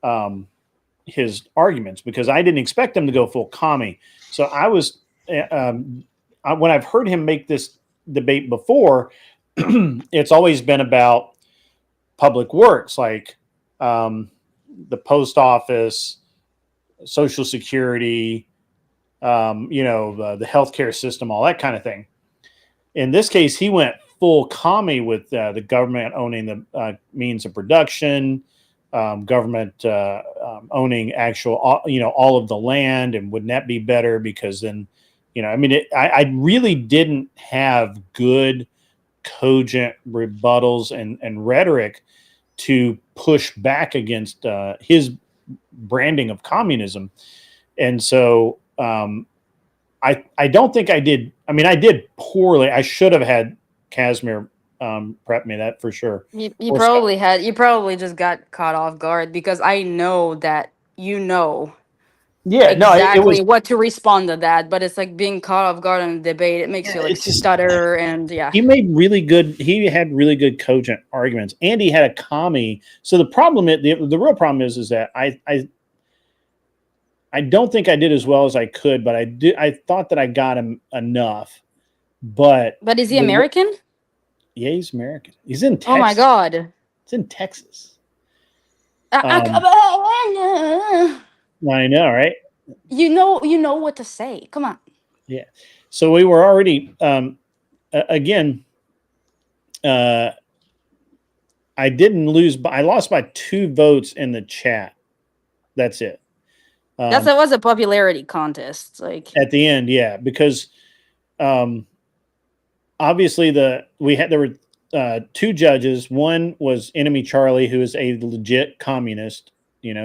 arguments, because I didn't expect him to go full commie. So I was when I've heard him make this debate before, it's always been about public works, like the post office, Social Security, the healthcare system, all that kind of thing. In this case, he went full commie with the government owning the means of production, government owning actual, all of the land, and wouldn't that be better? Because then, I really didn't have good, cogent rebuttals and rhetoric to push back against his branding of communism. And so I don't think I did. I mean, I did poorly. I should have had Casimir prep me, that for sure. You probably just got caught off guard, because I know that exactly what to respond to that, but it's like being caught off guard in a debate. It makes you like stutter, and he had really good cogent arguments, and he had a commie. So the real problem is that I don't think I did as well as I could, but I thought that I got him enough. But is he American? Yeah, he's American. He's in Texas. Oh my God. It's in Texas. I know, right? You know what to say. Come on. Yeah. So we were already again. I didn't lose, but I lost by 2 votes in the chat. That's it. That was a popularity contest, like at the end, yeah, because obviously there were 2 judges. One was Enemy Charlie, who is a legit communist.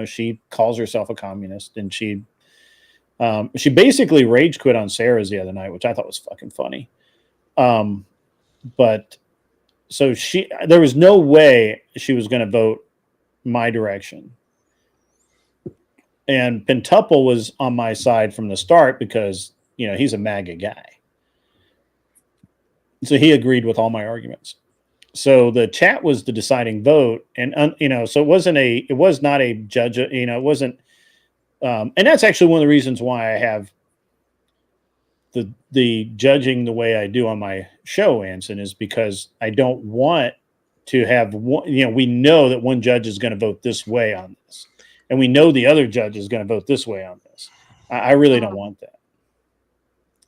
She calls herself a communist, and she basically rage quit on Sarah's the other night, which I thought was fucking funny. But so there was no way she was going to vote my direction. And Pentuple was on my side from the start because, he's a MAGA guy. So he agreed with all my arguments. So the chat was the deciding vote. And, so it was not a judge, it wasn't. And that's actually one of the reasons why I have the judging the way I do on my show, Anson, is because I don't want to have one, we know that one judge is going to vote this way on this. And we know the other judge is going to vote this way on this. I really don't want that.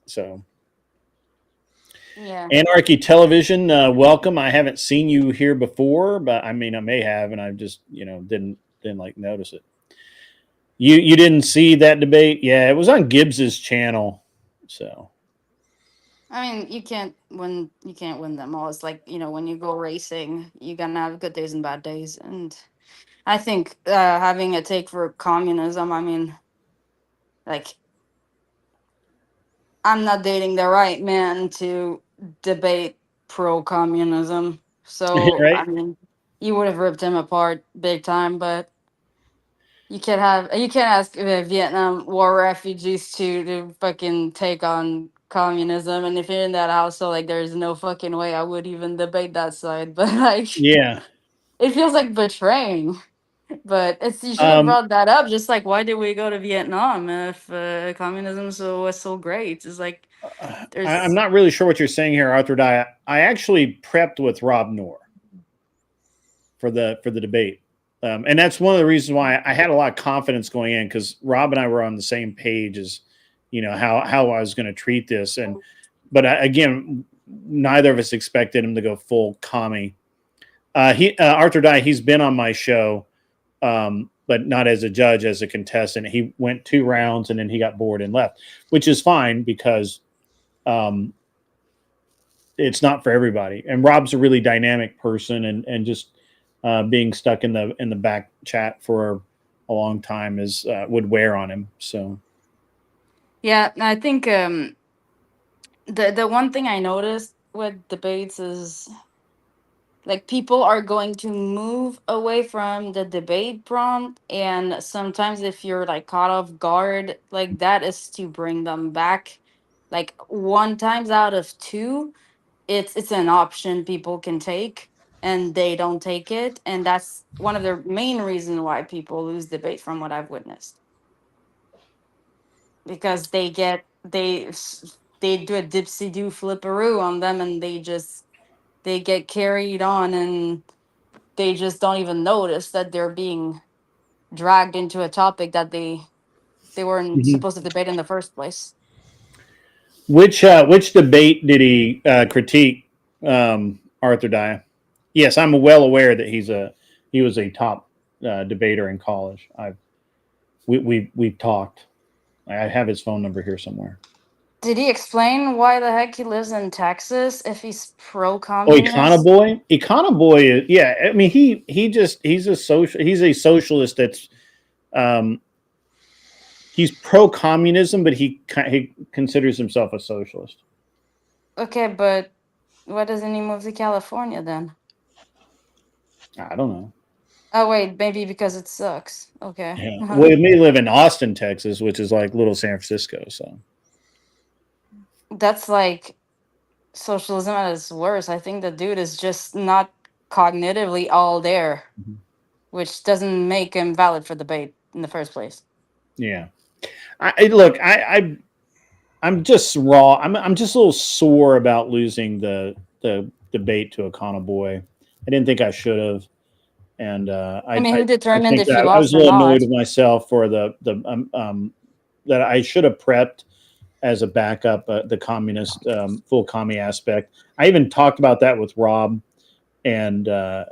So, Yeah. Anarchy Television, welcome. I haven't seen you here before, but I mean, I may have, and I just, didn't like notice it. You didn't see that debate? Yeah, it was on Gibbs's channel. So I mean, you can't win them all. It's like, when you go racing, you're gonna have good days and bad days. And I think having a take for communism, I mean, like, I'm not dating the right man to debate pro communism. So, I right? mean, you would have ripped him apart big time, but you can't ask Vietnam War refugees to fucking take on communism. And if you're in that household, like, there's no fucking way I would even debate that side. But like, Yeah. it feels like betraying. But you should have Um, brought that up. Just like, why did we go to Vietnam if communism was so great? It's like I'm there's not really sure what you're saying here, Arthur Dye. I actually prepped with Rob Noor for the debate. And that's one of the reasons why I had a lot of confidence going in, because Rob and I were on the same page as, how I was going to treat this. But again, neither of us expected him to go full commie. Arthur Dye, he's been on my show, but not as a judge, as a contestant. He went 2 rounds and then he got bored and left, which is fine because it's not for everybody. And Rob's a really dynamic person, and just being stuck in the back chat for a long time would wear on him. So yeah. I think the one thing I noticed with debates is like people are going to move away from the debate prompt, and sometimes if you're like caught off guard, like that is to bring them back. Like one times out of two, it's an option people can take, and they don't take it, and that's one of the main reasons why people lose debate from what I've witnessed, because they do a dipsy do flipperoo on them, and they get carried on, and they just don't even notice that they're being dragged into a topic that they weren't Mhm. supposed to debate in the first place. Which debate did he critique, Arthur Dye? Yes, I'm well aware that he was a top debater in college. We've talked. I have his phone number here somewhere. Did he explain why the heck he lives in Texas if he's pro Oh, Econo communist? Boy. Econo Boy. Yeah, I mean he's a socialist that's um, he's pro communism, but he considers himself a socialist. Okay, but why doesn't he move to California then? I don't know. Oh wait, maybe because it sucks. Okay. Yeah. Well, he may live in Austin, Texas, which is like little San Francisco. So That's like socialism at its worst. I think the dude is just not cognitively all there, Mhm. which doesn't make him valid for debate in the first place. yeah. Look. I'm just raw. I'm just a little sore about losing the debate to Econo Boy. I didn't think I should have. And I mean, who I determined think if that you I was lost a or little annoyed not? with myself for that I should have prepped as a backup the communist full commie aspect. I even talked about that with Rob, and uh,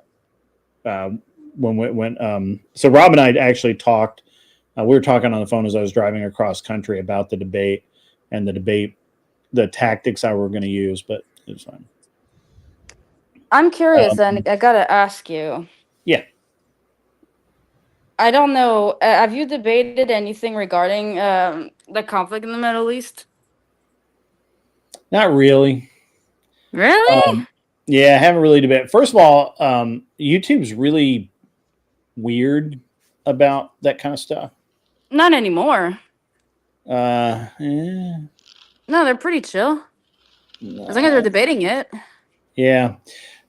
so Rob and I actually talked. We were talking on the phone as I was driving across country about the debate and the tactics I were going to use, but it was fine. I'm curious, and Um, I gotta ask you. yeah, I don't know. Have you debated anything regarding the conflict in the Middle East? not really. Really? Um, yeah, I haven't really debated. First of all, YouTube's really weird about that kind of stuff. Not anymore. Yeah, No, they're pretty chill. As long as they're no, debating it. yeah.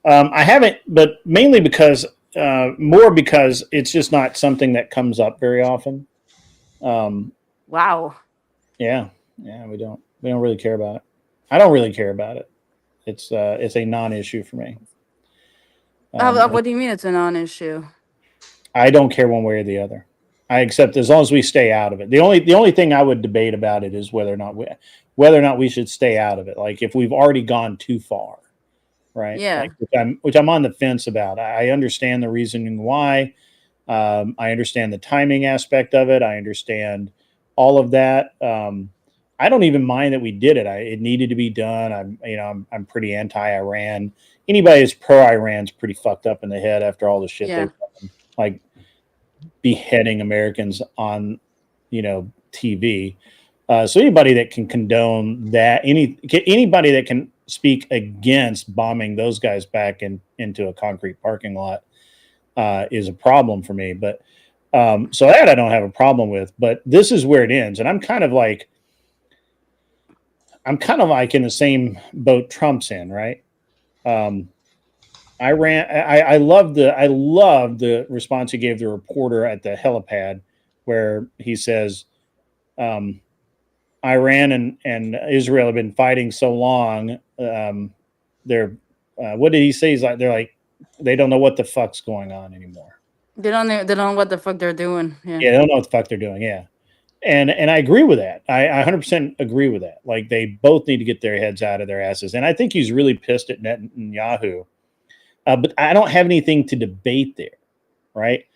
I haven't, but mainly because more because it's just not something that comes up very often. Um, Wow. yeah, yeah, we don't really care about it. I don't really care about it. It's a non-issue for me. What do you mean it's a non-issue? I don't care one way or the other. I accept as long as we stay out of it. The only thing I would debate about it is whether or not we should stay out of it. Like if we've already gone too far, right? Yeah. Like which I'm on the fence about. I understand the reasoning why. I understand the timing aspect of it. I understand all of that. I don't even mind that we did it. It needed to be done. I'm pretty anti-Iran. Anybody that's pro-Iran's pretty fucked up in the head after all the shit they've done, like beheading Americans on, TV. So anybody that can condone that, anybody that can speak against bombing those guys back into a concrete parking lot is a problem for me. But so that I don't have a problem with. But this is where it ends, and I'm kind of like in the same boat Trump's in, right? I love the response he gave the reporter at the helipad, where he says, Iran and Israel have been fighting so long. They're what did he say? He's like, they don't know what the fuck's going on anymore. They don't know what the fuck they're doing. Yeah, they don't know what the fuck they're doing. Yeah. And I agree with that. I 100% agree with that. Like they both need to get their heads out of their asses. And I think he's really pissed at Netanyahu. But I don't have anything to debate there, right?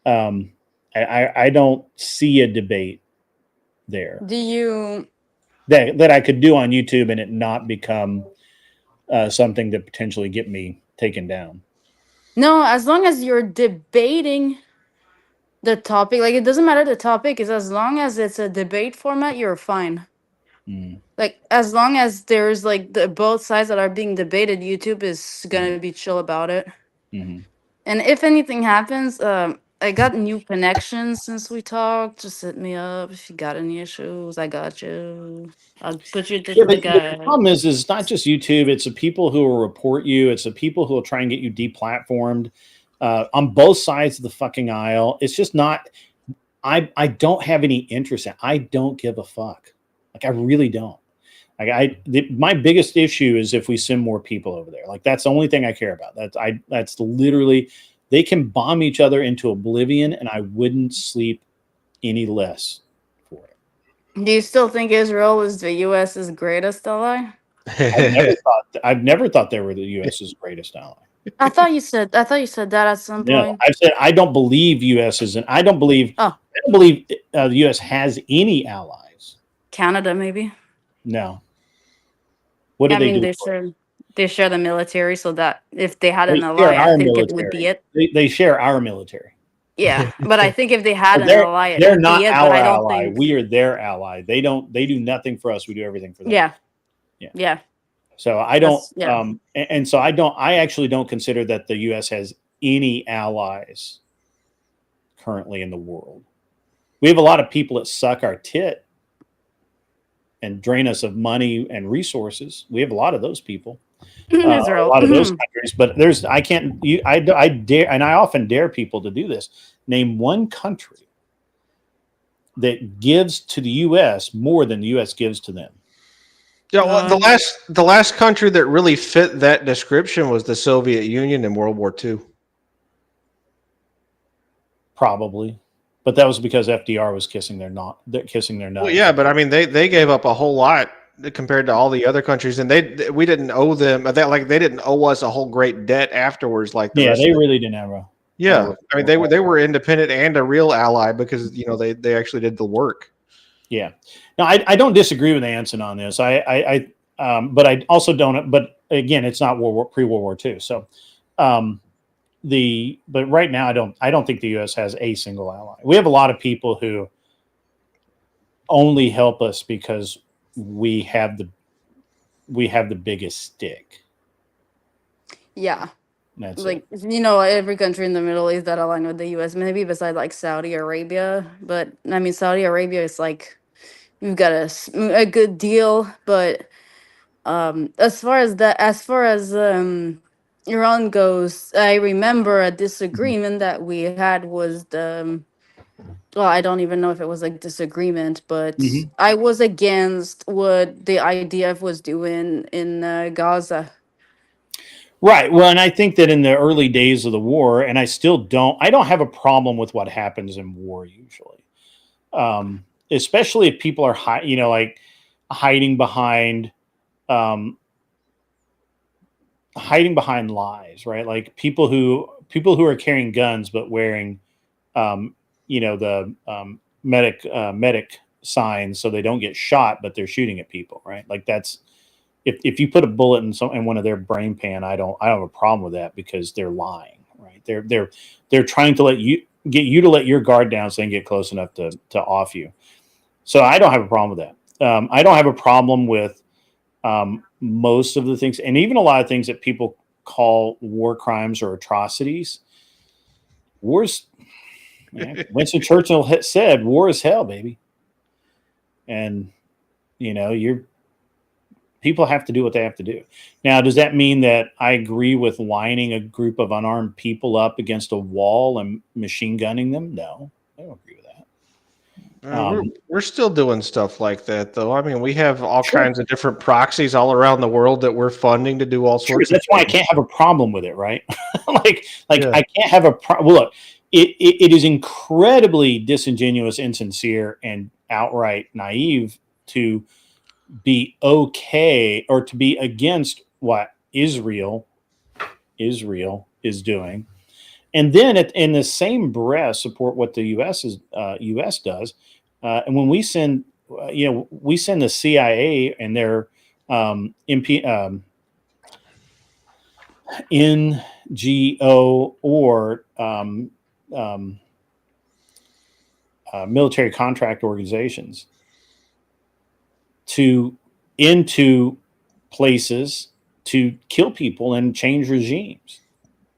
I don't see a debate there. Do you that I could do on YouTube and it not become something that potentially get me taken down? No, as long as you're debating the topic, like it doesn't matter the topic, is as long as it's a debate format, you're fine. Like as long as there's like both sides that are being debated, YouTube is gonna be chill about it. And if anything happens, I got new connections since we talked. Just hit me up if you got any issues. I got you. I'll put you to the guy. The problem is it's not just YouTube. It's the people who will report you. It's the people who will try and get you deplatformed on both sides of the fucking aisle. It's just not. I don't have any interest in. I don't give a fuck. Like I really don't. Like my biggest issue is if we send more people over there. Like that's the only thing I care about. That's literally. They can bomb each other into oblivion, and I wouldn't sleep any less for it. Do you still think Israel is the U.S.'s greatest ally? I've never thought they were the U.S.'s greatest ally. I thought you said that at some point. I've said I don't believe U.S. is, and I don't believe the U.S. has any allies. Canada, maybe. No. What do they do? They share the military, so that if they had an ally, I think it would be it. They share our military. Yeah, but I think if they had an ally, they're not our ally. We are their ally. They do nothing for us. We do everything for them. Yeah. So I don't. And so I don't. I actually don't consider that the U.S. has any allies currently in the world. We have a lot of people that suck our tit and drain us of money and resources. We have a lot of those people. A lot of those countries, but I dare, and I often dare people to do this. Name one country that gives to the U.S. more than the U.S. gives to them. Yeah, well, the last country that really fit that description was the Soviet Union in World War II. Probably, but that was because FDR was kissing their nut. Well, yeah, but I mean, they gave up a whole lot compared to all the other countries, and we didn't owe them that. Like they didn't owe us a whole great debt afterwards. Like they really didn't have a. Yeah, I mean they were independent and a real ally because they actually did the work. Yeah, no, I don't disagree with Anson on this. But I also don't. But again, it's not pre-World War II. So, but right now I don't think the U.S. has a single ally. We have a lot of people who only help us because we have the biggest stick. Yeah. That's like every country in the Middle East that align with the U.S. maybe besides like Saudi Arabia, but I mean Saudi Arabia is like we've got a good deal, but as far as Iran goes, I remember a disagreement that we had was well, I don't even know if it was like disagreement, but I was against what the IDF was doing in Gaza. Right. Well, and I think that in the early days of the war, and I don't have a problem with what happens in war usually, especially if people are like hiding behind, um, lies, right? Like people who are carrying guns but wearing, um, the medic signs so they don't get shot, but they're shooting at people, right? Like that's if you put a bullet in one of their brain pan, I don't have a problem with that because they're lying, right? They're trying to get you to let your guard down so they can get close enough to off you. So I don't have a problem with that. I don't have a problem with most of the things, and even a lot of things that people call war crimes or atrocities. Wars, man, Winston Churchill said, "War is hell, baby," and you're people have to do what they have to do. Now, does that mean that I agree with lining a group of unarmed people up against a wall and machine gunning them? No, I don't agree with that. We're still doing stuff like that, though. I mean, we have all Sure. kinds of different proxies all around the world that we're funding to do all Sure, sorts. that's why I can't have a problem with it, right? like Yeah. I can't have a problem. Well, look, it is incredibly disingenuous, insincere, and outright naive to be okay or to be against what Israel is doing, and then in the same breath support what the U.S. does. And when we send, we send the CIA and their NGO or military contract organizations into places to kill people and change regimes.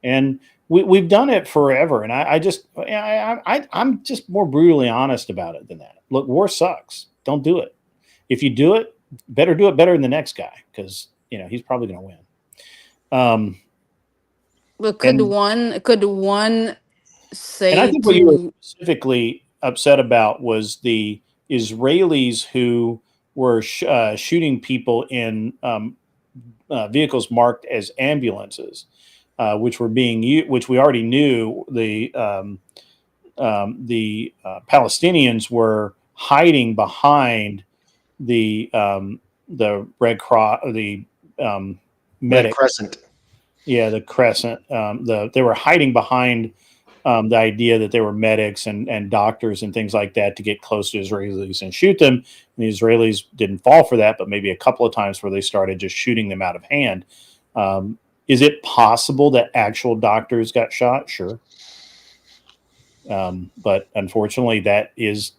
And we've done it forever. And I'm just more brutally honest about it than that. Look, war sucks. Don't do it. If you do it, better do it better than the next guy because he's probably going to win. But could one say and I think what you were specifically upset about was the Israelis who were shooting people in vehicles marked as ambulances, which we already knew the Palestinians were hiding behind the Red Cross, the medic Crescent. Yeah, the Crescent. They were hiding behind the idea that they were medics and doctors and things like that to get close to Israelis and shoot them. And the Israelis didn't fall for that, but maybe a couple of times where they started just shooting them out of hand. Is it possible that actual doctors got shot? Sure. But unfortunately, that is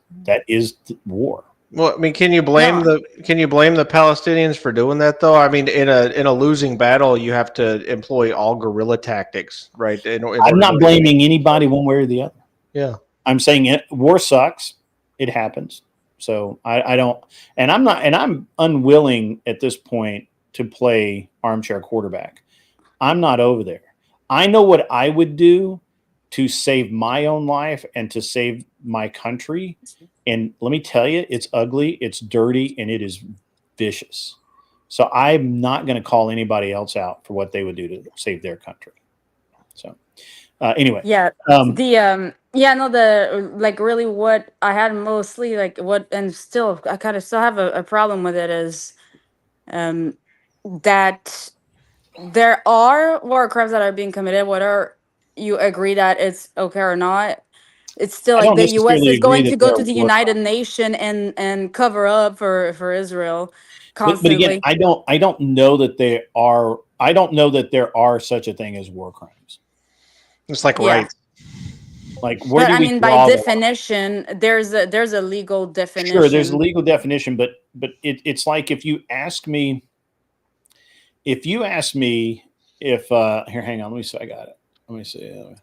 war. Well, I mean, can you blame the Palestinians for doing that though? I mean, in a losing battle, you have to employ all guerrilla tactics, right? I'm not blaming anybody one way or the other. Yeah, I'm saying war sucks. It happens. So I don't, and I'm unwilling at this point to play armchair quarterback. I'm not over there. I know what I would do to save my own life and to save my country. And let me tell you, it's ugly, it's dirty, and it is vicious. So I'm not going to call anybody else out for what they would do to save their country. So anyway. Yeah. Really what I had mostly and still I kind of still have a problem with it is that there are war crimes that are being committed, whether you agree that it's okay or not. It's still like the U.S. is going to go to the United Nations and cover up for Israel constantly. But again, I don't know that there are. I don't know that there are such a thing as war crimes. It's like rights. Like where do we draw by definition, there's a legal definition. Sure, there's a legal definition, but it's like if you ask me if here, hang on, let me see. I got it. Let me see.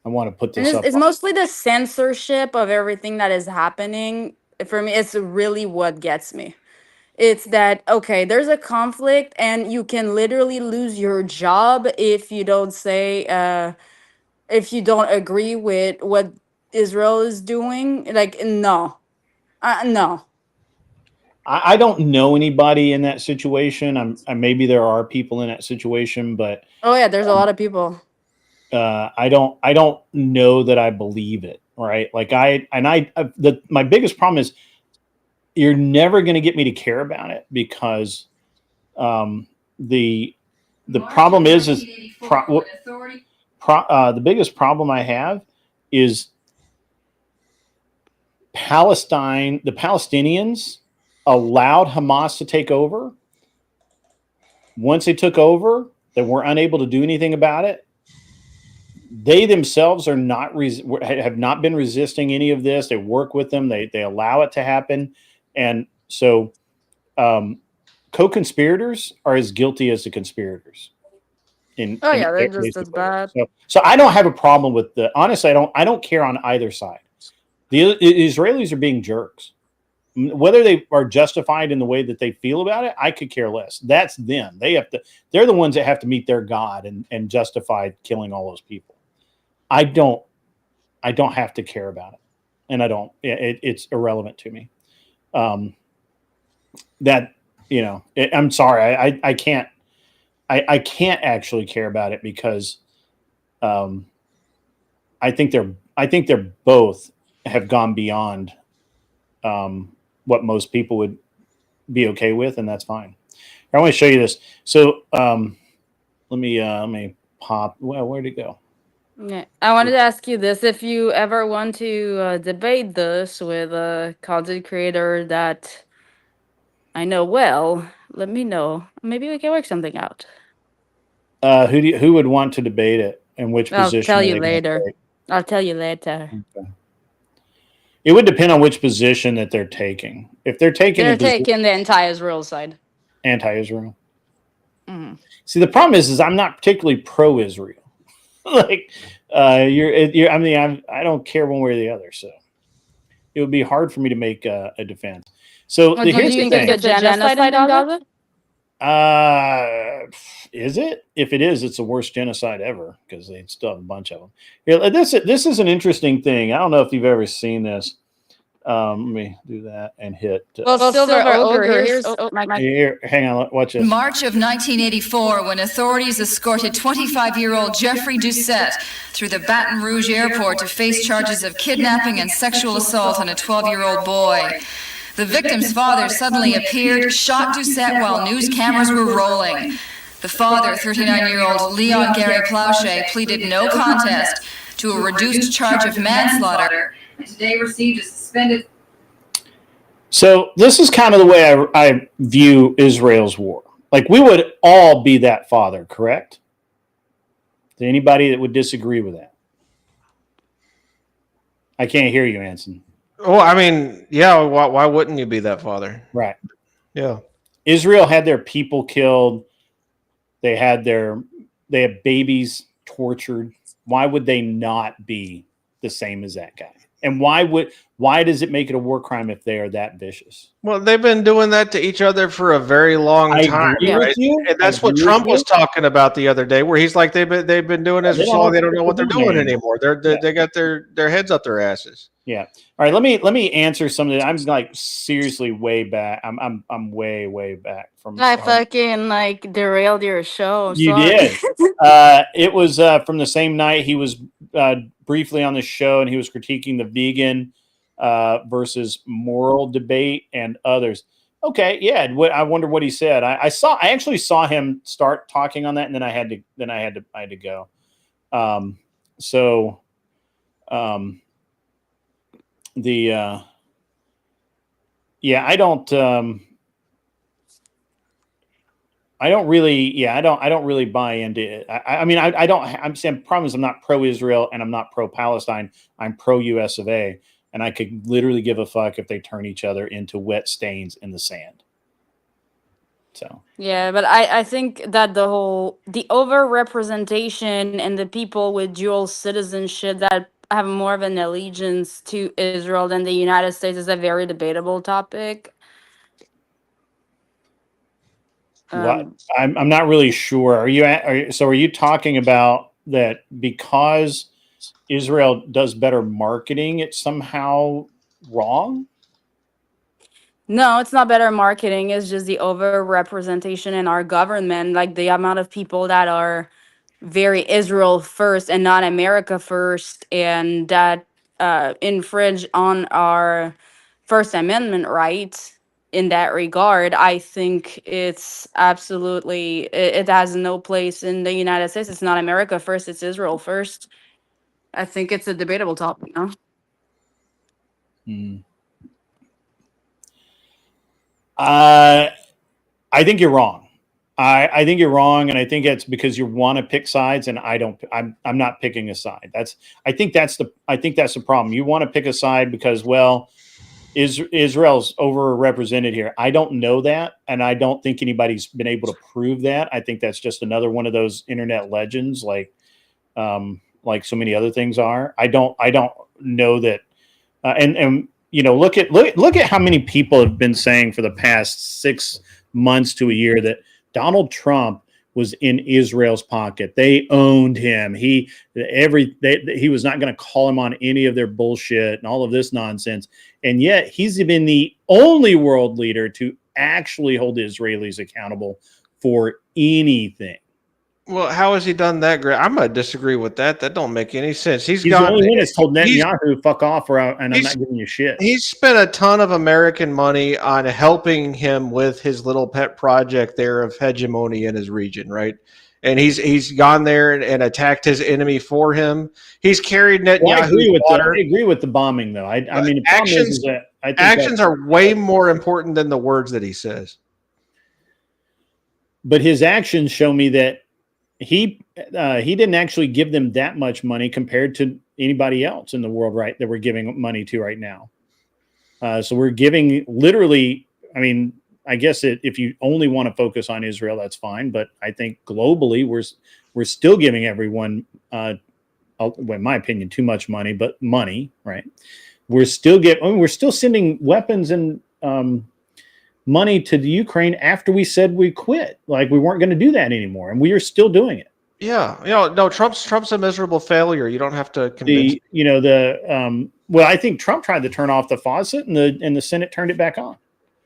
I want to put this up. It's mostly the censorship of everything that is happening. For me, it's really what gets me. It's that, okay, there's a conflict and you can literally lose your job if you don't say, if you don't agree with what Israel is doing. Like, no. No. I don't know anybody in that situation. Maybe there are people in that situation, but Oh yeah, there's a lot of people. I don't know that I believe it. Right? Like my biggest problem is you're never going to get me to care about it because the problem is the biggest problem I have is Palestine. The Palestinians allowed Hamas to take over. Once they took over, they were unable to do anything about it. They themselves are not have not been resisting any of this. They work with them. They allow it to happen, and so co-conspirators are as guilty as the conspirators. They're just as bad. So I don't have a problem with honestly, I don't care on either side. The Israelis are being jerks. Whether they are justified in the way that they feel about it, I could care less. That's them. They're the ones that have to meet their God and justify killing all those people. I don't have to care about it. And I don't, it's irrelevant to me. I'm sorry. I can't actually care about it because I think they're both have gone beyond what most people would be okay with, and that's fine. I want to show you this. So let me pop. Well, where'd it go? Yeah, I wanted to ask you this: if you ever want to debate this with a content creator that I know well, let me know. Maybe we can work something out. Who would want to debate it, and which position? I'll tell you later. I'll tell you later. Okay. It would depend on which position that they're taking. If they're taking the anti-Israel side. Anti-Israel. Mm-hmm. See, the problem is I'm not particularly pro-Israel. Like I don't care one way or the other. So it would be hard for me to make a defense. So here's the thing. The genocide in Gaza? Is it? If it is, it's the worst genocide ever because they still have a bunch of them. Yeah, this is an interesting thing. I don't know if you've ever seen this. Let me do that and hit. Silver Ogre. Here, hang on. Watch this. March of 1984, when authorities escorted 25-year-old Jeffrey Doucette through the Baton Rouge airport to face charges of kidnapping and sexual assault on a 12-year-old boy. The victim's father suddenly appeared, shot Doucette while news cameras were rolling. The father, 39-year-old Leon Gary Plauche, pleaded no contest to a reduced charge of manslaughter and today received a suspended. So this is kind of the way I view Israel's war. Like we would all be that father, correct? Is there anybody that would disagree with that? I can't hear you, Anson. Well, I mean, yeah. Why wouldn't you be that father? Right. Yeah. Israel had their people killed. They had babies tortured. Why would they not be the same as that guy? And why does it make it a war crime if they are that vicious? Well, they've been doing that to each other for a very long time, right? And that's what Trump was talking about the other day, where he's like, they've been doing this for so long, they don't know what they're doing anymore. They got their heads up their asses. Yeah. All right. Let me answer some of it. I'm like seriously way back. I'm way back from. I fucking derailed your show. You did. It was from the same night he was briefly on the show, and he was critiquing the vegan versus moral debate and others. Okay, yeah. I wonder what he said. I actually saw him start talking on that, and then I had to go. I don't really buy into it. I'm saying the problem is I'm not pro-Israel and I'm not pro-Palestine. I'm pro-US of A, and I could literally give a fuck if they turn each other into wet stains in the sand. So yeah, but I think that the overrepresentation and the people with dual citizenship that have more of an allegiance to Israel than the United States is a very debatable topic. I'm not really sure. Are you talking about that because Israel does better marketing, it's somehow wrong? No, it's not better marketing. It's just the over representation in our government, like the amount of people that are very Israel first and not America first, and that infringe on our First Amendment rights in that regard. I think it's absolutely, it has no place in the United States. It's not America first, it's Israel first. I think it's a debatable topic, no? I think you're wrong. I think you're wrong, and I think it's because you want to pick sides, and I don't. I'm not picking a side. I think that's the problem. You want to pick a side because, well, Israel's overrepresented here. I don't know that, and I don't think anybody's been able to prove that. I think that's just another one of those internet legends, like so many other things are. I don't know that, and you know, look at how many people have been saying for the past 6 months to a year that Donald Trump was in Israel's pocket. They owned him. He was not going to call him on any of their bullshit and all of this nonsense. And yet he's been the only world leader to actually hold the Israelis accountable for anything. Well, how has he done that? Great. I'm gonna disagree with that. That don't make any sense. He's the only one that's told Netanyahu, "Fuck off," and I'm not giving you shit. He's spent a ton of American money on helping him with his little pet project there of hegemony in his region, right? And he's gone there and attacked his enemy for him. He's carried Netanyahu. Well, I agree with the bombing, though. I mean, the actions problem is that I think actions are way more important than the words that he says. But his actions show me that he didn't actually give them that much money compared to anybody else in the world, right? That we're giving money to right now. So we're giving literally. I mean, I guess if you only want to focus on Israel, that's fine. But I think globally, we're still giving everyone, in my opinion, too much money. But money, right? We're still sending weapons and money to the Ukraine after we said we quit. Like we weren't going to do that anymore, and we are still doing it. Yeah, no, Trump's a miserable failure. You don't have to convince. Well, I think Trump tried to turn off the faucet, and the Senate turned it back on.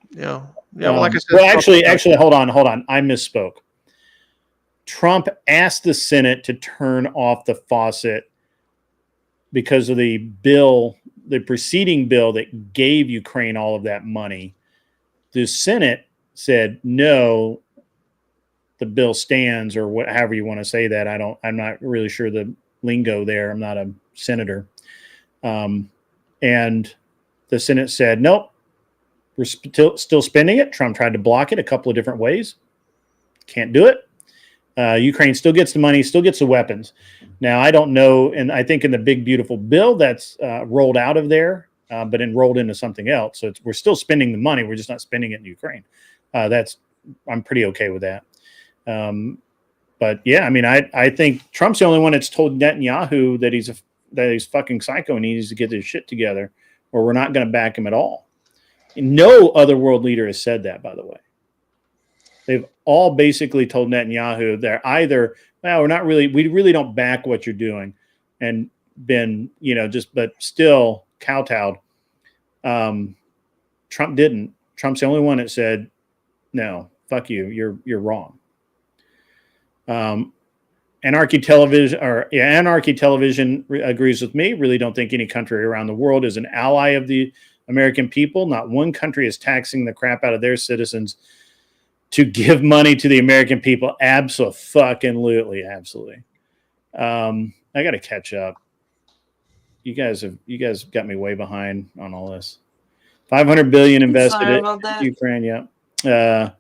Yeah. Well, like I said, well, actually, hold on. I misspoke. Trump asked the Senate to turn off the faucet because of the preceding bill that gave Ukraine all of that money. The Senate said no, the bill stands, or however you want to say that. I'm not really sure the lingo there. I'm not a senator. And the Senate said, nope, we're still spending it. Trump tried to block it a couple of different ways. Can't do it. Ukraine still gets the money, still gets the weapons. Now, I don't know, and I think in the big, beautiful bill that's rolled out of there, but enrolled into something else. So we're still spending the money. We're just not spending it in Ukraine. I'm pretty okay with that. But yeah, I mean, I think Trump's the only one that's told Netanyahu that he's fucking psycho and he needs to get his shit together, or we're not going to back him at all. No other world leader has said that, by the way. They've all basically told Netanyahu they're either, well, we really don't back what you're doing, and been, but still kowtowed. Trump didn't. Trump's the only one that said, no, fuck you. You're wrong. Anarchy Television agrees with me. Really don't think any country around the world is an ally of the American people. Not one country is taxing the crap out of their citizens to give money to the American people. Absolutely. I got to catch up. You guys got me way behind on all this. $500 billion invested in Ukraine. Yeah.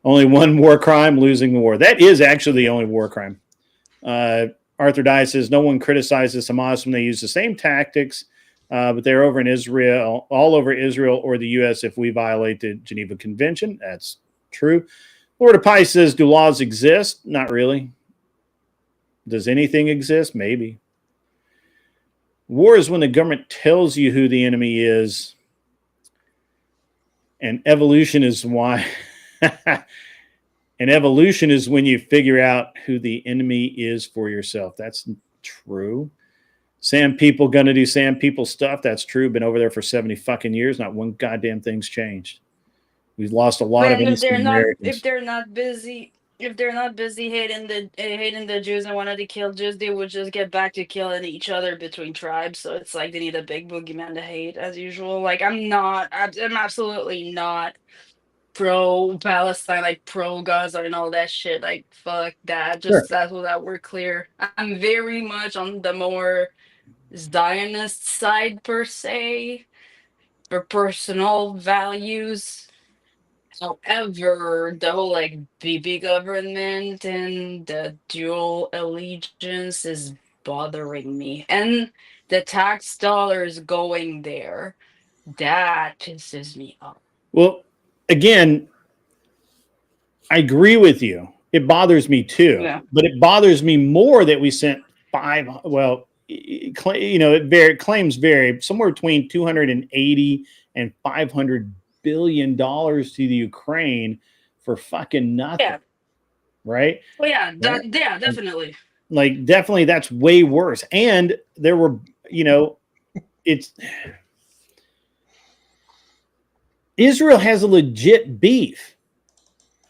Only one war crime, losing the war. That is actually the only war crime. Arthur Dye says no one criticizes Hamas when they use the same tactics, but they're over in Israel, all over Israel or the U.S. if we violate the Geneva Convention. That's true. Lord of Pie says, do laws exist? Not really. Does anything exist? Maybe. War is when the government tells you who the enemy is, and evolution is why. And evolution is when you figure out who the enemy is for yourself. That's true. Sand people gonna do sand people stuff. That's true. Been over there for 70 fucking years. Not one goddamn thing's changed. We've lost a lot of And innocent if Americans. they're not busy, hating the Jews and wanted to kill Jews, they would just get back to killing each other between tribes. So it's like they need a big boogeyman to hate as usual. Like I'm absolutely not pro Palestine, like pro Gaza and all that shit. Like fuck that. Sure. Just so that we're clear. I'm very much on the more Zionist side per se for personal values. However, the whole like BB government and the dual allegiance is bothering me. And the tax dollars going there, that pisses me off. Well, again, I agree with you. It bothers me too. Yeah. But it bothers me more that we sent it claims vary somewhere between 280 and 500 billion dollars to the Ukraine for fucking nothing. Yeah. Right? Well, yeah, definitely. Like, definitely that's way worse. And there were, it's Israel has a legit beef,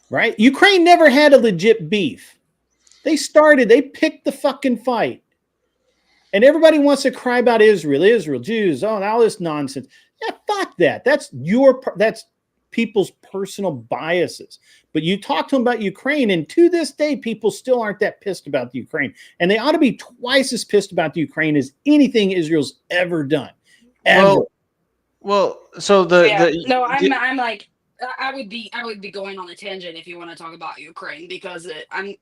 right? Ukraine never had a legit beef. They picked the fucking fight. And everybody wants to cry about Israel, Jews, all this nonsense. Yeah, fuck that. That's people's personal biases. But you talk to them about Ukraine, and to this day, people still aren't that pissed about the Ukraine. And they ought to be twice as pissed about the Ukraine as anything Israel's ever done. Ever. Well, so I'm like, I would be going on a tangent if you want to talk about Ukraine, because I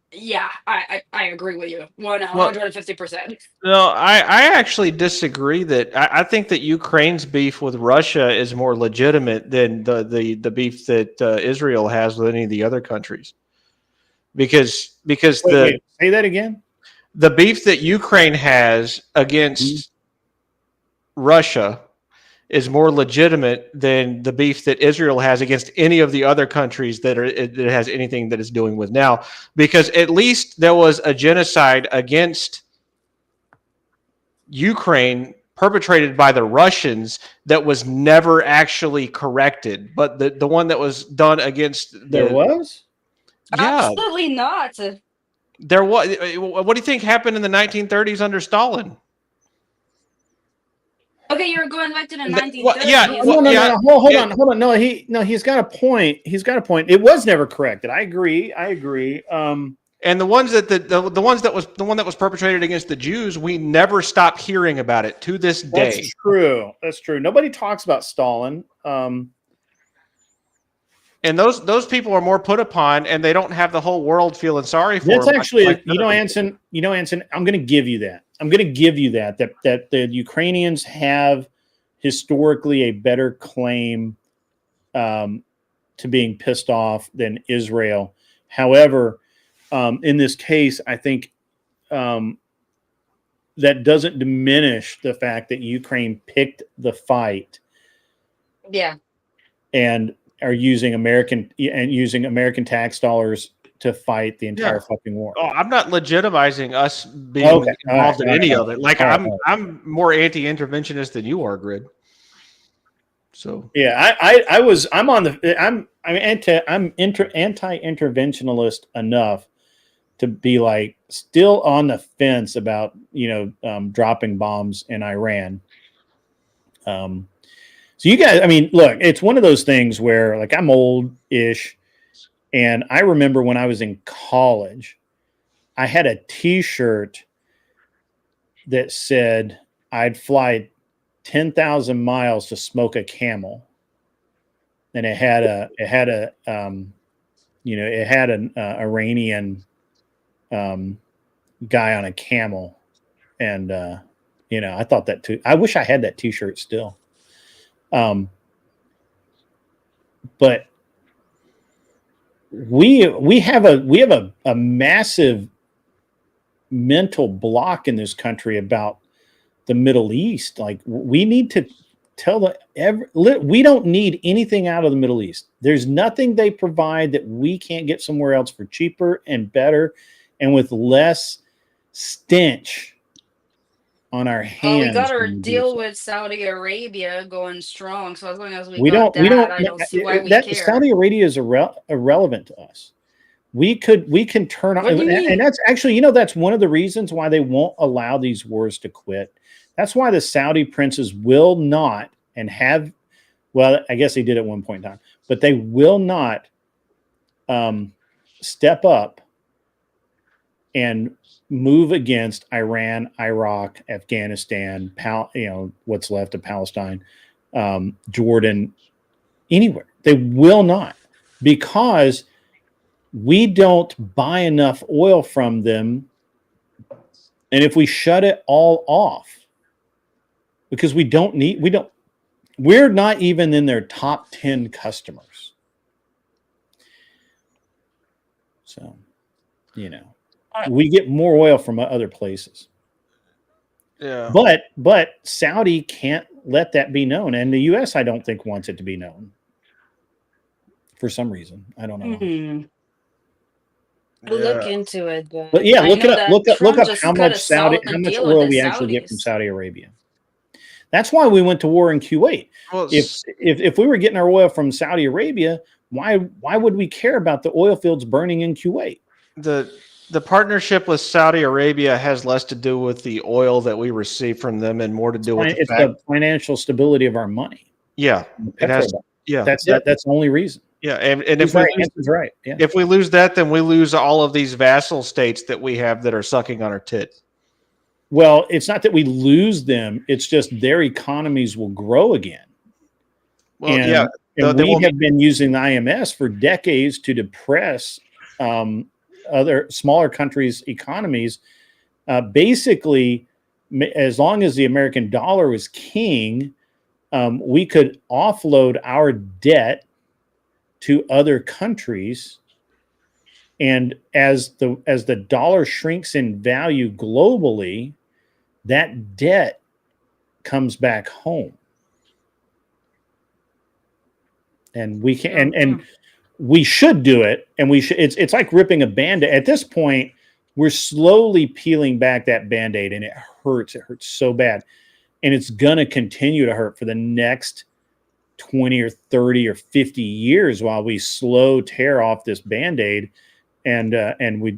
agree with you 150%. No, I actually disagree. That I think that Ukraine's beef with Russia is more legitimate than the beef that Israel has with any of the other countries. Because Wait, say that again. The beef that Ukraine has against Russia is more legitimate than the beef that Israel has against any of the other countries that it has anything that it's doing with now. Because at least there was a genocide against Ukraine perpetrated by the Russians that was never actually corrected. But the one that was done against there was? Yeah. Absolutely not. There was. What do you think happened in the 1930s under Stalin? Okay, you're going back to the 1930s. No. Hold on. No, he's got a point. It was never corrected. I agree. And the one that was perpetrated against the Jews, we never stop hearing about it to this day. That's true. Nobody talks about Stalin. And those people are more put upon, and they don't have the whole world feeling sorry for them. That's actually, Anson, I'm going to give you that. That the Ukrainians have historically a better claim to being pissed off than Israel. However, in this case, I think that doesn't diminish the fact that Ukraine picked the fight. Yeah. And are using American tax dollars to fight the entire fucking war. Oh, I'm not legitimizing us being involved in any of it. Like I'm more anti-interventionist than you are, Grid. So yeah, I'm anti-interventionalist enough to be like still on the fence about dropping bombs in Iran. So you guys, look, it's one of those things where like I'm old-ish. And I remember when I was in college, I had a T-shirt that said I'd fly 10,000 miles to smoke a camel, and it had an Iranian guy on a camel, and I thought that too. I wish I had that T-shirt still, but. We have a massive mental block in this country about the Middle East. Like we need to tell we don't need anything out of the Middle East. There's nothing they provide that we can't get somewhere else for cheaper and better and with less stench on our Well, we hands got our when we do deal so. with Saudi Arabia going strong, so as long as we We got don't. We that, don't. I don't see why we That care. Saudi Arabia is irrelevant to us. We can turn on, What do you and mean? that's actually, that's one of the reasons why they won't allow these wars to quit. That's why the Saudi princes will not and have, well, I guess they did at one point in time, but they will not step up and move against Iran, Iraq, Afghanistan, what's left of Palestine, Jordan, anywhere. They will not, because we don't buy enough oil from them. And if we shut it all off, because we're not even in their top 10 customers. So, we get more oil from other places. Yeah. But Saudi can't let that be known. And the US, I don't think, wants it to be known for some reason. I don't know why. I'll look into it, But yeah, I look it know up. that Look Trump up just how cut a much solid deal with oil the we actually get from Saudis. Saudi Arabia. That's why we went to war in Kuwait. Well, If we were getting our oil from Saudi Arabia, why would we care about the oil fields burning in Kuwait? the partnership with Saudi Arabia has less to do with the oil that we receive from them and more to do with the It's fact. the financial stability of our money. Yeah, it has. Yeah, That's the only reason. Yeah, and He's if we right. lose, Answer's right. Yeah. if we lose that, then we lose all of these vassal states that we have that are sucking on our tit. Well, it's not that we lose them; it's just their economies will grow again. Well, and, yeah, and we have been using the IMS for decades to depress other smaller countries' economies. Basically, as long as the American dollar was king, we could offload our debt to other countries, and as the dollar shrinks in value globally, that debt comes back home. And we can, and we should do it. And we should, it's like ripping a Band-Aid. At this point, we're slowly peeling back that Band-Aid, and it hurts. It hurts so bad. And it's going to continue to hurt for the next 20 or 30 or 50 years while we slow tear off this Band-Aid. And we,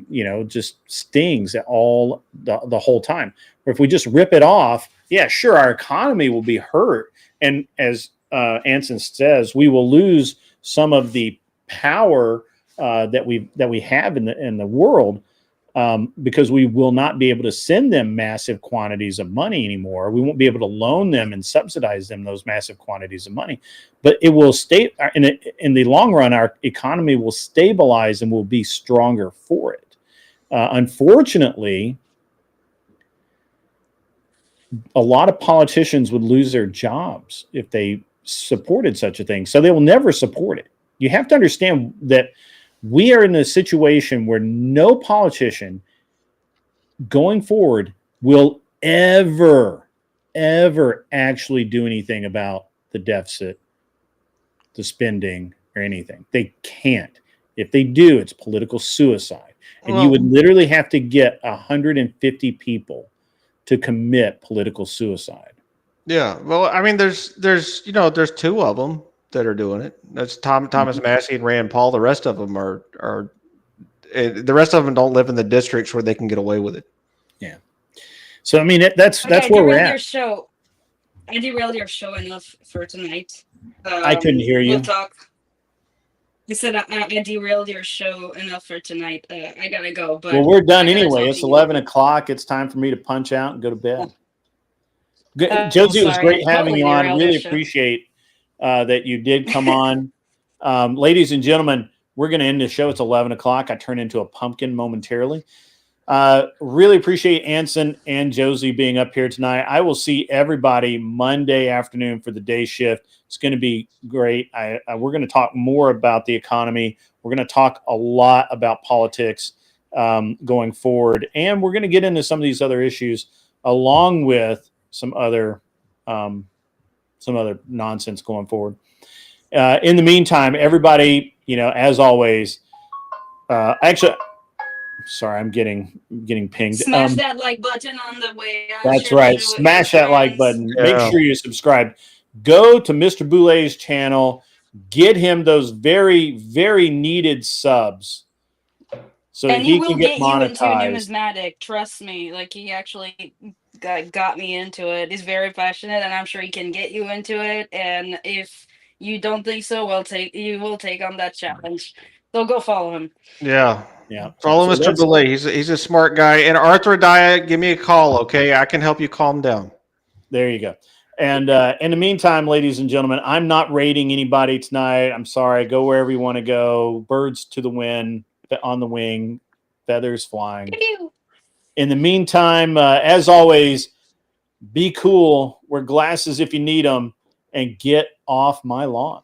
just stings all the whole time. Or if we just rip it off, yeah, sure, our economy will be hurt. And as Anson says, we will lose some of the power that we have in the world, because we will not be able to send them massive quantities of money anymore. We won't be able to loan them and subsidize them those massive quantities of money. But it will stay in the long run. Our economy will stabilize and will be stronger for it. Unfortunately, a lot of politicians would lose their jobs if they supported such a thing. So they will never support it. You have to understand that we are in a situation where no politician going forward will ever actually do anything about the deficit, the spending, or anything. They can't. If they do, it's political suicide. And you would literally have to get 150 people to commit political suicide. Yeah, well, I mean, there's two of them that are doing it. That's Thomas Massey and Rand Paul. The rest of them are the rest of them don't live in the districts where they can get away with it. Yeah. So I mean, that's where we're at. I derailed your show enough for tonight. I couldn't hear you. We'll talk. I said I derailed your show enough for tonight. I gotta go. But well, we're done anyway. It's 11 o'clock. It's time for me to punch out and go to bed. Josie, it was great having you on. Really appreciate that you did come on. Ladies and gentlemen, we're going to end the show. It's 11 o'clock. I turned into a pumpkin momentarily. Really appreciate Anson and Josie being up here tonight. I will see everybody Monday afternoon for the day shift. It's going to be great. We're going to talk more about the economy. We're going to talk a lot about politics going forward. And we're going to get into some of these other issues along with some other nonsense going forward. In the meantime, everybody, as always, actually, Sorry, I'm getting pinged. Smash that like button on the way out. That's Share the right. video with Smash your that like friends. button. Yeah. Make sure you subscribe. Go to Mr. Boulet's channel. Get him those very, very needed subs so that And he he will can get get you into monetized. numismatic. Trust me. Like he actually got me into it. He's very passionate, and I'm sure he can get you into it. And if you don't think so, you will take on that challenge. So go follow him. Yeah. Yeah. Follow So Mr. that's- Belay. He's a smart guy. And Arthur Diet, give me a call, okay? I can help you calm down. There you go. And in the meantime, ladies and gentlemen, I'm not rating anybody tonight. I'm sorry. Go wherever you want to go. Birds to the wind, on the wing, feathers flying. In the meantime, as always, be cool. Wear glasses if you need them, and get off my lawn.